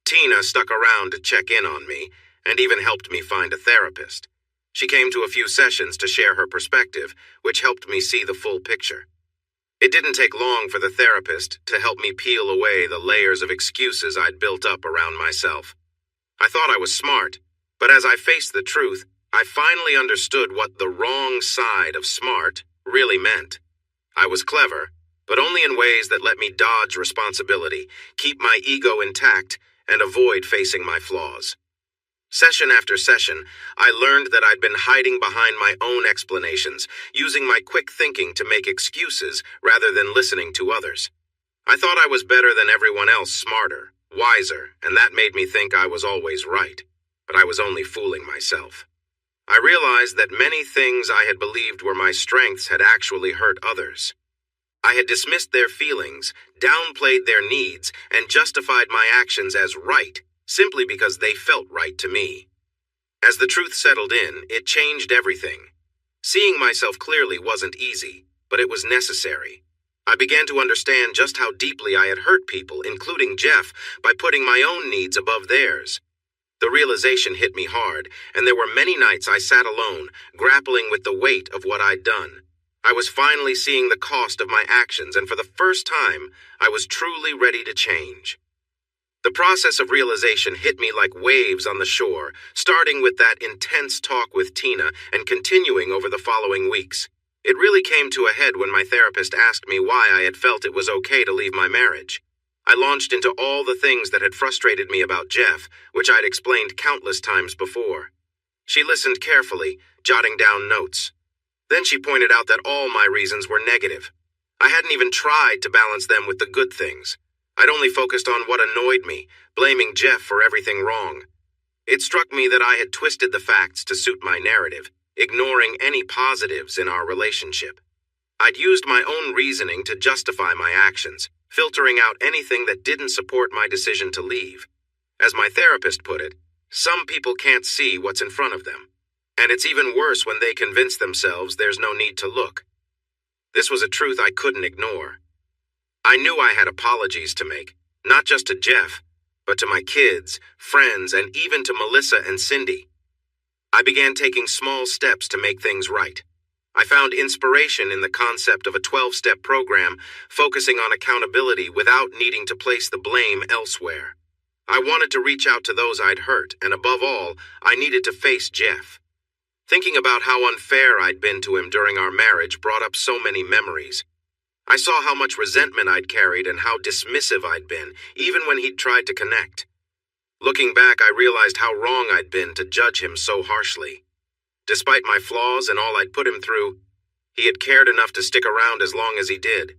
Tina stuck around to check in on me, and even helped me find a therapist. She came to a few sessions to share her perspective, which helped me see the full picture. It didn't take long for the therapist to help me peel away the layers of excuses I'd built up around myself. I thought I was smart, but as I faced the truth, I finally understood what the wrong side of smart really meant. I was clever, but only in ways that let me dodge responsibility, keep my ego intact, and avoid facing my flaws. Session after session, I learned that I'd been hiding behind my own explanations, using my quick thinking to make excuses rather than listening to others. I thought I was better than everyone else, smarter, wiser, and that made me think I was always right. But I was only fooling myself. I realized that many things I had believed were my strengths had actually hurt others. I had dismissed their feelings, downplayed their needs, and justified my actions as right, simply because they felt right to me. As the truth settled in, it changed everything. Seeing myself clearly wasn't easy, but it was necessary. I began to understand just how deeply I had hurt people, including Jeff, by putting my own needs above theirs. The realization hit me hard, and there were many nights I sat alone, grappling with the weight of what I'd done. I was finally seeing the cost of my actions, and for the first time, I was truly ready to change. The process of realization hit me like waves on the shore, starting with that intense talk with Tina and continuing over the following weeks. It really came to a head when my therapist asked me why I had felt it was okay to leave my marriage. I launched into all the things that had frustrated me about Jeff, which I'd explained countless times before. She listened carefully, jotting down notes. Then she pointed out that all my reasons were negative. I hadn't even tried to balance them with the good things. I'd only focused on what annoyed me, blaming Jeff for everything wrong. It struck me that I had twisted the facts to suit my narrative, ignoring any positives in our relationship. I'd used my own reasoning to justify my actions, filtering out anything that didn't support my decision to leave. As my therapist put it, some people can't see what's in front of them. And it's even worse when they convince themselves there's no need to look. This was a truth I couldn't ignore. I knew I had apologies to make, not just to Jeff, but to my kids, friends, and even to Melissa and Cindy. I began taking small steps to make things right. I found inspiration in the concept of a 12-step program focusing on accountability without needing to place the blame elsewhere. I wanted to reach out to those I'd hurt, and above all, I needed to face Jeff. Thinking about how unfair I'd been to him during our marriage brought up so many memories. I saw how much resentment I'd carried and how dismissive I'd been, even when he'd tried to connect. Looking back, I realized how wrong I'd been to judge him so harshly. Despite my flaws and all I'd put him through, he had cared enough to stick around as long as he did.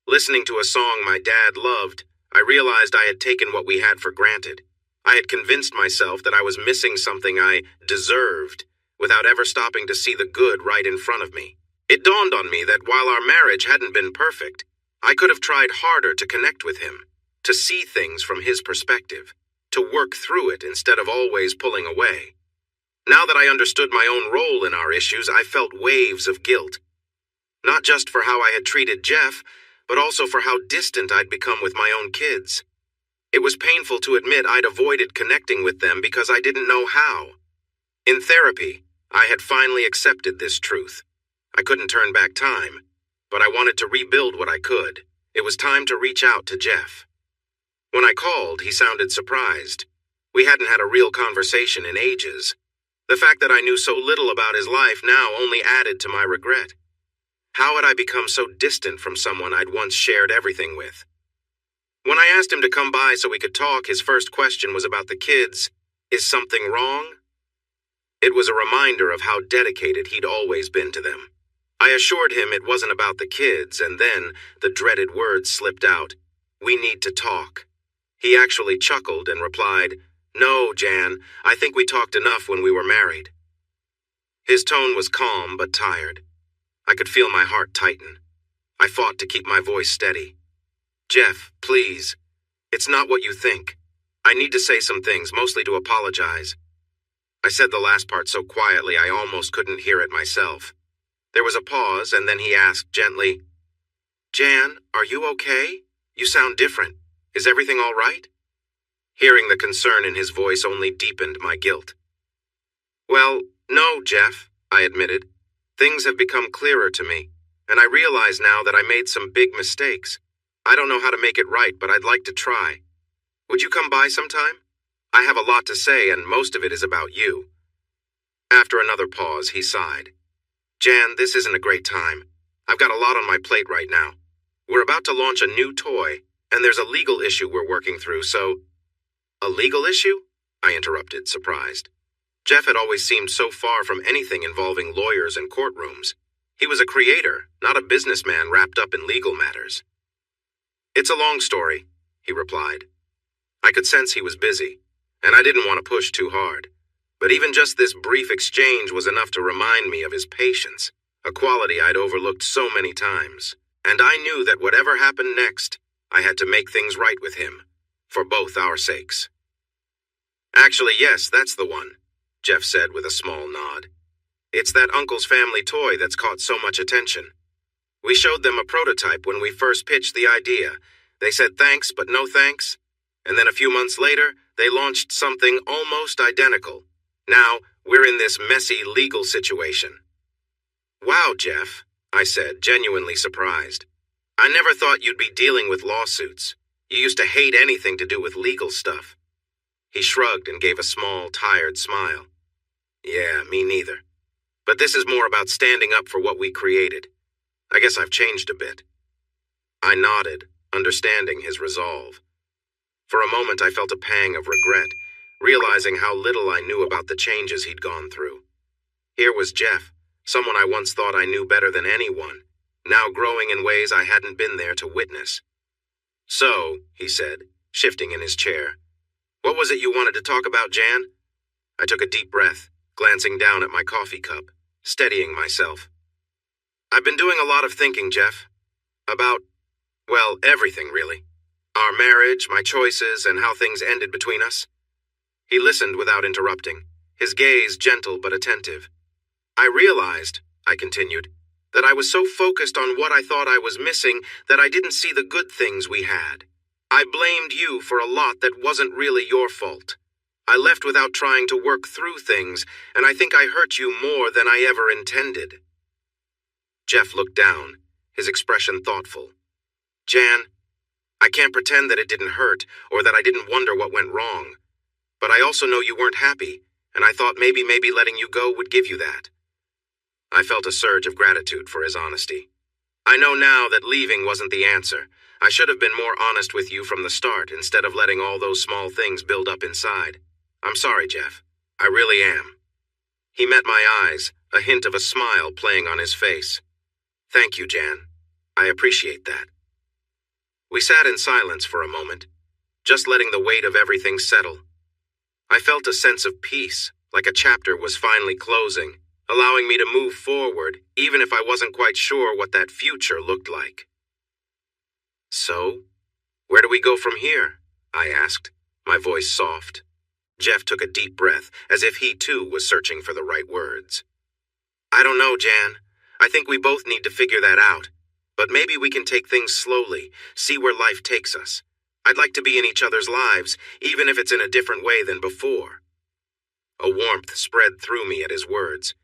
Listening to a song my dad loved, I realized I had taken what we had for granted. I had convinced myself that I was missing something I deserved, without ever stopping to see the good right in front of me. It dawned on me that while our marriage hadn't been perfect, I could have tried harder to connect with him, to see things from his perspective, to work through it instead of always pulling away. Now that I understood my own role in our issues, I felt waves of guilt. Not just for how I had treated Jeff, but also for how distant I'd become with my own kids. It was painful to admit I'd avoided connecting with them because I didn't know how. In therapy, I had finally accepted this truth. I couldn't turn back time, but I wanted to rebuild what I could. It was time to reach out to Jeff. When I called, he sounded surprised. We hadn't had a real conversation in ages. The fact that I knew so little about his life now only added to my regret. How had I become so distant from someone I'd once shared everything with? When I asked him to come by so we could talk, his first question was about the kids. Is something wrong? It was a reminder of how dedicated he'd always been to them. I assured him it wasn't about the kids, and then the dreaded words slipped out. We need to talk. He actually chuckled and replied, No, Jan, I think we talked enough when we were married. His tone was calm but tired. I could feel my heart tighten. I fought to keep my voice steady. Jeff, please. It's not what you think. I need to say some things, mostly to apologize. I said the last part so quietly I almost couldn't hear it myself. There was a pause, and then he asked gently, Jan, are you okay? You sound different. Is everything all right? Hearing the concern in his voice only deepened my guilt. Well, no, Jeff, I admitted. Things have become clearer to me, and I realize now that I made some big mistakes. I don't know how to make it right, but I'd like to try. Would you come by sometime? I have a lot to say, and most of it is about you. After another pause, he sighed. Jan, this isn't a great time. I've got a lot on my plate right now. We're about to launch a new toy, and there's a legal issue we're working through, so... A legal issue? I interrupted, surprised. Jeff had always seemed so far from anything involving lawyers and courtrooms. He was a creator, not a businessman wrapped up in legal matters. It's a long story, he replied. I could sense he was busy, and I didn't want to push too hard. But even just this brief exchange was enough to remind me of his patience, a quality I'd overlooked so many times. And I knew that whatever happened next, I had to make things right with him, for both our sakes. Actually, yes, that's the one, Jeff said with a small nod. It's that uncle's family toy that's caught so much attention. We showed them a prototype when we first pitched the idea. They said thanks, but no thanks. And then a few months later, they launched something almost identical. Now, we're in this messy legal situation. Wow, Jeff, I said, genuinely surprised. I never thought you'd be dealing with lawsuits. You used to hate anything to do with legal stuff. He shrugged and gave a small, tired smile. Yeah, me neither. But this is more about standing up for what we created. I guess I've changed a bit. I nodded, understanding his resolve. For a moment I felt a pang of regret, realizing how little I knew about the changes he'd gone through. Here was Jeff, someone I once thought I knew better than anyone, now growing in ways I hadn't been there to witness. So, he said, shifting in his chair, what was it you wanted to talk about, Jan? I took a deep breath, glancing down at my coffee cup, steadying myself. I've been doing a lot of thinking, Jeff. About, well, everything, really. Our marriage, my choices, and how things ended between us. He listened without interrupting, his gaze gentle but attentive. I realized, I continued, that I was so focused on what I thought I was missing that I didn't see the good things we had. I blamed you for a lot that wasn't really your fault. I left without trying to work through things, and I think I hurt you more than I ever intended. Jeff looked down, his expression thoughtful. Jan, I can't pretend that it didn't hurt or that I didn't wonder what went wrong. But I also know you weren't happy, and I thought maybe letting you go would give you that. I felt a surge of gratitude for his honesty. I know now that leaving wasn't the answer. I should have been more honest with you from the start instead of letting all those small things build up inside. I'm sorry, Jeff. I really am. He met my eyes, a hint of a smile playing on his face. Thank you, Jan. I appreciate that. We sat in silence for a moment, just letting the weight of everything settle. I felt a sense of peace, like a chapter was finally closing, allowing me to move forward, even if I wasn't quite sure what that future looked like. So, where do we go from here? I asked, my voice soft. Jeff took a deep breath, as if he too was searching for the right words. I don't know, Jan. I think we both need to figure that out. But maybe we can take things slowly, see where life takes us. I'd like to be in each other's lives, even if it's in a different way than before. A warmth spread through me at his words.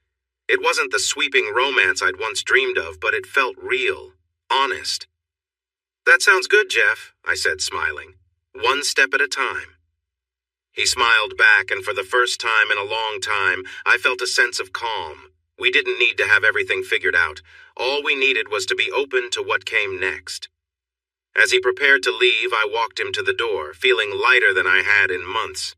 It wasn't the sweeping romance I'd once dreamed of, but it felt real, honest. That sounds good, Jeff, I said, smiling. One step at a time. He smiled back, and for the first time in a long time, I felt a sense of calm. We didn't need to have everything figured out. All we needed was to be open to what came next. As he prepared to leave, I walked him to the door, feeling lighter than I had in months.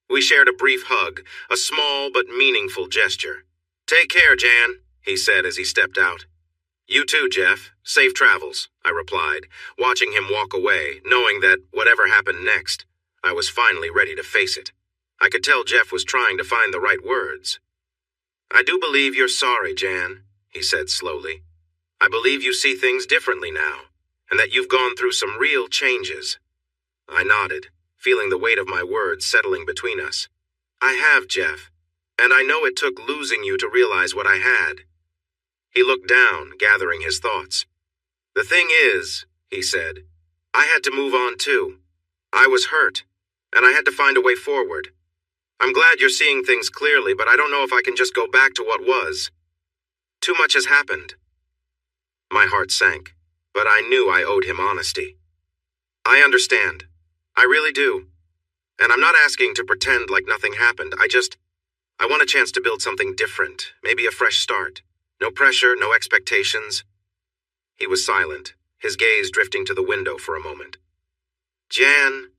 We shared a brief hug, a small but meaningful gesture. Take care, Jan, he said as he stepped out. You too, Jeff. Safe travels, I replied, watching him walk away, knowing that, whatever happened next, I was finally ready to face it. I could tell Jeff was trying to find the right words. I do believe you're sorry, Jan, he said slowly. I believe you see things differently now, and that you've gone through some real changes. I nodded, feeling the weight of my words settling between us. I have, Jeff, and I know it took losing you to realize what I had. He looked down, gathering his thoughts. The thing is, he said, I had to move on too. I was hurt, and I had to find a way forward. I'm glad you're seeing things clearly, but I don't know if I can just go back to what was. Too much has happened. My heart sank, but I knew I owed him honesty. I understand. I really do. And I'm not asking to pretend like nothing happened. I want a chance to build something different, maybe a fresh start. No pressure, no expectations. He was silent, his gaze drifting to the window for a moment. Jan,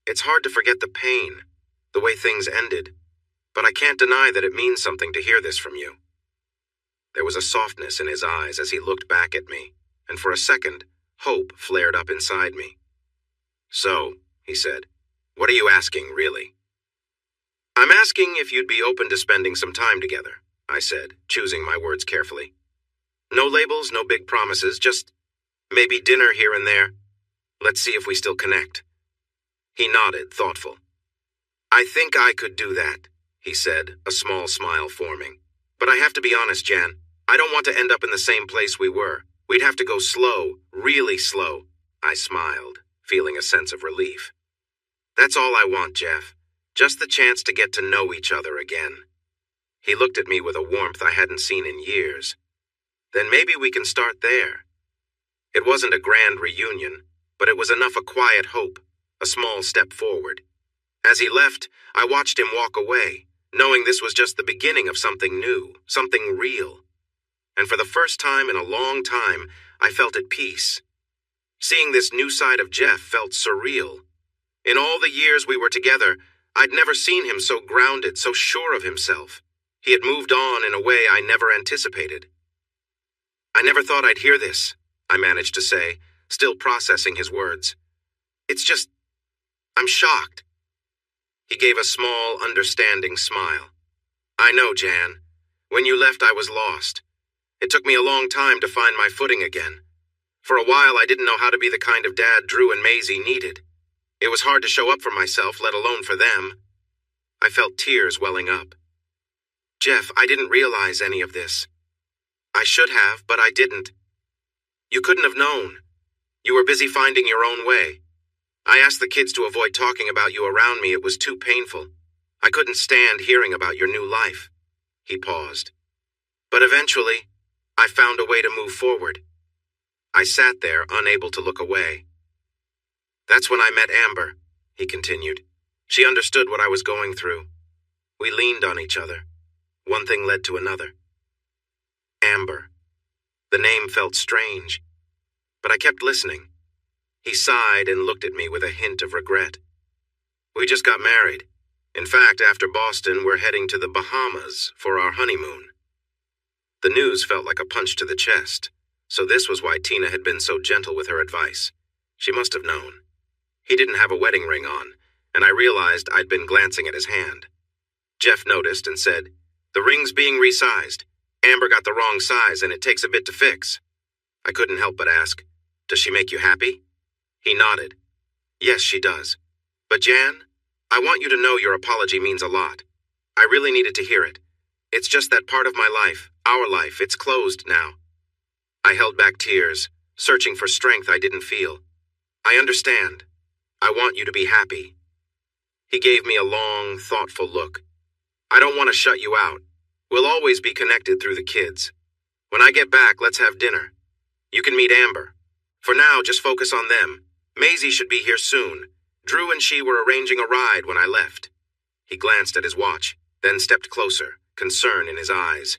it's hard to forget the pain, the way things ended, but I can't deny that it means something to hear this from you. There was a softness in his eyes as he looked back at me, and for a second, hope flared up inside me. So, he said, what are you asking, really? I'm asking if you'd be open to spending some time together, I said, choosing my words carefully. No labels, no big promises, just maybe dinner here and there. Let's see if we still connect. He nodded, thoughtful. I think I could do that, he said, a small smile forming. But I have to be honest, Jan. I don't want to end up in the same place we were. We'd have to go slow, really slow. I smiled, feeling a sense of relief. That's all I want, Jeff. Just the chance to get to know each other again. He looked at me with a warmth I hadn't seen in years. Then maybe we can start there. It wasn't a grand reunion, but it was enough a quiet hope, a small step forward. As he left, I watched him walk away, knowing this was just the beginning of something new, something real. And for the first time in a long time, I felt at peace. Seeing this new side of Jeff felt surreal. In all the years we were together, I'd never seen him so grounded, so sure of himself. He had moved on in a way I never anticipated. "I never thought I'd hear this," I managed to say, still processing his words. "It's just, I'm shocked." He gave a small, understanding smile. "I know, Jan. When you left, I was lost. It took me a long time to find my footing again. For a while, I didn't know how to be the kind of dad Drew and Maisie needed. It was hard to show up for myself, let alone for them." I felt tears welling up. "Jeff, I didn't realize any of this. I should have, but I didn't. You couldn't have known. You were busy finding your own way. I asked the kids to avoid talking about you around me. It was too painful. I couldn't stand hearing about your new life." He paused. "But eventually, I found a way to move forward." I sat there, unable to look away. "That's when I met Amber," he continued. "She understood what I was going through. We leaned on each other. One thing led to another." Amber. The name felt strange, but I kept listening. He sighed and looked at me with a hint of regret. "We just got married. In fact, after Boston, we're heading to the Bahamas for our honeymoon." The news felt like a punch to the chest, so this was why Tina had been so gentle with her advice. She must have known. He didn't have a wedding ring on, and I realized I'd been glancing at his hand. Jeff noticed and said, "The ring's being resized. Amber got the wrong size, and it takes a bit to fix." I couldn't help but ask, "Does she make you happy?" He nodded. "Yes, she does. But Jan, I want you to know your apology means a lot. I really needed to hear it. It's just that part of my life, our life, it's closed now." I held back tears, searching for strength I didn't feel. "I understand. I want you to be happy." He gave me a long, thoughtful look. "I don't want to shut you out. We'll always be connected through the kids. When I get back, let's have dinner. You can meet Amber. For now, just focus on them. Maisie should be here soon. Drew and she were arranging a ride when I left." He glanced at his watch, then stepped closer, concern in his eyes.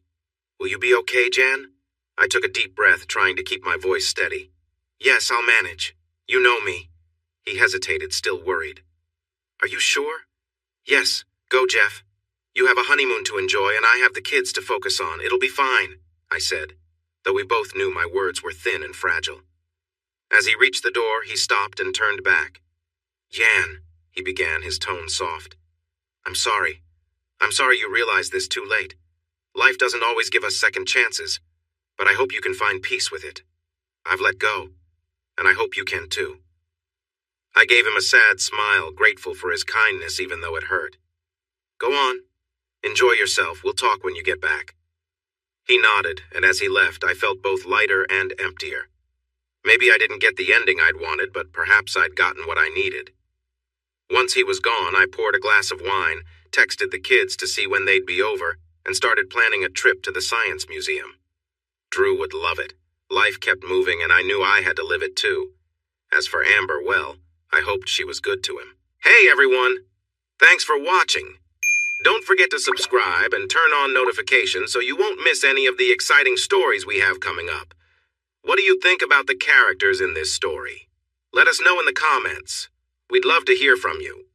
"Will you be okay, Jan?" I took a deep breath, trying to keep my voice steady. "Yes, I'll manage. You know me." He hesitated, still worried. "Are you sure?" "Yes, go, Jeff. You have a honeymoon to enjoy, and I have the kids to focus on. It'll be fine," I said, though we both knew my words were thin and fragile. As he reached the door, he stopped and turned back. "Jan," he began, his tone soft. I'm sorry. I'm sorry you realized this too late. Life doesn't always give us second chances, but I hope you can find peace with it. I've let go, and I hope you can too." I gave him a sad smile, grateful for his kindness even though it hurt. "Go on. Enjoy yourself. We'll talk when you get back." He nodded, and as he left, I felt both lighter and emptier. Maybe I didn't get the ending I'd wanted, but perhaps I'd gotten what I needed. Once he was gone, I poured a glass of wine, texted the kids to see when they'd be over, and started planning a trip to the Science Museum. Drew would love it. Life kept moving, and I knew I had to live it too. As for Amber, well, I hoped she was good to him. Hey everyone! Thanks for watching. Don't forget to subscribe and turn on notifications so you won't miss any of the exciting stories we have coming up. What do you think about the characters in this story? Let us know in the comments. We'd love to hear from you.